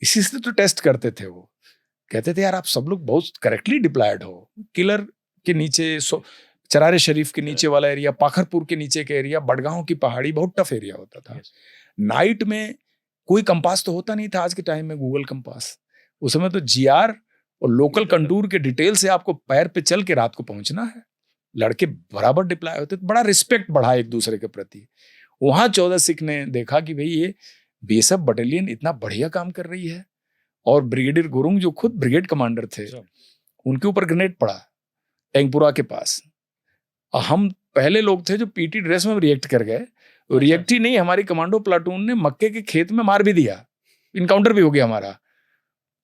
इसी से तो टेस्ट करते थे। वो कहते थे यार आप सब लोग बहुत करेक्टली डिप्लॉयड हो, किलर के नीचे, चरारे शरीफ के नीचे वाला एरिया, पाखरपुर के नीचे का एरिया, बड़गांव की पहाड़ी, बहुत टफ एरिया होता था। नाइट में कोई कंपास तो होता नहीं था आज के टाइम में, गूगल कंपास। उस समय तो जीआर और लोकल कंटूर के डिटेल से आपको पैर पे चल के रात को पहुंचना है। लड़के बराबर डिप्लॉय होते, तो बड़ा रिस्पेक्ट बढ़ा एक दूसरे के प्रति। वहां 14 सिख ने देखा कि भाई ये बीएसएफ बटालियन इतना बढ़िया काम कर रही है। और ब्रिगेडियर गुरुंग जो खुद ब्रिगेड कमांडर थे, उनके ऊपर ग्रेनेड पड़ा टेंगपुरा के पास। हम पहले लोग थे जो पीटी ड्रेस में रिएक्ट कर गए। रिएक्ट ही नहीं, हमारी कमांडो प्लाटून ने मक्के के खेत में मार भी दिया, इनकाउंटर भी हो गया हमारा।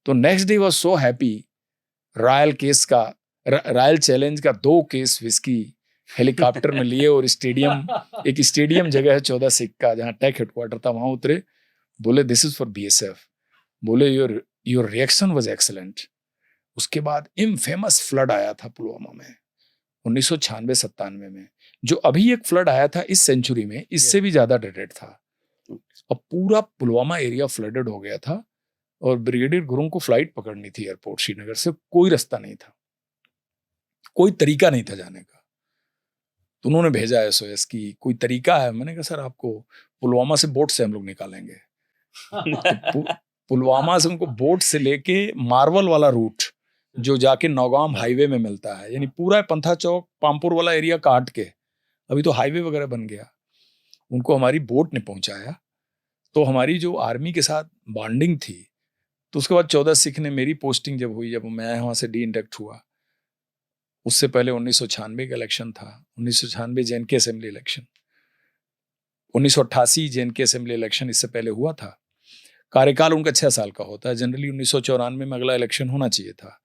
तो next day was so happy. Royal case का, रॉयल चैलेंज का 2 केस विस्की हेलीकॉप्टर में लिए और स्टेडियम, एक स्टेडियम जगह है 14 सिख का जहां टेक हेडक्वार्टर था, वहां उतरे। बोले दिस इज फॉर बीएसएफ। बोले योर रिएक्शन वाज एक्सीलेंट। उसके बाद इनफेमस फ्लड आया था पुलवामा में 1996-97 में, जो अभी एक फ्लड आया था इस सेंचुरी में, इससे भी ज्यादा ड्रेडेड था। और पूरा पुलवामा एरिया फ्लडेड हो गया था और ब्रिगेडियर गुरुंग को फ्लाइट पकड़नी थी एयरपोर्ट श्रीनगर से, कोई रास्ता नहीं था, कोई तरीका नहीं था जाने का। तो उन्होंने भेजा एसओएस की कोई तरीका है। मैंने कहा सर आपको पुलवामा से बोट से हम लोग निकालेंगे। तो पुलवामा से उनको बोट से लेके मार्वल वाला रूट जो जाके नौगाम हाईवे में मिलता है, यानी पूरा पंथा चौक पामपुर वाला एरिया काट के, अभी तो हाईवे वगैरह बन गया, उनको हमारी बोट ने पहुंचाया। तो हमारी जो आर्मी के साथ बॉन्डिंग थी, तो उसके बाद 14 सिख ने मेरी पोस्टिंग जब हुई, जब मैं वहां से डी इंडक्ट हुआ, उससे पहले 1996 का इलेक्शन था, 1996 JNK assembly election, 1988 JNK assembly election इससे पहले हुआ था। कार्यकाल उनका 6 साल का होता है। जनरली 1994 में अगला इलेक्शन होना चाहिए था,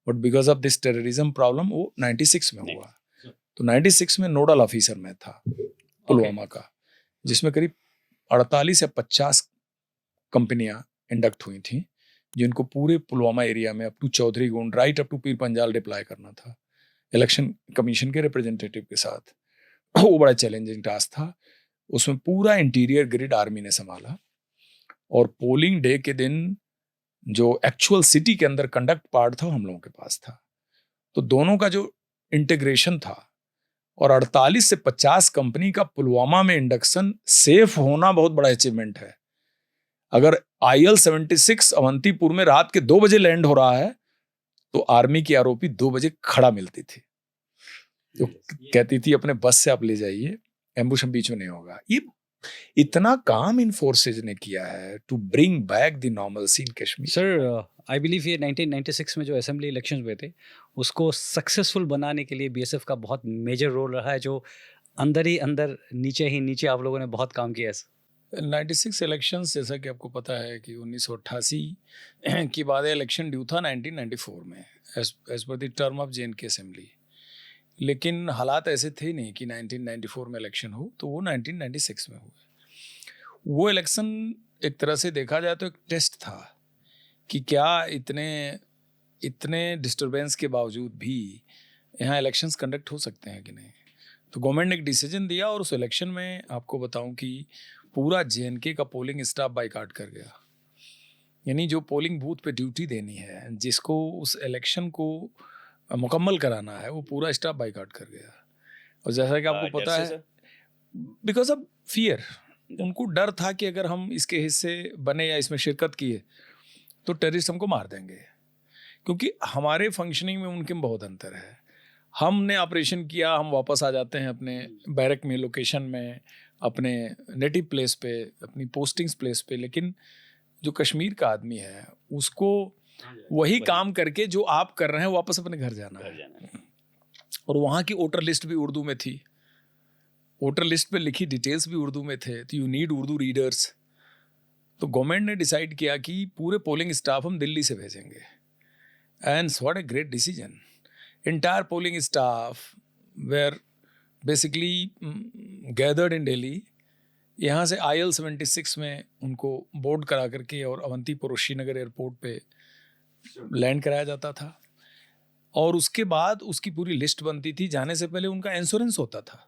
but because of this terrorism problem वो 96 में हुआ। तो 96 में नोडल ऑफिसर मैं था पुलवामा का, जिसमें करीब 48 या 50 कंपनियां इंडक्ट हुई थी, जिनको पूरे पुलवामा एरिया में up to Chaudhary Gund, right up to Pir Panjal deploy करना था इलेक्शन कमीशन के रिप्रेजेंटेटिव के साथ। वो बड़ा चैलेंजिंग टास्क था। उसमें पूरा इंटीरियर ग्रिड आर्मी ने संभाला, और पोलिंग डे के दिन जो एक्चुअल सिटी के अंदर कंडक्ट पार्ट था हम लोगों के पास था। तो दोनों का जो इंटीग्रेशन था, और 48 से 50 कंपनी का पुलवामा में इंडक्शन सेफ होना बहुत बड़ा अचीवमेंट है। अगर IL-76 अवंतीपुर में रात के 2 बजे लैंड हो रहा है तो आर्मी की आरओपी 2 बजे खड़ा मिलती थी, तो कहती थी अपने बस से आप ले जाइए, एम्बुश बीच में नहीं होगा। ये इतना काम इन फोर्सेज ने किया है to bring back the normalcy in Kashmir. Sir I believe ये 1996 में जो असेंबली इलेक्शंस हुए थे उसको सक्सेसफुल बनाने के लिए बीएसएफ का बहुत मेजर रोल रहा है, जो अंदर ही अंदर नीचे ही नीचे आप लोगों ने बहुत काम किया है। 96 इलेक्शंस, जैसा कि आपको पता है कि 1988 के बाद इलेक्शन ड्यू था 1994 में as per the term of JNK assembly, लेकिन हालात ऐसे थे नहीं कि 1994 में इलेक्शन हो, तो वो 1996 में हुए। वो इलेक्शन एक तरह से देखा जाए तो एक टेस्ट था कि क्या इतने डिस्टरबेंस के बावजूद भी यहाँ इलेक्शंस कंडक्ट हो सकते हैं कि नहीं। तो गवर्नमेंट ने एक डिसीजन दिया, और उस इलेक्शन में आपको बताऊं कि पूरा JNK का पोलिंग स्टाफ बाइकाट कर गया। यानी जो पोलिंग बूथ पे ड्यूटी देनी है, जिसको उस इलेक्शन को मुकम्मल कराना है, वो पूरा स्टाफ बाइकाट कर गया। और जैसा कि आपको पता है, बिकॉज ऑफ फियर, उनको डर था कि अगर हम इसके हिस्से बने या इसमें शिरकत किए तो टेररिस्ट हमको मार देंगे, क्योंकि हमारे फंक्शनिंग में उनके में बहुत अंतर है। हमने ऑपरेशन किया, हम वापस आ जाते हैं अपने बैरक में, लोकेशन में, अपने नेटिव प्लेस पे, अपनी पोस्टिंग्स प्लेस पे, लेकिन जो कश्मीर का आदमी है उसको वही काम करके जो आप कर रहे हैं वापस अपने घर जाना है। और वहाँ की वोटर लिस्ट भी उर्दू में थी, वोटर लिस्ट पे लिखी डिटेल्स भी उर्दू में थे, तो यू नीड उर्दू रीडर्स। तो गवर्नमेंट ने डिसाइड किया कि पूरे पोलिंग स्टाफ हम दिल्ली से भेजेंगे, and what a great decision. Entire polling staff were basically gathered in Delhi. यहाँ से IL-76 में उनको बोर्ड करा करके और अवंतीपुर और श्रीनगर एयरपोर्ट पे लैंड कराया जाता था, और उसके बाद उसकी पूरी लिस्ट बनती थी। जाने से पहले उनका इंश्योरेंस होता था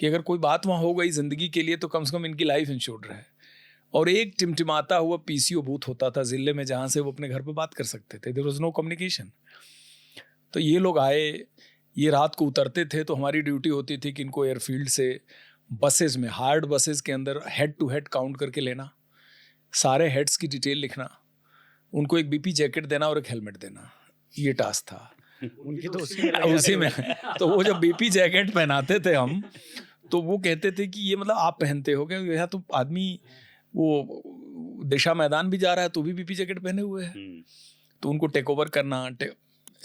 कि अगर कोई बात वहाँ हो गई ज़िंदगी के लिए तो कम से कम इनकी लाइफ इंश्योर्ड रहे। और एक टिमटिमाता हुआ PCO बूथ होता था ज़िले में, जहाँ से वो अपने घर पे बात कर सकते थे। There was no communication. तो ये लोग आए, ये रात को उतरते थे, तो हमारी ड्यूटी होती थी कि इनको एयरफील्ड से बसेस में, हार्ड बसेस के अंदर हेड टू हेड काउंट करके लेना, सारे हेड्स की डिटेल लिखना, उनको एक BP जैकेट देना और एक हेलमेट देना, ये टास्क था उनकी तो उसी में। तो वो जब BP जैकेट पहनाते थे हम, तो वो कहते थे कि ये मतलब आप पहनते हो क्या, यहाँ तो आदमी वो दिशा मैदान भी जा रहा है तो भी BP जैकेट पहने हुए है। तो उनको टेक ओवर करना,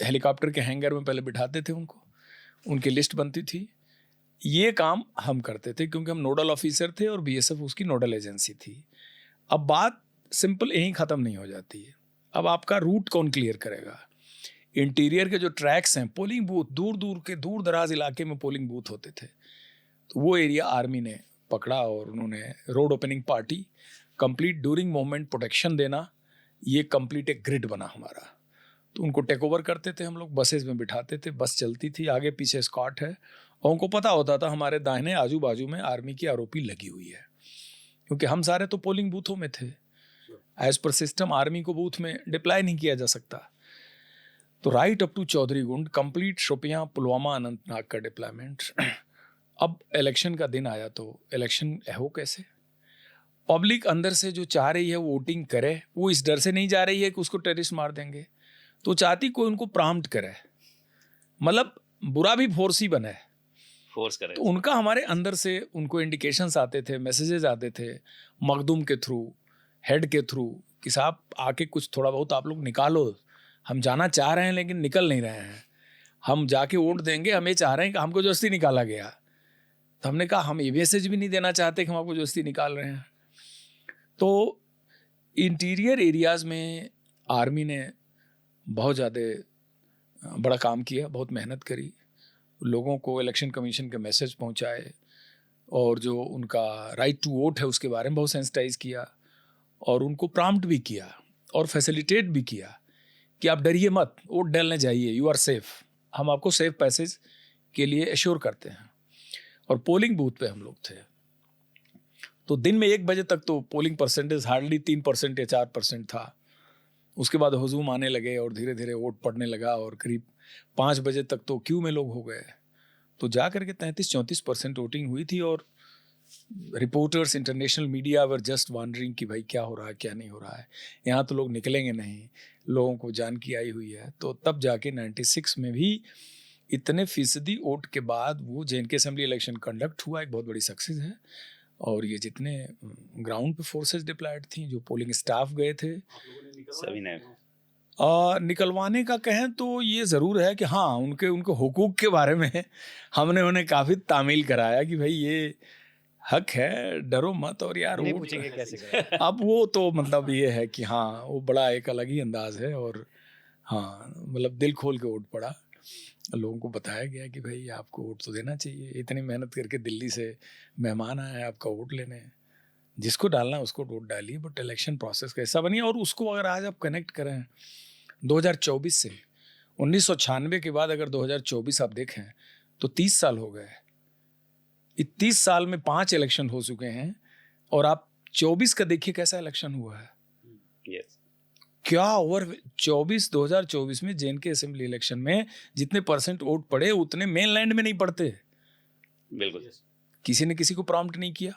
हेलीकॉप्टर के हैंगर में पहले बिठाते थे उनको, उनकी लिस्ट बनती थी। ये काम हम करते थे क्योंकि हम नोडल ऑफिसर थे और BSF उसकी नोडल एजेंसी थी। अब बात सिंपल यहीं ख़त्म नहीं हो जाती है। अब आपका रूट कौन क्लियर करेगा? इंटीरियर के जो ट्रैक्स हैं, पोलिंग बूथ, दूर दूर के दूर दराज इलाके में पोलिंग बूथ होते थे, तो वो एरिया आर्मी ने पकड़ा और उन्होंने road opening party, complete during movement protection देना, ये कंप्लीट एक ग्रिड बना हमारा। तो उनको टेक ओवर करते थे हम लोग, बसेस में बिठाते थे, बस चलती थी, आगे पीछे स्कॉट है, और उनको पता होता था हमारे दाहिने आजू बाजू में आर्मी की आरओपी लगी हुई है, क्योंकि हम सारे तो पोलिंग बूथों में थे। एज पर सिस्टम आर्मी को बूथ में डिप्लॉय नहीं किया जा सकता। तो right up to Chaudhary Gund, complete Shopian, Pulwama, Anantnag का डिप्लॉयमेंट। अब इलेक्शन का दिन आया तो इलेक्शन हो कैसे? पब्लिक अंदर से जो चाह रही है वोटिंग करे, वो इस डर से नहीं जा रही है कि उसको टेररिस्ट मार देंगे, तो चाहती कोई उनको प्राम्प्ट करे, मतलब बुरा भी फोर्स ही बने, फोर्स करे। तो उनका हमारे अंदर से उनको इंडिकेशंस आते थे, मैसेजेस आते थे, मखदूम के थ्रू, हेड के थ्रू, कि साहब आके कुछ थोड़ा बहुत आप लोग निकालो, हम जाना चाह रहे हैं लेकिन निकल नहीं रहे हैं, हम जाके वोट देंगे, हम ये चाह रहे हैं कि हमको जबरदस्ती निकाला गया। तो हमने कहा हम ये मैसेज भी नहीं देना चाहते कि हम आपको जबरदस्ती निकाल रहे हैं। तो इंटीरियर एरियाज़ में आर्मी ने बहुत ज़्यादा बड़ा काम किया, बहुत मेहनत करी, लोगों को इलेक्शन कमीशन के मैसेज पहुंचाए, और जो उनका राइट टू वोट है उसके बारे में बहुत सेंसिटाइज किया, और उनको प्राम्प्ट भी किया और फैसिलिटेट भी किया कि आप डरिए मत, वोट डालने जाइए, यू आर सेफ, हम आपको सेफ पैसेज के लिए एश्योर करते हैं। और पोलिंग बूथ पे हम लोग थे, तो दिन में 1 बजे तक तो पोलिंग परसेंटेज हार्डली 3% या 4% था। उसके बाद हुजूम आने लगे और धीरे धीरे वोट पड़ने लगा और करीब 5 बजे तक तो क्यू में लोग हो गए। तो जा करके 33-34% वोटिंग हुई थी और reporters, international media were just wondering कि भाई क्या हो रहा है, क्या नहीं हो रहा है, यहाँ तो लोग निकलेंगे नहीं, लोगों को जान की आई हुई है। तो तब जाके 96 में भी इतने फीसदी वोट के बाद वो जे.एन.के असेंबली इलेक्शन कंडक्ट हुआ, एक बहुत बड़ी सक्सेस है। और ये जितने ग्राउंड पे फोर्सेस डिप्लॉयड थी, जो पोलिंग स्टाफ गए थे, सभी ने निकलवाने का कहें तो ये ज़रूर है कि हाँ, उनके हुकूक के बारे में हमने उन्हें काफ़ी तामील कराया कि भाई ये हक है, डरो मत। और यार नहीं वो पूछेंगे कैसे करें। अब वो तो मतलब ये है कि हाँ, वो बड़ा एक अलग ही अंदाज है। और हाँ, मतलब दिल खोल के वोट पड़ा, लोगों को बताया गया कि भाई आपको वोट तो देना चाहिए, इतनी मेहनत करके दिल्ली से मेहमान आए हैं आपका वोट लेने, जिसको डालना है उसको वोट डालिए। बट इलेक्शन प्रोसेस कैसा बनी, और उसको अगर आज आप कनेक्ट करें 2024 से, 1996 के बाद अगर 2024 आप देखें तो 30 साल हो गए। 30 साल में 5 इलेक्शन हो चुके हैं, और आप 24 का देखिए कैसा इलेक्शन हुआ है। यस क्या ओवर 2024 में जे.एन.के असेंबली इलेक्शन में जितने परसेंट वोट पड़े उतने मेन लैंड में नहीं पड़ते। बिल्कुल किसी ने किसी को प्रॉम्प्ट नहीं किया,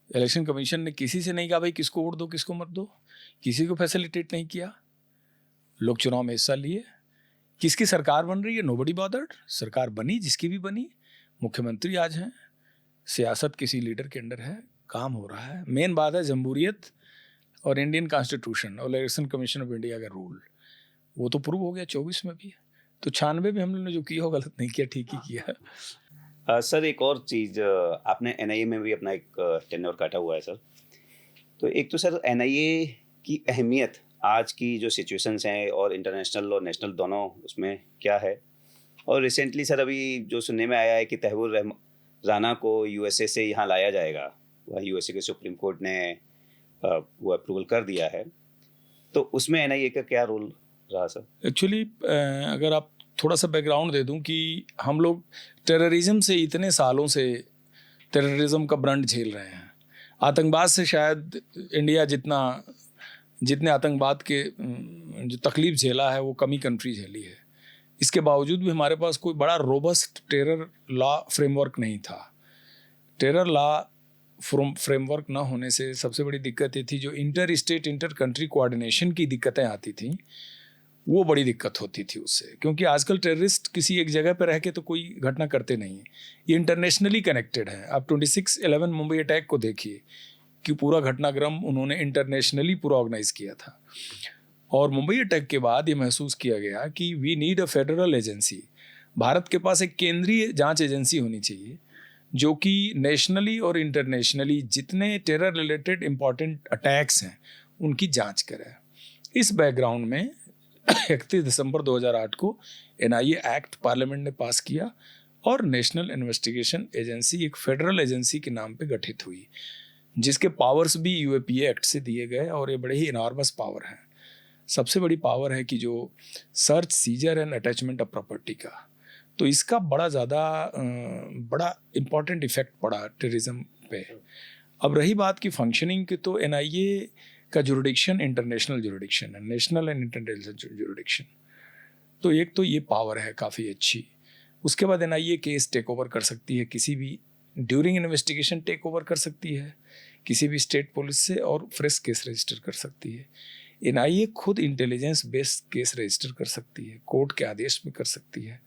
इलेक्शन कमीशन ने किसी से नहीं कहा भाई किसको वोट दो किसको मत दो, किसी को फैसिलिटेट नहीं किया। लोग चुनाव में हिस्सा लिए। किसकी सरकार बन रही है, नोबडी बॉदर्ड। सरकार बनी जिसकी भी बनी, मुख्यमंत्री आज हैं, सियासत किसी लीडर के अंडर है, काम हो रहा है। मेन बात है जमहूरियत और इंडियन कॉन्स्टिट्यूशन और इलेक्शन कमीशन ऑफ इंडिया का रूल, वो तो प्रूव हो गया 24 में भी। तो 96 में हम लोगों ने जो किया वो गलत नहीं किया, ठीक ही किया। सर एक और चीज़, आपने एनआईए में भी अपना एक टेन्योर काटा हुआ है सर। तो एक तो सर एनआईए की अहमियत आज की जो सिचुएशंस हैं और इंटरनेशनल और नेशनल दोनों, उसमें क्या है। और रिसेंटली सर अभी जो सुनने में आया है कि तहव्वुर राना को यूएसए से यहाँ लाया जाएगा, वह यूएसए के सुप्रीम कोर्ट ने वो अप्रूवल कर दिया है। तो उसमें एनआईए का क्या रोल रहा सर? एक्चुअली अगर आप थोड़ा सा बैकग्राउंड दे दूं कि हम लोग टेररिज्म से इतने सालों से टेररिज्म का ब्रंड झेल रहे हैं। आतंकवाद से शायद इंडिया जितने आतंकवाद के जो तकलीफ झेला है वो कम ही कंट्री झेली है। इसके बावजूद भी हमारे पास कोई बड़ा रोबस्ट टेरर लॉ फ्रेमवर्क नहीं था। टेरर लॉ फ्रेमवर्क ना होने से सबसे बड़ी दिक्कत ये थी, जो inter state inter country coordination की दिक्कतें आती थी, वो बड़ी दिक्कत होती थी उससे। क्योंकि आजकल टेररिस्ट किसी एक जगह पर रह के तो कोई घटना करते नहीं, ये इंटरनेशनली कनेक्टेड है। आप 26/11 मुंबई अटैक को देखिए कि पूरा घटनाक्रम उन्होंने इंटरनेशनली पूरा ऑर्गेनाइज किया था। और मुंबई अटैक के बाद ये महसूस किया गया कि we need a federal agency. Bharat के पास एक केंद्रीय जांच एजेंसी होनी चाहिए जो कि नेशनली और इंटरनेशनली जितने टेरर रिलेटेड इंपॉर्टेंट अटैक्स हैं उनकी जांच करे। इस बैकग्राउंड में 31 दिसंबर 2008 को एनआईए एक्ट पार्लियामेंट ने पास किया और नेशनल इन्वेस्टिगेशन एजेंसी एक फेडरल एजेंसी के नाम पे गठित हुई, जिसके पावर्स भी यूएपीए एक्ट से दिए गए। और ये बड़े ही इनॉर्मस पावर हैं। सबसे बड़ी पावर है कि जो search, seizure and attachment of property का, तो इसका बड़ा इम्पॉर्टेंट इफेक्ट पड़ा टेररिज्म पे। अब रही बात की फंक्शनिंग की, तो एनआईए का जुरिडिक्शन इंटरनेशनल जुरिडिक्शन है, नेशनल एंड इंटरनेशनल जुरिडिक्शन। तो एक तो ये पावर है काफ़ी अच्छी। उसके बाद एनआईए केस टेक ओवर कर सकती है किसी भी, ड्यूरिंग इन्वेस्टिगेशन टेक ओवर कर सकती है किसी भी स्टेट पुलिस से और फ्रेश केस रजिस्टर कर सकती है। एनआईए खुद इंटेलिजेंस बेस्ड केस रजिस्टर कर सकती है, कोर्ट के आदेश में कर सकती है।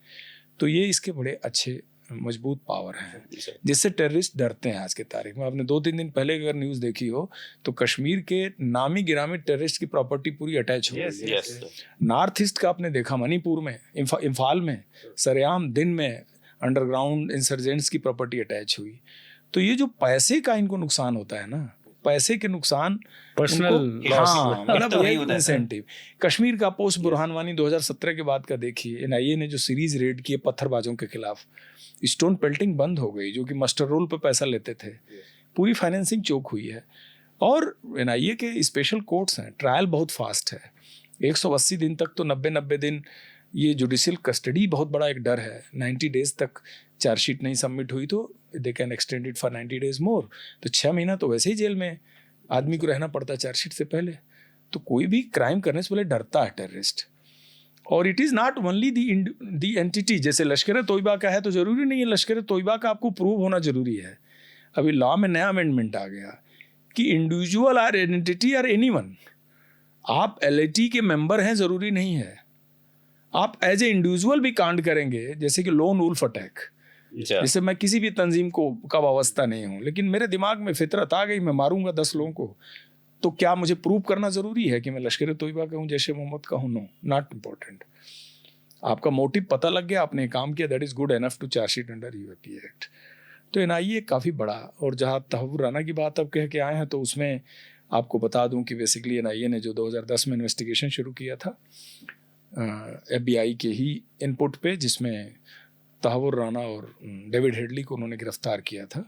तो ये इसके बड़े अच्छे मजबूत पावर हैं जिससे टेररिस्ट डरते हैं आज के तारीख में। आपने 2-3 दिन पहले अगर न्यूज़ देखी हो तो कश्मीर के नामी गिरामी टेररिस्ट की प्रॉपर्टी पूरी अटैच हो गई है। नॉर्थ ईस्ट का आपने देखा, मणिपुर में, इम्फाल में सरेआम दिन में अंडरग्राउंड इंसर्जेंट्स की प्रॉपर्टी अटैच हुई। तो ये जो पैसे का इनको नुकसान होता है ना, पैसे के नुकसान, पर्सनल हाँ, मतलब तो ये नहीं होता है। इंसेंटिव। कश्मीर का पोस्ट बुरहान वानी 2017 के बाद का देखिए, एनआईए ने जो सीरीज रेड किए पत्थरबाजों के खिलाफ, स्टोन पेल्टिंग बंद हो गई जो कि मस्टर रोल पे पैसा लेते थे, पूरी फाइनेंसिंग चोक हुई है। और एनआईए के स्पेशल कोर्ट्स हैं, ट्रायल बहुत फास्ट है, 180 दिन तक तो 90 दिन ये जुडिशियल कस्टडी बहुत बड़ा एक डर है। 90 डेज तक चार्जशीट नहीं सबमिट हुई तो they can extend it for 90 days मोर। तो 6 महीना तो वैसे ही जेल में आदमी को रहना पड़ता है चार्जशीट से पहले। तो कोई भी क्राइम करने से पहले डरता है टेररिस्ट। और it is not only the entity, जैसे लश्कर तोयबा का है तो ज़रूरी नहीं है लश्कर तोयबा का आपको प्रूव होना ज़रूरी है। अभी लॉ में नया अमेंडमेंट आ गया कि individual or entity or anyone. आप LAT के मेंबर हैं ज़रूरी नहीं है, आप एज ए इंडिविजुअल भी कांड करेंगे। जैसे कि लोन वुल्फ अटैक, जैसे मैं किसी भी तंजीम का वाबस्ता नहीं हूँ, लेकिन मेरे दिमाग में फितरत आ गई मैं मारूंगा 10 लोगों को, तो क्या मुझे प्रूव करना ज़रूरी है कि मैं लश्कर तोयबा का हूँ, जैश ए मोहम्मद का हूँ? No, not important. आपका मोटिव पता लग गया, आपने काम किया, that is good enough to chargesheet under UAP act. तो NIA काफ़ी बड़ा। और जहाँ तहव्वुर राना की बात अब कह के आए हैं, तो उसमें आपको बता दूं कि बेसिकली NIA ने जो 2010 में इन्वेस्टिगेशन शुरू किया था FBI के ही इनपुट पे, जिसमें तहव्वुर राना और डेविड हेडली को उन्होंने गिरफ्तार किया था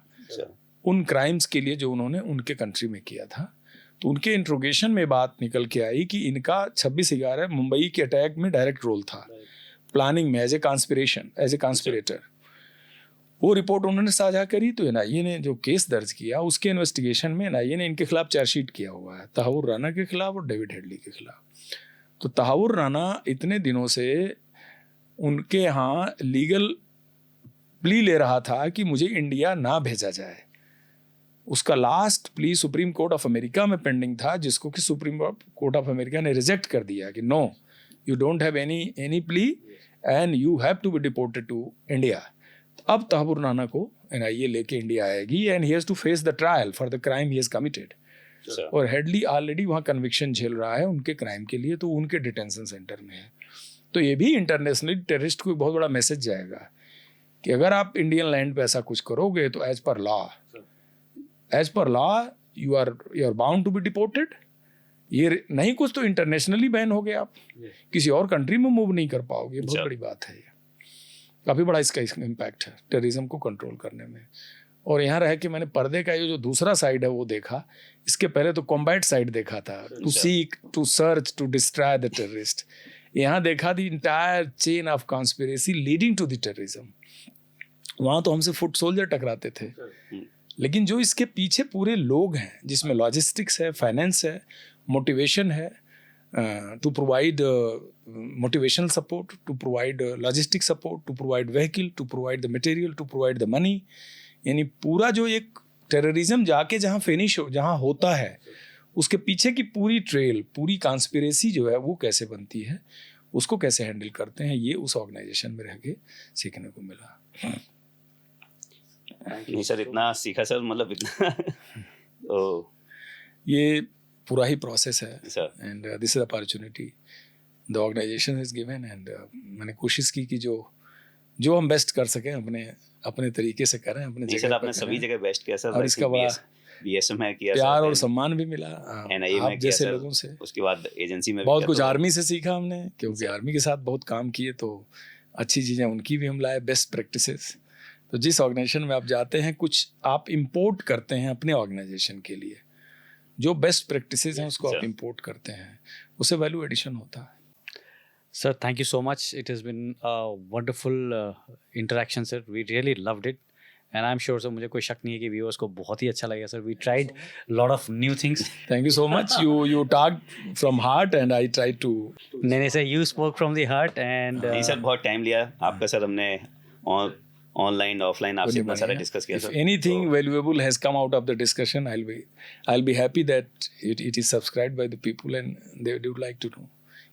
उन क्राइम्स के लिए जो उन्होंने उनके कंट्री में किया था। तो उनके इंट्रोगेशन में बात निकल के आई कि इनका 26/11 मुंबई के अटैक में डायरेक्ट रोल था, प्लानिंग में, एज ए कॉन्स्पिरेटर। वो रिपोर्ट उन्होंने साझा करी। तो NIA ने जो केस दर्ज किया, उसके इन्वेस्टिगेशन में NIA ने इनके खिलाफ चार्जशीट किया हुआ है, तहव्वुर राना के खिलाफ और डेविड हेडली के खिलाफ। तो तहव्वुर राना इतने दिनों से उनके यहाँ लीगल प्ली ले रहा था कि मुझे इंडिया ना भेजा जाए। उसका last plea supreme court of America में पेंडिंग था, जिसको कि सुप्रीम कोर्ट ऑफ अमेरिका ने रिजेक्ट कर दिया कि no, you don't have any plea and you have to be deported to India. अब तहव्वुर राना को NIA लेके इंडिया आएगी and he has to face the trial for the crime he has committed. और Headley already वहाँ conviction झेल रहा है उनके क्राइम के लिए, तो उनके डिटेंशन सेंटर में है। तो ये भी इंटरनेशनली टेररिस्ट को बहुत बड़ा मैसेज जाएगा कि अगर आप इंडियन लैंड पे ऐसा कुछ करोगे तो as per law you are bound to be deported. ये नहीं कुछ तो इंटरनेशनली बैन हो गए, आप किसी और कंट्री में मूव नहीं कर पाओगे। बहुत बड़ी बात है, ये काफ़ी बड़ा इसका इम्पैक्ट है टेररिज्म को कंट्रोल करने में। और यहाँ रह के मैंने पर्दे का ये जो दूसरा साइड है वो देखा। इसके पहले तो कॉम्बैट साइड देखा था, to seek, to search, to destroy the terrorist. यहाँ देखा the entire chain of conspiracy leading to the terrorism. वहाँ तो हमसे फुट सोल्जर टकराते थे, लेकिन जो इसके पीछे पूरे लोग हैं, जिसमें लॉजिस्टिक्स है, फाइनेंस है, मोटिवेशन है, to provide motivational support, to provide logistic support, to provide vehicle, to provide the material, to provide the money। यानी पूरा जो एक टेररिज्म जाके जहाँ फिनिश हो, जहाँ होता है, उसके पीछे की पूरी ट्रेल, पूरी कॉन्स्पिरेसी जो है वो कैसे बनती है, उसको कैसे हैंडल करते हैं, ये उस ऑर्गेनाइजेशन में रह के सीखने को मिला। नहीं सर, इतना सीखा सर, मतलब इतना ये पूरा ही प्रोसेस है and this is opportunity the organization is given. And मैंने कोशिश की कि जो हम बेस्ट कर सकें अपने तरीके से करें, अपने जगह सर आपने सभी जगह बेस्ट किया सर। और इसका बड़ा BSM में किया, प्यार और सम्मान भी मिला NIA में जैसे लोगों से। उसके बाद एजेंसी में बहुत कुछ आर्मी से सीखा हमने, क्योंकि आर्मी के साथ बहुत काम किए, तो अच्छी चीज़ें उनकी भी हम लाए, बेस्ट प्रैक्टिसेस। तो जिस ऑर्गेनाइजेशन में आप जाते हैं, कुछ आप इम्पोर्ट करते हैं अपने ऑर्गेनाइजेशन के लिए, जो बेस्ट प्रैक्टिसेस हैं उसको आप इम्पोर्ट करते हैं, उससे वैल्यू एडिशन होता है। Sir, thank you so much. It has been a wonderful interaction, sir. We really loved it. And I'm sure, sir, मुझे कोई शक नहीं है कि viewers को बहुत ही अच्छा लगेगा, sir. We tried a lot of new things. Thank you so much. You talked from heart and I tried to. नहीं sir, you spoke from the heart and. नहीं सर, बहुत टाइम लिया आपका सर, हमने ऑनलाइन ऑफलाइन आपसे इतना सारा discuss किया sir. If anything valuable has come out of the discussion, I'll be happy that it is subscribed by the people and they would like to know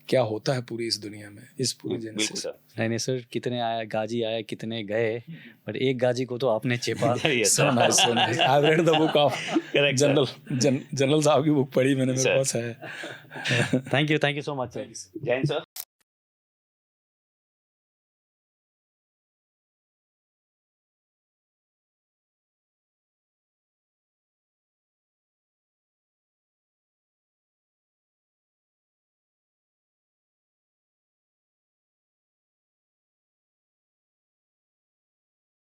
क्या होता है पूरी इस दुनिया में, इस पूरी जनरेशन से। नहीं सर, कितने आए गाजी आए, कितने गए, पर एक गाजी को तो आपने चेपा। So nice, so nice. I've read the book of general साहब की बुक पढ़ी मैंने, मेरे पास है। Thank you so much, sir. जय हिंद सर।